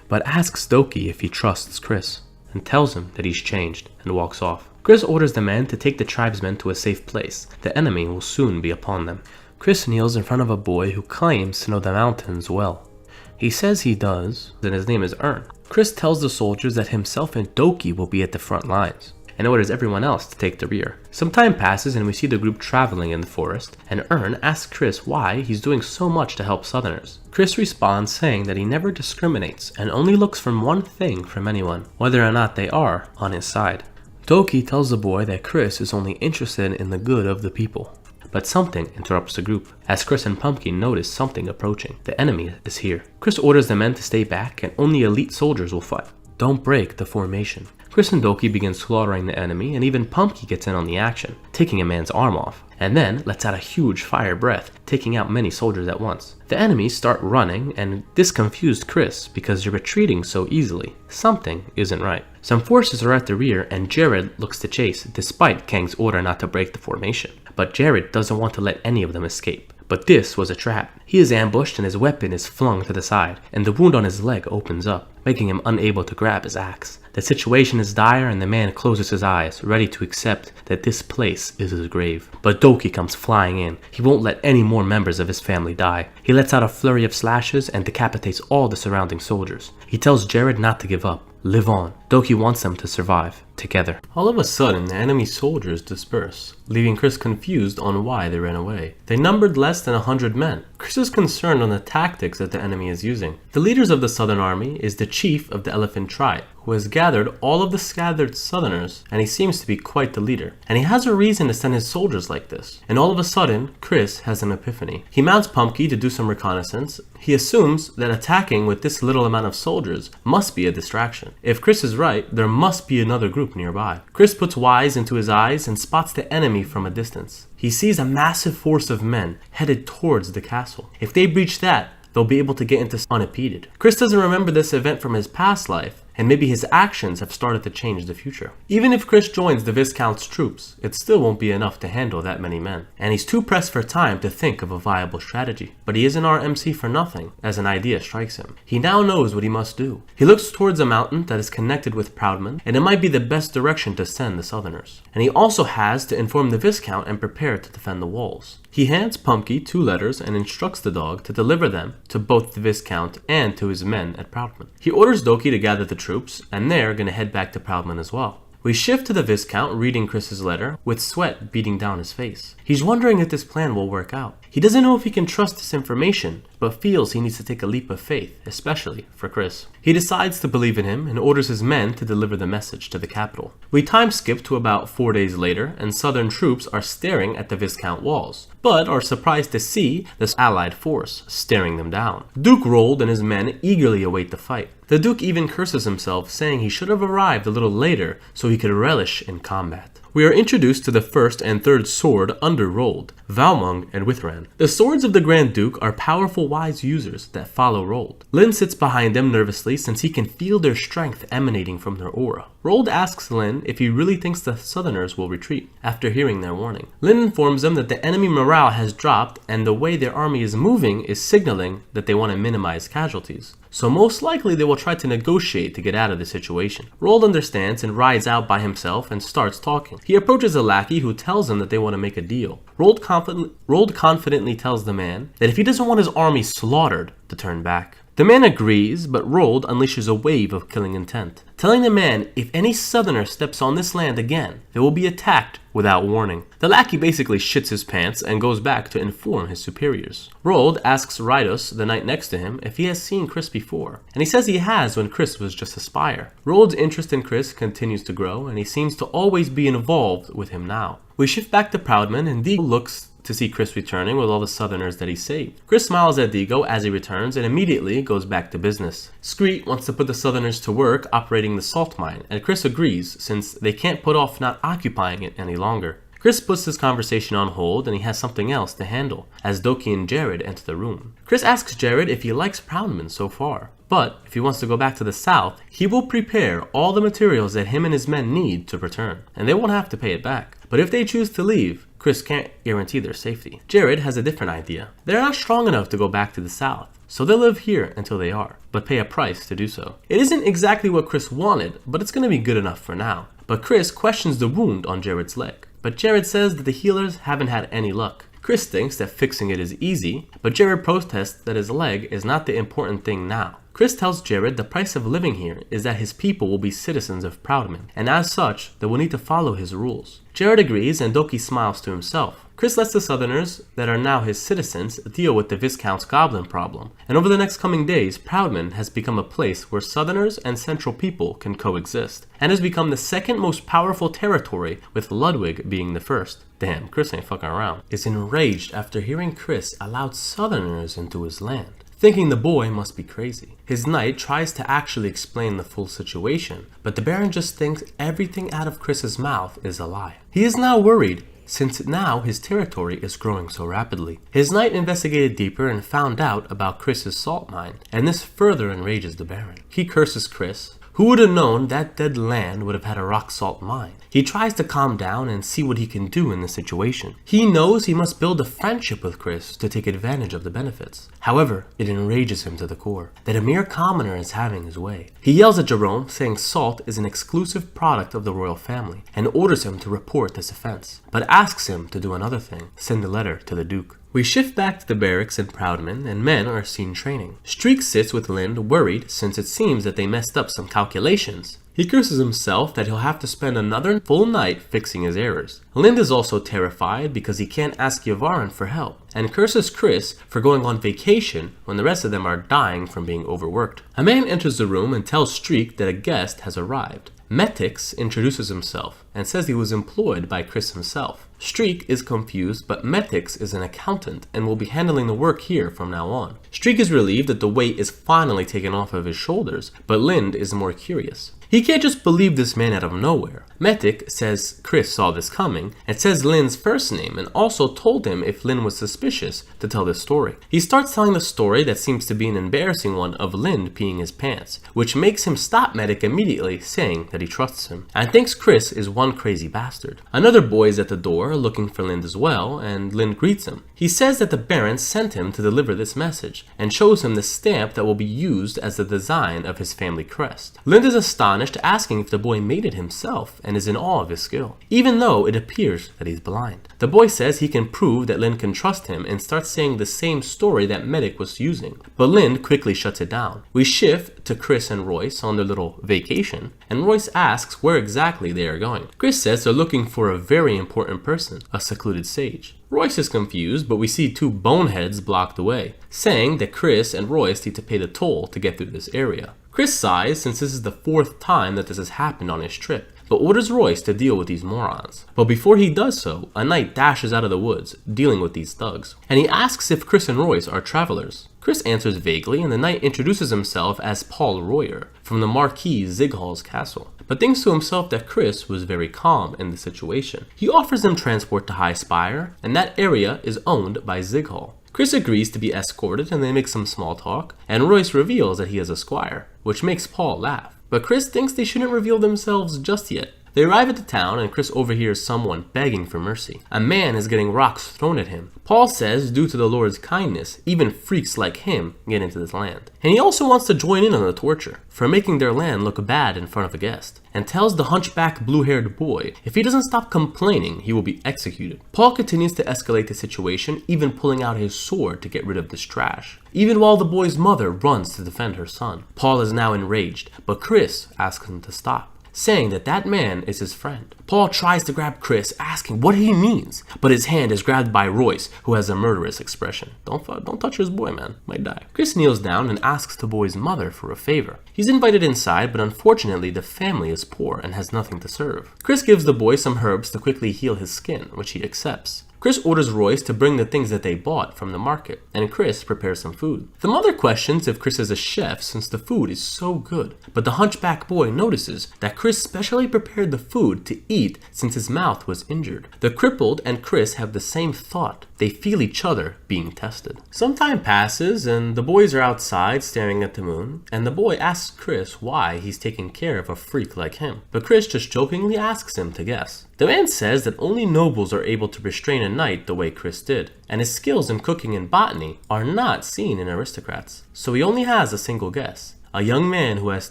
but asks Doki if he trusts Chris, and tells him that he's changed, and walks off. Chris orders the men to take the tribesmen to a safe place. The enemy will soon be upon them. Chris kneels in front of a boy who claims to know the mountains well. He says he does, and his name is Ern. Chris tells the soldiers that himself and Doki will be at the front lines, and orders everyone else to take the rear. Some time passes and we see the group traveling in the forest, and Ern asks Chris why he's doing so much to help Southerners. Chris responds saying that he never discriminates and only looks for one thing from anyone, whether or not they are on his side. Doki tells the boy that Chris is only interested in the good of the people. But something interrupts the group, as Chris and Pumpkin notice something approaching. The enemy is here. Chris orders the men to stay back and only elite soldiers will fight. Don't break the formation. Chris and Doki begin slaughtering the enemy, and even Pumpkin gets in on the action, taking a man's arm off, and then lets out a huge fire breath, taking out many soldiers at once. The enemies start running, and this confused Chris because they're retreating so easily. Something isn't right. Some forces are at the rear, and Jared looks to chase, despite Kang's order not to break the formation. But Jared doesn't want to let any of them escape. But this was a trap. He is ambushed and his weapon is flung to the side, and the wound on his leg opens up, making him unable to grab his axe. The situation is dire and the man closes his eyes, ready to accept that this place is his grave. But Doki comes flying in. He won't let any more members of his family die. He lets out a flurry of slashes and decapitates all the surrounding soldiers. He tells Jared not to give up. Live on. Doki wants them to survive. together. All of a sudden, the enemy soldiers disperse, leaving Chris confused on why they ran away. They numbered less than 100 men. Chris is concerned on the tactics that the enemy is using. The leaders of the Southern Army is the chief of the Elephant Tribe, who has gathered all of the scattered Southerners, and he seems to be quite the leader. And he has a reason to send his soldiers like this. And all of a sudden, Chris has an epiphany. He mounts Pumpkin to do some reconnaissance. He assumes that attacking with this little amount of soldiers must be a distraction. If Chris is right, there must be another group nearby. Chris puts Wise into his eyes and spots the enemy from a distance. He sees a massive force of men headed towards the castle. If they breach that, they'll be able to get into unimpeded. Chris doesn't remember this event from his past life, and maybe his actions have started to change the future. Even if Chris joins the Viscount's troops, it still won't be enough to handle that many men. And he's too pressed for time to think of a viable strategy. But he isn't our MC for nothing, as an idea strikes him. He now knows what he must do. He looks towards a mountain that is connected with Proudman, and it might be the best direction to send the Southerners. And he also has to inform the Viscount and prepare to defend the walls. He hands Pumpkin 2 letters and instructs the dog to deliver them to both the Viscount and to his men at Proudman. He orders Doki to gather the troops, and they're gonna head back to Proudman as well. We shift to the Viscount reading Chris's letter with sweat beating down his face. He's wondering if this plan will work out. He doesn't know if he can trust this information, but feels he needs to take a leap of faith, especially for Chris. He decides to believe in him and orders his men to deliver the message to the capital. We time skip to about 4 days later, and Southern troops are staring at the Viscount walls, but are surprised to see this allied force staring them down. Duke Rold and his men eagerly await the fight. The Duke even curses himself, saying he should have arrived a little later so he could relish in combat. We are introduced to the first and third sword under Rold, Valmung and Withran. The swords of the Grand Duke are powerful wise users that follow Rold. Lin sits behind them nervously since he can feel their strength emanating from their aura. Rold asks Lin if he really thinks the Southerners will retreat after hearing their warning. Lin informs them that the enemy morale has dropped and the way their army is moving is signaling that they want to minimize casualties. So most likely they will try to negotiate to get out of the situation. Rold understands and rides out by himself and starts talking. He approaches a lackey who tells him that they want to make a deal. Rold confidently tells the man that if he doesn't want his army slaughtered, to turn back. The man agrees, but Rold unleashes a wave of killing intent, telling the man if any Southerner steps on this land again, they will be attacked without warning. The lackey basically shits his pants and goes back to inform his superiors. Rold asks Rydos, the knight next to him, if he has seen Chris before, and he says he has when Chris was just a spire. Rold's interest in Chris continues to grow, and he seems to always be involved with him now. We shift back to Proudman, and Digo looks to see Chris returning with all the Southerners that he saved. Chris smiles at Digo as he returns and immediately goes back to business. Screet wants to put the Southerners to work operating the salt mine, and Chris agrees since they can't put off not occupying it any longer. Chris puts this conversation on hold and he has something else to handle as Doki and Jared enter the room. Chris asks Jared if he likes Proudman so far, but if he wants to go back to the south, he will prepare all the materials that him and his men need to return, and they won't have to pay it back. But if they choose to leave, Chris can't guarantee their safety. Jared has a different idea. They're not strong enough to go back to the south, so they'll live here until they are, but pay a price to do so. It isn't exactly what Chris wanted, but it's going to be good enough for now. But Chris questions the wound on Jared's leg, but Jared says that the healers haven't had any luck. Chris thinks that fixing it is easy, but Jared protests that his leg is not the important thing now. Chris tells Jared the price of living here is that his people will be citizens of Proudman, and as such, they will need to follow his rules. Jared agrees and Doki smiles to himself. Chris lets the Southerners that are now his citizens deal with the Viscount's goblin problem, and over the next coming days, Proudman has become a place where Southerners and Central people can coexist, and has become the second most powerful territory, with Ludwig being the first. Damn, Chris ain't fucking around. Is enraged after hearing Chris allowed Southerners into his land, thinking the boy must be crazy. His knight tries to actually explain the full situation, but the Baron just thinks everything out of Chris's mouth is a lie. He is now worried, since now his territory is growing so rapidly. His knight investigated deeper and found out about Chris's salt mine, and this further enrages the Baron. He curses Chris. Who would have known that dead land would have had a rock salt mine? He tries to calm down and see what he can do in the situation. He knows he must build a friendship with Chris to take advantage of the benefits. However, it enrages him to the core that a mere commoner is having his way. He yells at Jerome, saying salt is an exclusive product of the royal family, and orders him to report this offense, but asks him to do another thing, send a letter to the Duke. We shift back to the barracks in Proudman, and men are seen training. Streak sits with Lind, worried since it seems that they messed up some calculations He curses himself that he'll have to spend another full night fixing his errors. Lind is also terrified because he can't ask Yavarin for help, and curses Chris for going on vacation when the rest of them are dying from being overworked. A man enters the room and tells Streak that a guest has arrived. Metix introduces himself and says he was employed by Chris himself. Streak is confused, but Metix is an accountant and will be handling the work here from now on. Streak is relieved that the weight is finally taken off of his shoulders, but Lind is more curious. He can't just believe this man out of nowhere. Metic says Chris saw this coming and says Lind's first name and also told him if Lind was suspicious to tell this story. He starts telling the story that seems to be an embarrassing one of Lind peeing his pants, which makes him stop Metic immediately, saying that he trusts him and thinks Chris is one crazy bastard. Another boy is at the door looking for Lind as well, and Lind greets him. He says that the Baron sent him to deliver this message and shows him the stamp that will be used as the design of his family crest. Lind is astonished, asking if the boy made it himself and is in awe of his skill, even though it appears that he's blind. The boy says he can prove that Lind can trust him and starts saying the same story that Medic was using, but Lind quickly shuts it down. We shift to Chris and Royce on their little vacation, and Royce asks where exactly they are going. Chris says they're looking for a very important person, a secluded sage. Royce is confused, but we see two boneheads blocked the way, saying that Chris and Royce need to pay the toll to get through this area. Chris sighs since this is the 4th time that this has happened on his trip, but orders Royce to deal with these morons. But before he does so, a knight dashes out of the woods, dealing with these thugs, and he asks if Chris and Royce are travelers. Chris answers vaguely, and the knight introduces himself as Paul Royer from the Marquis Zighal's castle, but thinks to himself that Chris was very calm in the situation. He offers them transport to High Spire, and that area is owned by Zighal. Chris agrees to be escorted and they make some small talk, and Royce reveals that he is a squire, which makes Paul laugh. But Chris thinks they shouldn't reveal themselves just yet. They arrive at the town and Chris overhears someone begging for mercy. A man is getting rocks thrown at him. Paul says due to the Lord's kindness, even freaks like him get into this land. And he also wants to join in on the torture for making their land look bad in front of a guest, and tells the hunchback blue-haired boy if he doesn't stop complaining, he will be executed. Paul continues to escalate the situation, even pulling out his sword to get rid of this trash, even while the boy's mother runs to defend her son. Paul is now enraged, but Chris asks him to stop, saying that that man is his friend. Paul tries to grab Chris, asking what he means, but his hand is grabbed by Royce, who has a murderous expression. Don't touch his boy, man. Might die. Chris kneels down and asks the boy's mother for a favor. He's invited inside, but unfortunately the family is poor and has nothing to serve. Chris gives the boy some herbs to quickly heal his skin, which he accepts. Chris orders Royce to bring the things that they bought from the market, and Chris prepares some food. The mother questions if Chris is a chef since the food is so good, but the hunchback boy notices that Chris specially prepared the food to eat since his mouth was injured. The crippled and Chris have the same thought. They feel each other being tested. Some time passes and the boys are outside staring at the moon, and the boy asks Chris why he's taking care of a freak like him, but Chris just jokingly asks him to guess. The man says that only nobles are able to restrain a knight the way Chris did, and his skills in cooking and botany are not seen in aristocrats, so he only has a single guess. A young man who has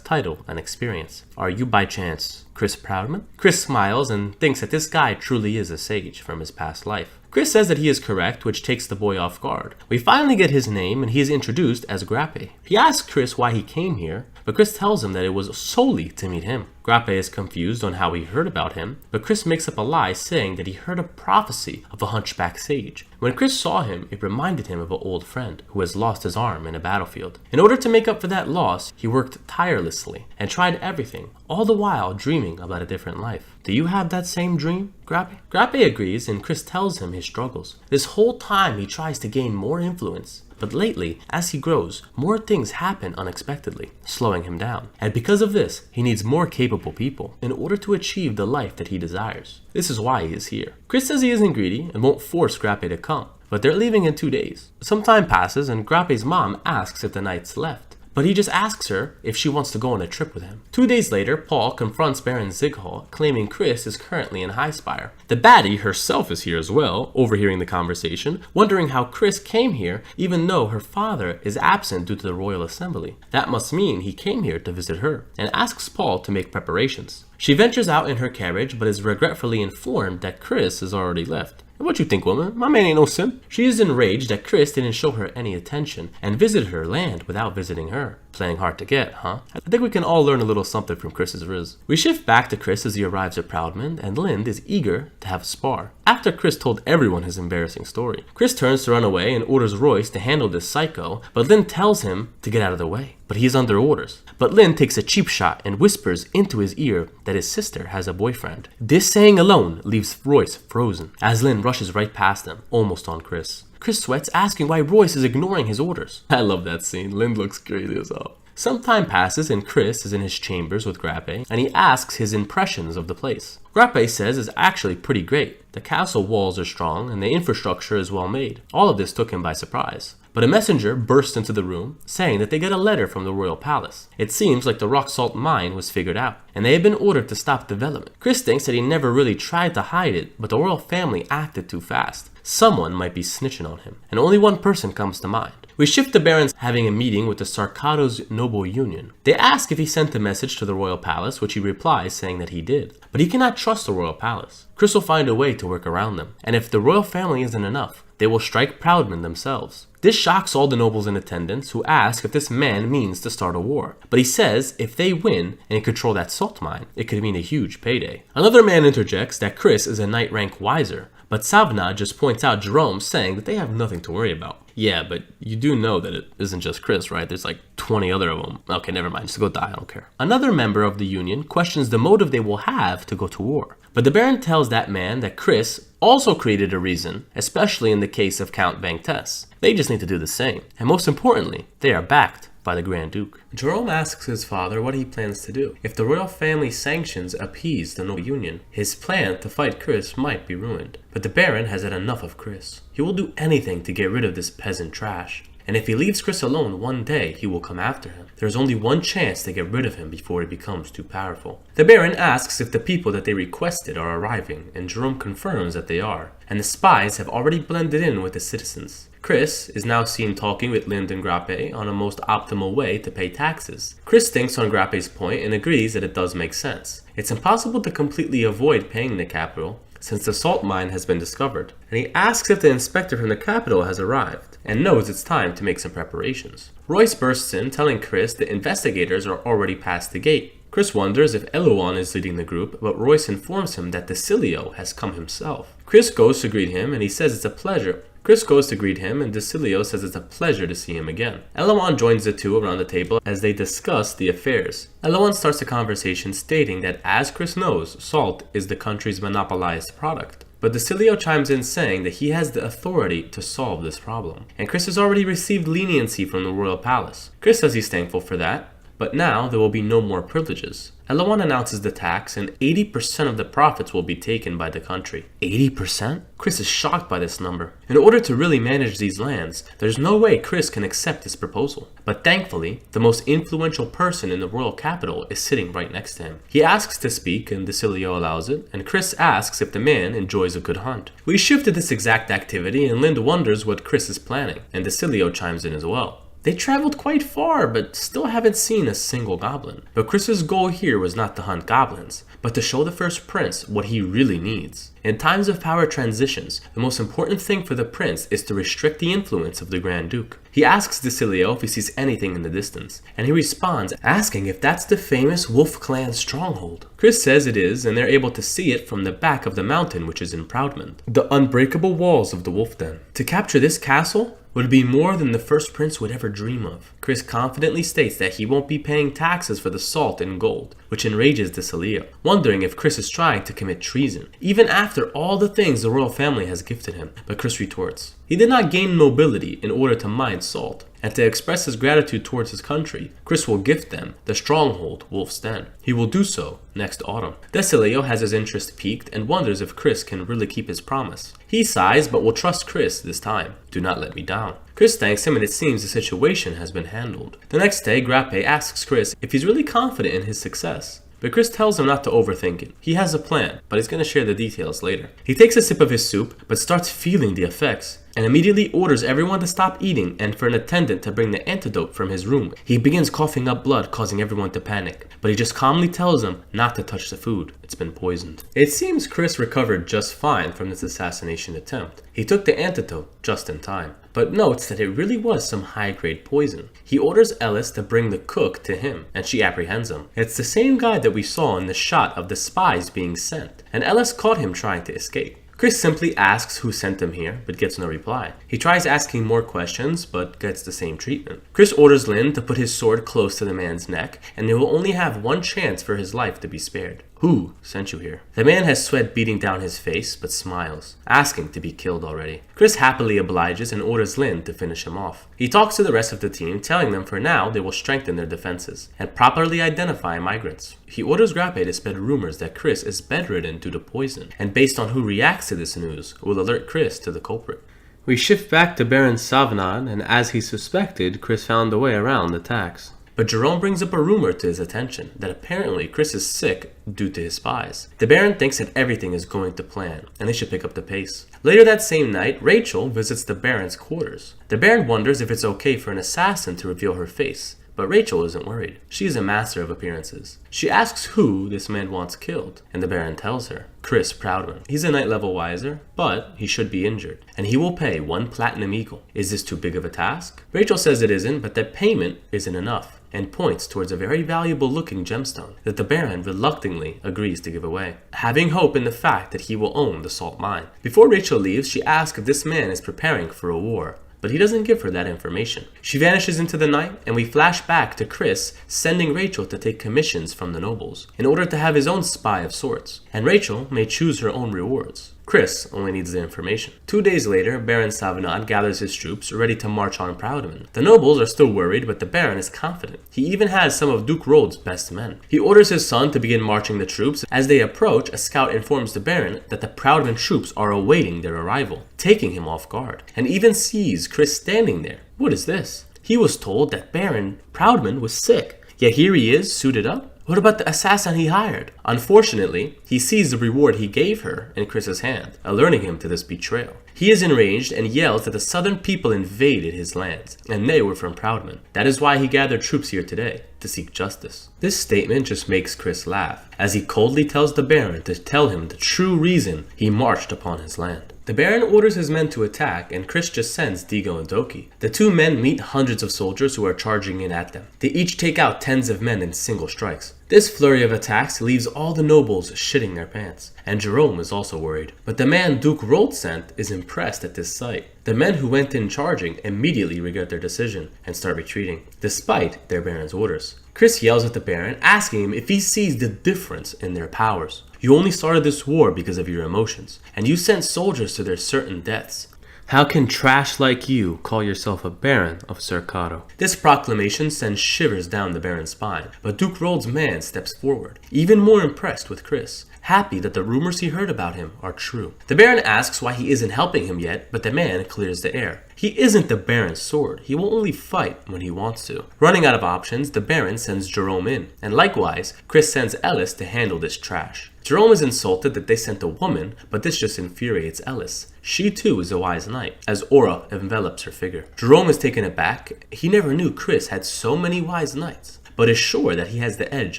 title and experience. Are you by chance Chris Proudman? Chris smiles and thinks that this guy truly is a sage from his past life. Chris says that he is correct, which takes the boy off guard. We finally get his name and he is introduced as Grappe. He asks Chris why he came here, but Chris tells him that it was solely to meet him. Grappe is confused on how he heard about him, but Chris makes up a lie saying that he heard a prophecy of a hunchback sage. When Chris saw him, it reminded him of an old friend who has lost his arm in a battlefield. In order to make up for that loss, he worked tirelessly and tried everything, all the while dreaming about a different life. Do you have that same dream, Grappe? Grappe agrees and Chris tells him his struggles. This whole time he tries to gain more influence. But lately, as he grows, more things happen unexpectedly, slowing him down. And because of this, he needs more capable people in order to achieve the life that he desires. This is why he is here. Chris says he isn't greedy and won't force Grappe to come, but they're leaving in 2 days. Some time passes and Grappe's mom asks if the knights left, but he just asks her if she wants to go on a trip with him. 2 days later, Paul confronts Baron Zighal, claiming Chris is currently in High Spire. The baddie herself is here as well, overhearing the conversation, wondering how Chris came here even though her father is absent due to the royal assembly. That must mean he came here to visit her, and asks Paul to make preparations. She ventures out in her carriage, but is regretfully informed that Chris has already left. And what you think, woman? My man ain't no simp. She is enraged that Chris didn't show her any attention and visited her land without visiting her. Playing hard to get, huh? I think we can all learn a little something from Chris's riz. We shift back to Chris as he arrives at Proudman, and Lind is eager to have a spar. After Chris told everyone his embarrassing story, Chris turns to run away and orders Royce to handle this psycho, but Lind tells him to get out of the way. But he is under orders. But Lind takes a cheap shot and whispers into his ear that his sister has a boyfriend. This saying alone leaves Royce frozen, as Lind rushes right past him, almost on Chris. Chris sweats, asking why Royce is ignoring his orders. I love that scene. Lind looks crazy as hell. Some time passes and Chris is in his chambers with GrapA, and he asks his impressions of the place. GrapA says it's actually pretty great. The castle walls are strong and the infrastructure is well made. All of this took him by surprise. But a messenger bursts into the room, saying that they get a letter from the royal palace. It seems like the rock salt mine was figured out, and they have been ordered to stop development. Chris thinks that he never really tried to hide it, but the royal family acted too fast. Someone might be snitching on him, and only one person comes to mind. We shift to Baron's having a meeting with the Sarkado's noble union. They ask if he sent a message to the royal palace, which he replies saying that he did. But he cannot trust the royal palace. Chris will find a way to work around them, and if the royal family isn't enough, they will strike Proudman themselves. This shocks all the nobles in attendance, who ask if this man means to start a war. But he says if they win and control that salt mine, it could mean a huge payday. Another man interjects that Chris is a knight rank wiser, but Savna just points out Jerome, saying that they have nothing to worry about. Yeah, but you do know that it isn't just Chris, right? There's like 20 other of them. Okay, never mind. Just go die. I don't care. Another member of the union questions the motive they will have to go to war. But the Baron tells that man that Chris also created a reason, especially in the case of Count Bangtes. They just need to do the same. And most importantly, they are backed by the Grand Duke. Jerome asks his father what he plans to do. If the royal family sanctions appease the noble union, his plan to fight Chris might be ruined. But the Baron has had enough of Chris. He will do anything to get rid of this peasant trash. And if he leaves Chris alone, one day he will come after him. There is only one chance to get rid of him before he becomes too powerful. The Baron asks if the people that they requested are arriving, and Jerome confirms that they are, and the spies have already blended in with the citizens. Chris is now seen talking with Lind and GrapA on a most optimal way to pay taxes. Chris thinks on GrapA's point and agrees that it does make sense. It's impossible to completely avoid paying the capital, since the salt mine has been discovered, and he asks if the inspector from the capital has arrived, and knows it's time to make some preparations. Royce bursts in, telling Chris the investigators are already past the gate. Chris wonders if Elouan is leading the group, but Royce informs him that Decilio has come himself. Chris goes to greet him, and he says it's a pleasure. And Decilio says it's a pleasure to see him again. Elouan joins the two around the table as they discuss the affairs. Elouan starts the conversation stating that, as Chris knows, salt is the country's monopolized product. But Decilio chimes in, saying that he has the authority to solve this problem. And Chris has already received leniency from the royal palace. Chris says he's thankful for that, but now there will be no more privileges. Elouan announces the tax, and 80% of the profits will be taken by the country. 80%? Chris is shocked by this number. In order to really manage these lands, there's no way Chris can accept this proposal. But thankfully, the most influential person in the royal capital is sitting right next to him. He asks to speak, and Decilio allows it, and Chris asks if the man enjoys a good hunt. We shift to this exact activity, and Lind wonders what Chris is planning, and Decilio chimes in as well. They traveled quite far, but still haven't seen a single goblin. But Chris's goal here was not to hunt goblins, but to show the first prince what he really needs. In times of power transitions, the most important thing for the prince is to restrict the influence of the Grand Duke. He asks Decilio if he sees anything in the distance, and he responds asking if that's the famous Wolf Clan stronghold. Chris says it is, and they're able to see it from the back of the mountain, which is in Proudman. The unbreakable walls of the Wolf Den. To capture this castle would be more than the first prince would ever dream of. Chris confidently states that he won't be paying taxes for the salt and gold, which enrages Decilio, wondering if Chris is trying to commit treason, even after all the things the royal family has gifted him. But Chris retorts, he did not gain nobility in order to mine salt, and to express his gratitude towards his country, Chris will gift them the stronghold Wolf's Den. He will do so next autumn. Decilio has his interest piqued and wonders if Chris can really keep his promise. He sighs but will trust Chris this time. Do not let me down. Chris thanks him, and it seems the situation has been handled. The next day, GrapA asks Chris if he's really confident in his success. But Chris tells him not to overthink it. He has a plan, but he's going to share the details later. He takes a sip of his soup, but starts feeling the effects. and immediately orders everyone to stop eating and for an attendant to bring the antidote from his room. He begins coughing up blood, causing everyone to panic, but he just calmly tells them not to touch the food. It's been poisoned. It seems Chris recovered just fine from this assassination attempt. He took the antidote just in time, but notes that it really was some high-grade poison. He orders Ellis to bring the cook to him, and she apprehends him. It's the same guy that we saw in the shot of the spies being sent, and Ellis caught him trying to escape. Chris simply asks who sent him here, but gets no reply. He tries asking more questions, but gets the same treatment. Chris orders Lin to put his sword close to the man's neck, and he will only have one chance for his life to be spared. Who sent you here? The man has sweat beading down his face, but smiles, asking to be killed already. Chris happily obliges and orders Lin to finish him off. He talks to the rest of the team, telling them for now they will strengthen their defenses and properly identify migrants. He orders recapI to spread rumors that Chris is bedridden due to poison, and based on who reacts to this news, will alert Chris to the culprit. We shift back to Baron Savnad, and as he suspected, Chris found a way around the tax. But Jerome brings up a rumor to his attention that apparently Chris is sick due to his spies. The Baron thinks that everything is going to plan, and they should pick up the pace. Later that same night, Rachel visits the Baron's quarters. The Baron wonders if it's okay for an assassin to reveal her face, but Rachel isn't worried. She is a master of appearances. She asks who this man wants killed, and the Baron tells her, Chris Proudman. He's a night level wiser, but he should be injured, and he will pay 1 platinum eagle. Is this too big of a task? Rachel says it isn't, but that payment isn't enough, and points towards a very valuable looking gemstone that the Baron reluctantly agrees to give away, having hope in the fact that he will own the salt mine. Before Rachel leaves, she asks if this man is preparing for a war, but he doesn't give her that information. She vanishes into the night, and we flash back to Chris sending Rachel to take commissions from the nobles in order to have his own spy of sorts, and Rachel may choose her own rewards. Chris only needs the information. 2 days later, Baron Savnad gathers his troops ready to march on Proudman. The nobles are still worried, but the Baron is confident. He even has some of Duke Rold's best men. He orders his son to begin marching the troops. As they approach, a scout informs the Baron that the Proudman troops are awaiting their arrival, taking him off guard, and even sees Chris standing there. What is this? He was told that Baron Proudman was sick, yet here he is, suited up? What about the assassin he hired? Unfortunately, he sees the reward he gave her in Chris's hand, alerting him to this betrayal. He is enraged and yells that the southern people invaded his lands, and they were from Proudman. That is why he gathered troops here today, to seek justice. This statement just makes Chris laugh, as he coldly tells the Baron to tell him the true reason he marched upon his land. The Baron orders his men to attack, and Chris just sends Digo and Doki. The two men meet hundreds of soldiers who are charging in at them. They each take out tens of men in single strikes. This flurry of attacks leaves all the nobles shitting their pants, and Jerome is also worried. But the man Duke Rold sent is impressed at this sight. The men who went in charging immediately regret their decision and start retreating, despite their Baron's orders. Chris yells at the Baron, asking him if he sees the difference in their powers. You only started this war because of your emotions, and you sent soldiers to their certain deaths. How can trash like you call yourself a Baron of Cercado? This proclamation sends shivers down the Baron's spine, but Duke Rold's man steps forward, even more impressed with Chris, happy that the rumors he heard about him are true. The Baron asks why he isn't helping him yet, but the man clears the air. He isn't the Baron's sword. He will only fight when he wants to. Running out of options, the Baron sends Jerome in, and likewise, Chris sends Ellis to handle this trash. Jerome is insulted that they sent a woman, but this just infuriates Ellis. She too is a wise knight, as aura envelops her figure. Jerome is taken aback. He never knew Chris had so many wise knights, but is sure that he has the edge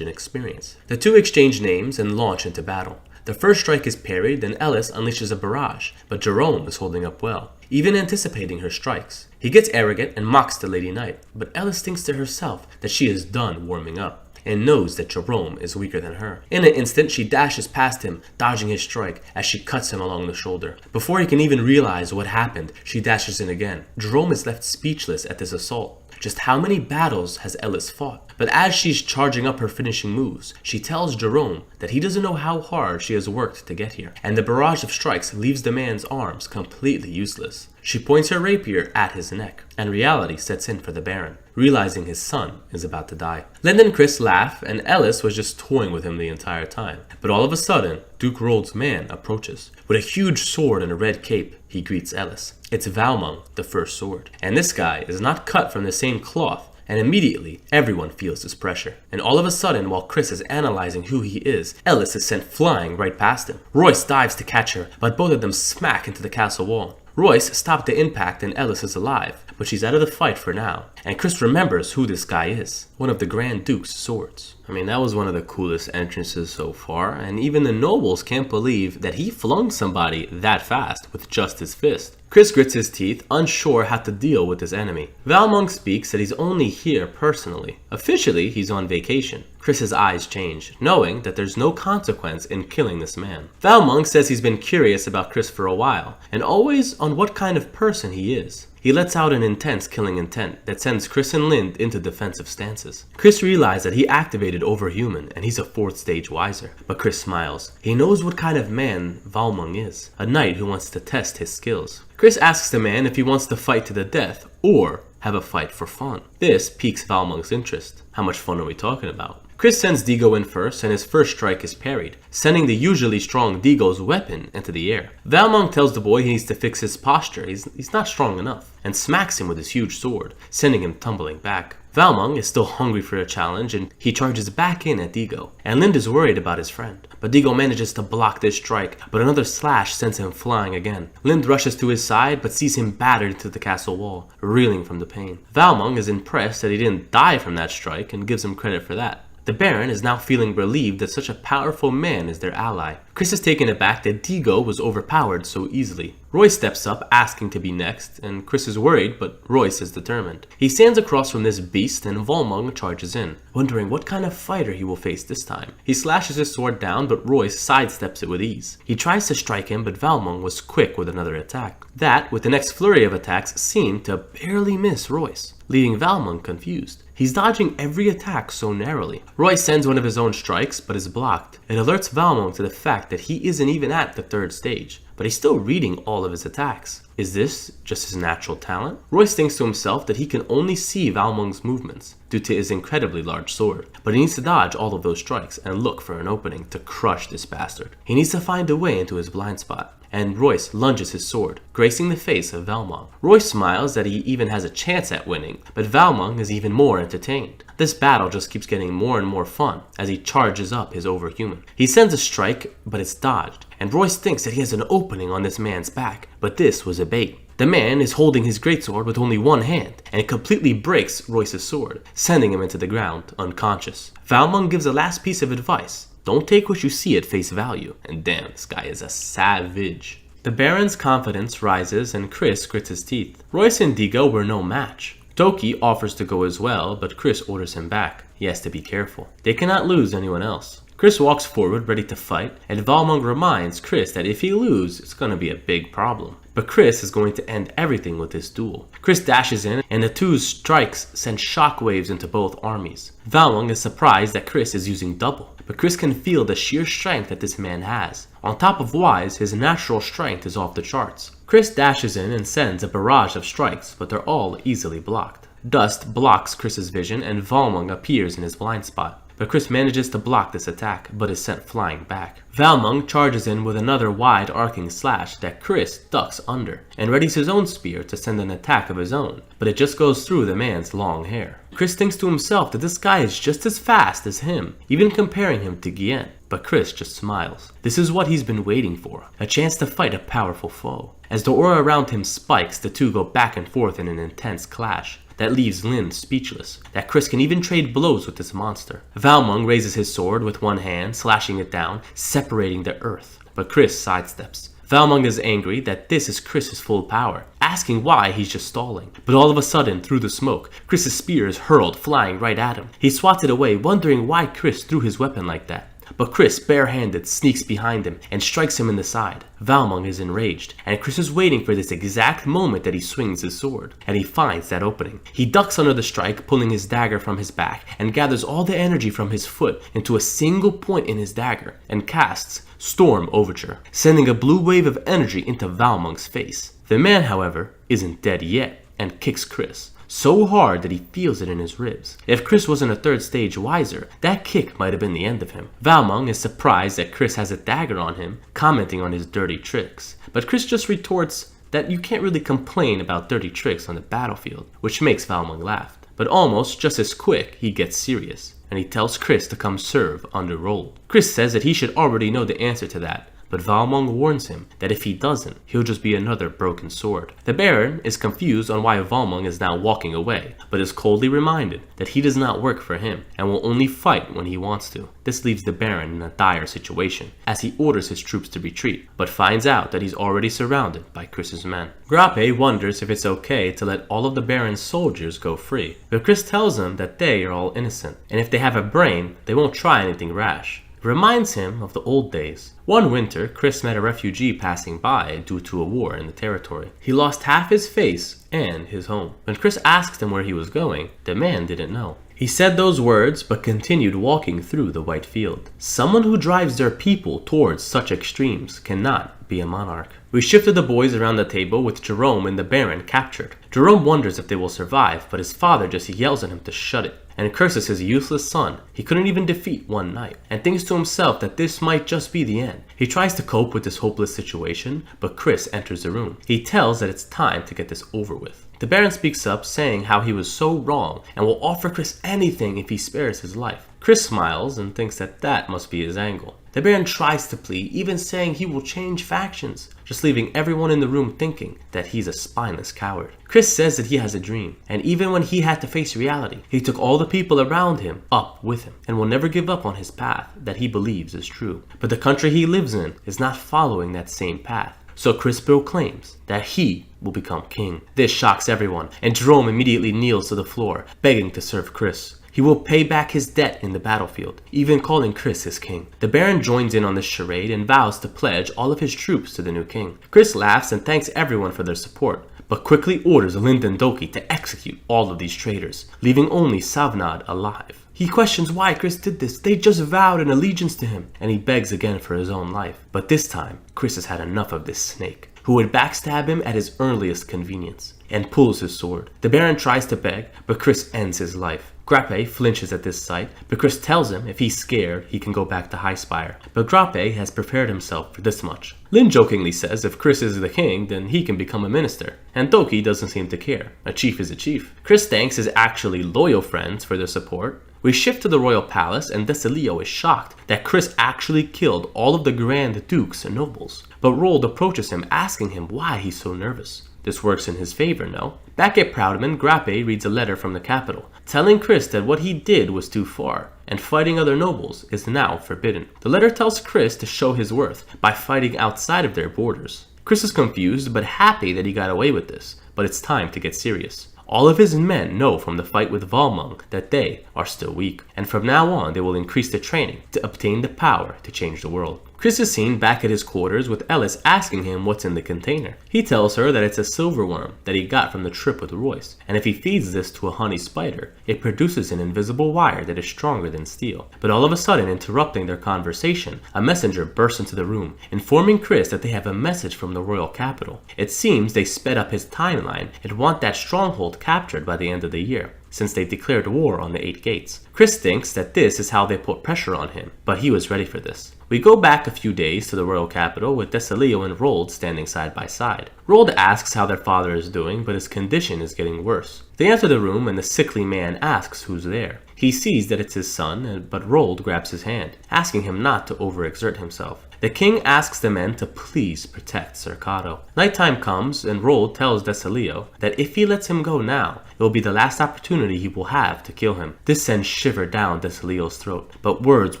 in experience. The two exchange names and launch into battle. The first strike is parried, then Ellis unleashes a barrage, but Jerome is holding up well, even anticipating her strikes. He gets arrogant and mocks the Lady Knight, but Ellis thinks to herself that she is done warming up, and knows that Jerome is weaker than her. In an instant, she dashes past him, dodging his strike as she cuts him along the shoulder. Before he can even realize what happened, she dashes in again. Jerome is left speechless at this assault. Just how many battles has Ellis fought? But as she's charging up her finishing moves, she tells Jerome that he doesn't know how hard she has worked to get here, and the barrage of strikes leaves the man's arms completely useless. She points her rapier at his neck, and reality sets in for the Baron, realizing his son is about to die. Lynn and Chris laugh, and Ellis was just toying with him the entire time. But all of a sudden, Duke Rold's man approaches. With a huge sword and a red cape, he greets Ellis. It's Valmung, the first sword. And this guy is not cut from the same cloth, and immediately, everyone feels this pressure. And all of a sudden, while Chris is analyzing who he is, Ellis is sent flying right past him. Royce dives to catch her, but both of them smack into the castle wall. Royce stopped the impact and Ellis is alive, but she's out of the fight for now, and Chris remembers who this guy is, one of the Grand Duke's swords. I mean, that was one of the coolest entrances so far, and even the nobles can't believe that he flung somebody that fast with just his fist. Chris grits his teeth, unsure how to deal with his enemy. Valmont speaks that he's only here personally. Officially, he's on vacation. Chris's eyes change, knowing that there's no consequence in killing this man. Valmont says he's been curious about Chris for a while, and always on what kind of person he is. He lets out an intense killing intent that sends Chris and Lind into defensive stances. Chris realizes that he activated Overhuman and he's a 4th stage wiser, but Chris smiles. He knows what kind of man Valmont is, a knight who wants to test his skills. Chris asks the man if he wants to fight to the death or have a fight for fun. This piques Valmont's interest. How much fun are we talking about? Chris sends Deagle in first, and his first strike is parried, sending the usually strong Deagle's weapon into the air. Valmont tells the boy he needs to fix his posture, he's not strong enough, and smacks him with his huge sword, sending him tumbling back. Valmont is still hungry for a challenge, and he charges back in at Deagle, and Lind is worried about his friend. But Deagle manages to block this strike, but another slash sends him flying again. Lind rushes to his side, but sees him battered into the castle wall, reeling from the pain. Valmont is impressed that he didn't die from that strike, and gives him credit for that. The Baron is now feeling relieved that such a powerful man is their ally. Chris is taken aback that Deagle was overpowered so easily. Royce steps up, asking to be next, and Chris is worried, but Royce is determined. He stands across from this beast, and Valmont charges in, wondering what kind of fighter he will face this time. He slashes his sword down, but Royce sidesteps it with ease. He tries to strike him, but Valmont was quick with another attack. That, with the next flurry of attacks, seemed to barely miss Royce, leaving Valmont confused. He's dodging every attack so narrowly. Royce sends one of his own strikes, but is blocked. It alerts Valmont to the fact that he isn't even at the 3rd stage, but he's still reading all of his attacks. Is this just his natural talent? Royce thinks to himself that he can only see Valmont's movements due to his incredibly large sword, but he needs to dodge all of those strikes and look for an opening to crush this bastard. He needs to find a way into his blind spot, and Royce lunges his sword, gracing the face of Valmont. Royce smiles that he even has a chance at winning, but Valmont is even more entertained. This battle just keeps getting more and more fun as he charges up his Overhuman. He sends a strike, but it's dodged, and Royce thinks that he has an opening on this man's back, but this was a bait. The man is holding his greatsword with only one hand, and it completely breaks Royce's sword, sending him into the ground, unconscious. Valmont gives a last piece of advice. Don't take what you see at face value, and damn, this guy is a savage. The Baron's confidence rises and Chris grits his teeth. Royce and Deagle were no match. Toki offers to go as well, but Chris orders him back. He has to be careful. They cannot lose anyone else. Chris walks forward ready to fight, and Valmont reminds Chris that if he loses, it's going to be a big problem. But Chris is going to end everything with this duel. Chris dashes in, and the two strikes send shockwaves into both armies. Valmont is surprised that Chris is using double, but Chris can feel the sheer strength that this man has. On top of wise, his natural strength is off the charts. Chris dashes in and sends a barrage of strikes, but they're all easily blocked. Dust blocks Chris's vision, and Valmont appears in his blind spot. But Chris manages to block this attack, but is sent flying back. Valmont charges in with another wide arcing slash that Chris ducks under, and readies his own spear to send an attack of his own, but it just goes through the man's long hair. Chris thinks to himself that this guy is just as fast as him, even comparing him to Guillen, but Chris just smiles. This is what he's been waiting for, a chance to fight a powerful foe. As the aura around him spikes, the two go back and forth in an intense clash that leaves Lind speechless, that Chris can even trade blows with this monster. Valmont raises his sword with one hand, slashing it down, separating the earth, but Chris sidesteps. Valmont is angry that this is Chris's full power, asking why he's just stalling. But all of a sudden, through the smoke, Chris's spear is hurled flying right at him. He swats it away, wondering why Chris threw his weapon like that. But Chris, barehanded, sneaks behind him and strikes him in the side. Valmont is enraged, and Chris is waiting for this exact moment that he swings his sword, and he finds that opening. He ducks under the strike, pulling his dagger from his back, and gathers all the energy from his foot into a single point in his dagger, and casts Storm Overture, sending a blue wave of energy into Valmont's face. The man, however, isn't dead yet, and kicks Chris so hard that he feels it in his ribs. If Chris wasn't a 3rd stage wiser, that kick might have been the end of him. Valmont is surprised that Chris has a dagger on him, commenting on his dirty tricks. But Chris just retorts that you can't really complain about dirty tricks on the battlefield, which makes Valmont laugh. But almost just as quick, he gets serious, and he tells Chris to come serve under Roll. Chris says that he should already know the answer to that, but Valmont warns him that if he doesn't, he'll just be another broken sword. The Baron is confused on why Valmont is now walking away, but is coldly reminded that he does not work for him and will only fight when he wants to. This leaves the Baron in a dire situation, as he orders his troops to retreat, but finds out that he's already surrounded by Chris's men. Grappe wonders if it's okay to let all of the Baron's soldiers go free, but Chris tells him that they are all innocent, and if they have a brain, they won't try anything rash. It reminds him of the old days. One winter, Chris met a refugee passing by due to a war in the territory. He lost half his face and his home. When Chris asked him where he was going, the man didn't know. He said those words, but continued walking through the white field. Someone who drives their people towards such extremes cannot be a monarch. We shifted the boys around the table with Jerome and the Baron captured. Jerome wonders if they will survive, but his father just yells at him to shut it, and curses his useless son. He couldn't even defeat one knight, and thinks to himself that this might just be the end. He tries to cope with this hopeless situation, but Chris enters the room. He tells that it's time to get this over with. The Baron speaks up, saying how he was so wrong and will offer Chris anything if he spares his life. Chris smiles and thinks that that must be his angle. The Baron tries to plead, even saying he will change factions, just leaving everyone in the room thinking that he's a spineless coward. Chris says that he has a dream, and even when he had to face reality, he took all the people around him up with him, and will never give up on his path that he believes is true. But the country he lives in is not following that same path. So Chris proclaims that he will become king. This shocks everyone, and Jerome immediately kneels to the floor, begging to serve Chris. He will pay back his debt in the battlefield, even calling Chris his king. The Baron joins in on this charade and vows to pledge all of his troops to the new king. Chris laughs and thanks everyone for their support, but quickly orders Lind and Doki to execute all of these traitors, leaving only Savnad alive. He questions why Chris did this. They just vowed an allegiance to him, and he begs again for his own life. But this time, Chris has had enough of this snake, who would backstab him at his earliest convenience, and pulls his sword. The Baron tries to beg, but Chris ends his life. Grappe flinches at this sight, but Chris tells him if he's scared, he can go back to Highspire. But Grappe has prepared himself for this much. Lin jokingly says if Chris is the king, then he can become a minister, and Doki doesn't seem to care. A chief is a chief. Chris thanks his actually loyal friends for their support. We shift to the royal palace, and Desilio is shocked that Chris actually killed all of the Grand Dukes and nobles. But Rold approaches him, asking him why he's so nervous. This works in his favor, no? Back at Proudman, Grappe reads a letter from the capital, telling Chris that what he did was too far, and fighting other nobles is now forbidden. The letter tells Chris to show his worth by fighting outside of their borders. Chris is confused, but happy that he got away with this, but it's time to get serious. All of his men know from the fight with Valmont that they are still weak, and from now on they will increase their training to obtain the power to change the world. Chris is seen back at his quarters with Ellis asking him what's in the container. He tells her that it's a silverworm that he got from the trip with Royce, and if he feeds this to a honey spider, it produces an invisible wire that is stronger than steel. But all of a sudden, interrupting their conversation, a messenger bursts into the room, informing Chris that they have a message from the royal capital. It seems they sped up his timeline and want that stronghold captured by the end of the year, since they declared war on the 8 gates. Chris thinks that this is how they put pressure on him, but he was ready for this. We go back a few days to the royal capital with Desilio and Rold standing side by side. Rold asks how their father is doing, but his condition is getting worse. They enter the room and the sickly man asks who's there. He sees that it's his son, but Rold grabs his hand, asking him not to overexert himself. The king asks the men to please protect Cercato. Nighttime comes, and Rold tells Desilio that if he lets him go now, it will be the last opportunity he will have to kill him. This sends shiver down Desilio's throat, but words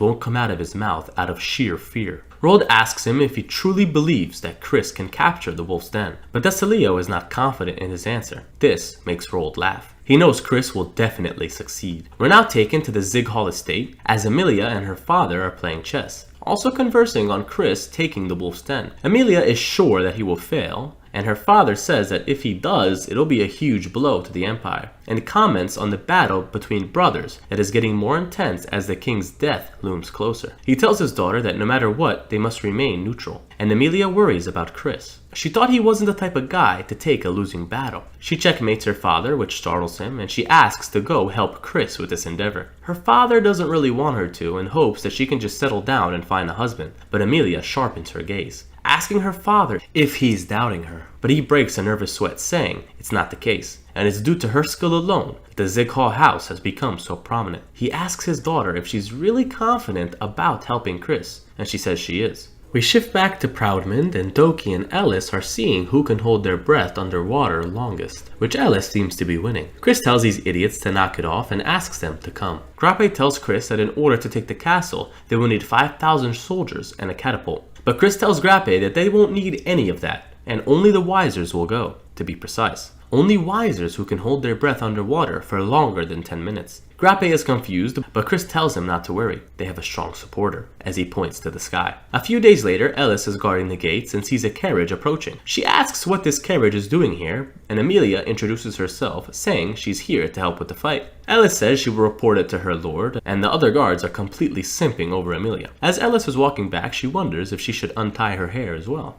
won't come out of his mouth out of sheer fear. Rold asks him if he truly believes that Chris can capture the Wolf's Den, but Desilio is not confident in his answer. This makes Rold laugh. He knows Chris will definitely succeed. We're now taken to the Zig Hall estate, as Emilia and her father are playing chess, also conversing on Chris taking the Wolf's Den. Emilia is sure that he will fail, and her father says that if he does, it'll be a huge blow to the Empire, and comments on the battle between brothers that is getting more intense as the king's death looms closer. He tells his daughter that no matter what, they must remain neutral, and Emilia worries about Chris. She thought he wasn't the type of guy to take a losing battle. She checkmates her father, which startles him, and she asks to go help Chris with this endeavor. Her father doesn't really want her to and hopes that she can just settle down and find a husband, but Emilia sharpens her gaze, asking her father if he's doubting her. But he breaks a nervous sweat, saying it's not the case, and it's due to her skill alone that the Zig Hall house has become so prominent. He asks his daughter if she's really confident about helping Chris, and she says she is. We shift back to Proudmond, and Doki and Ellis are seeing who can hold their breath underwater longest, which Ellis seems to be winning. Chris tells these idiots to knock it off and asks them to come. Grappe tells Chris that in order to take the castle, they will need 5,000 soldiers and a catapult. But Chris tells Grappe that they won't need any of that, and only the wisers will go, to be precise. Only wisers who can hold their breath underwater for longer than 10 minutes. Grappe is confused, but Chris tells him not to worry. They have a strong supporter, as he points to the sky. A few days later, Ellis is guarding the gates and sees a carriage approaching. She asks what this carriage is doing here, and Amelia introduces herself, saying she's here to help with the fight. Ellis says she will report it to her lord, and the other guards are completely simping over Amelia. As Ellis is walking back, she wonders if she should untie her hair as well.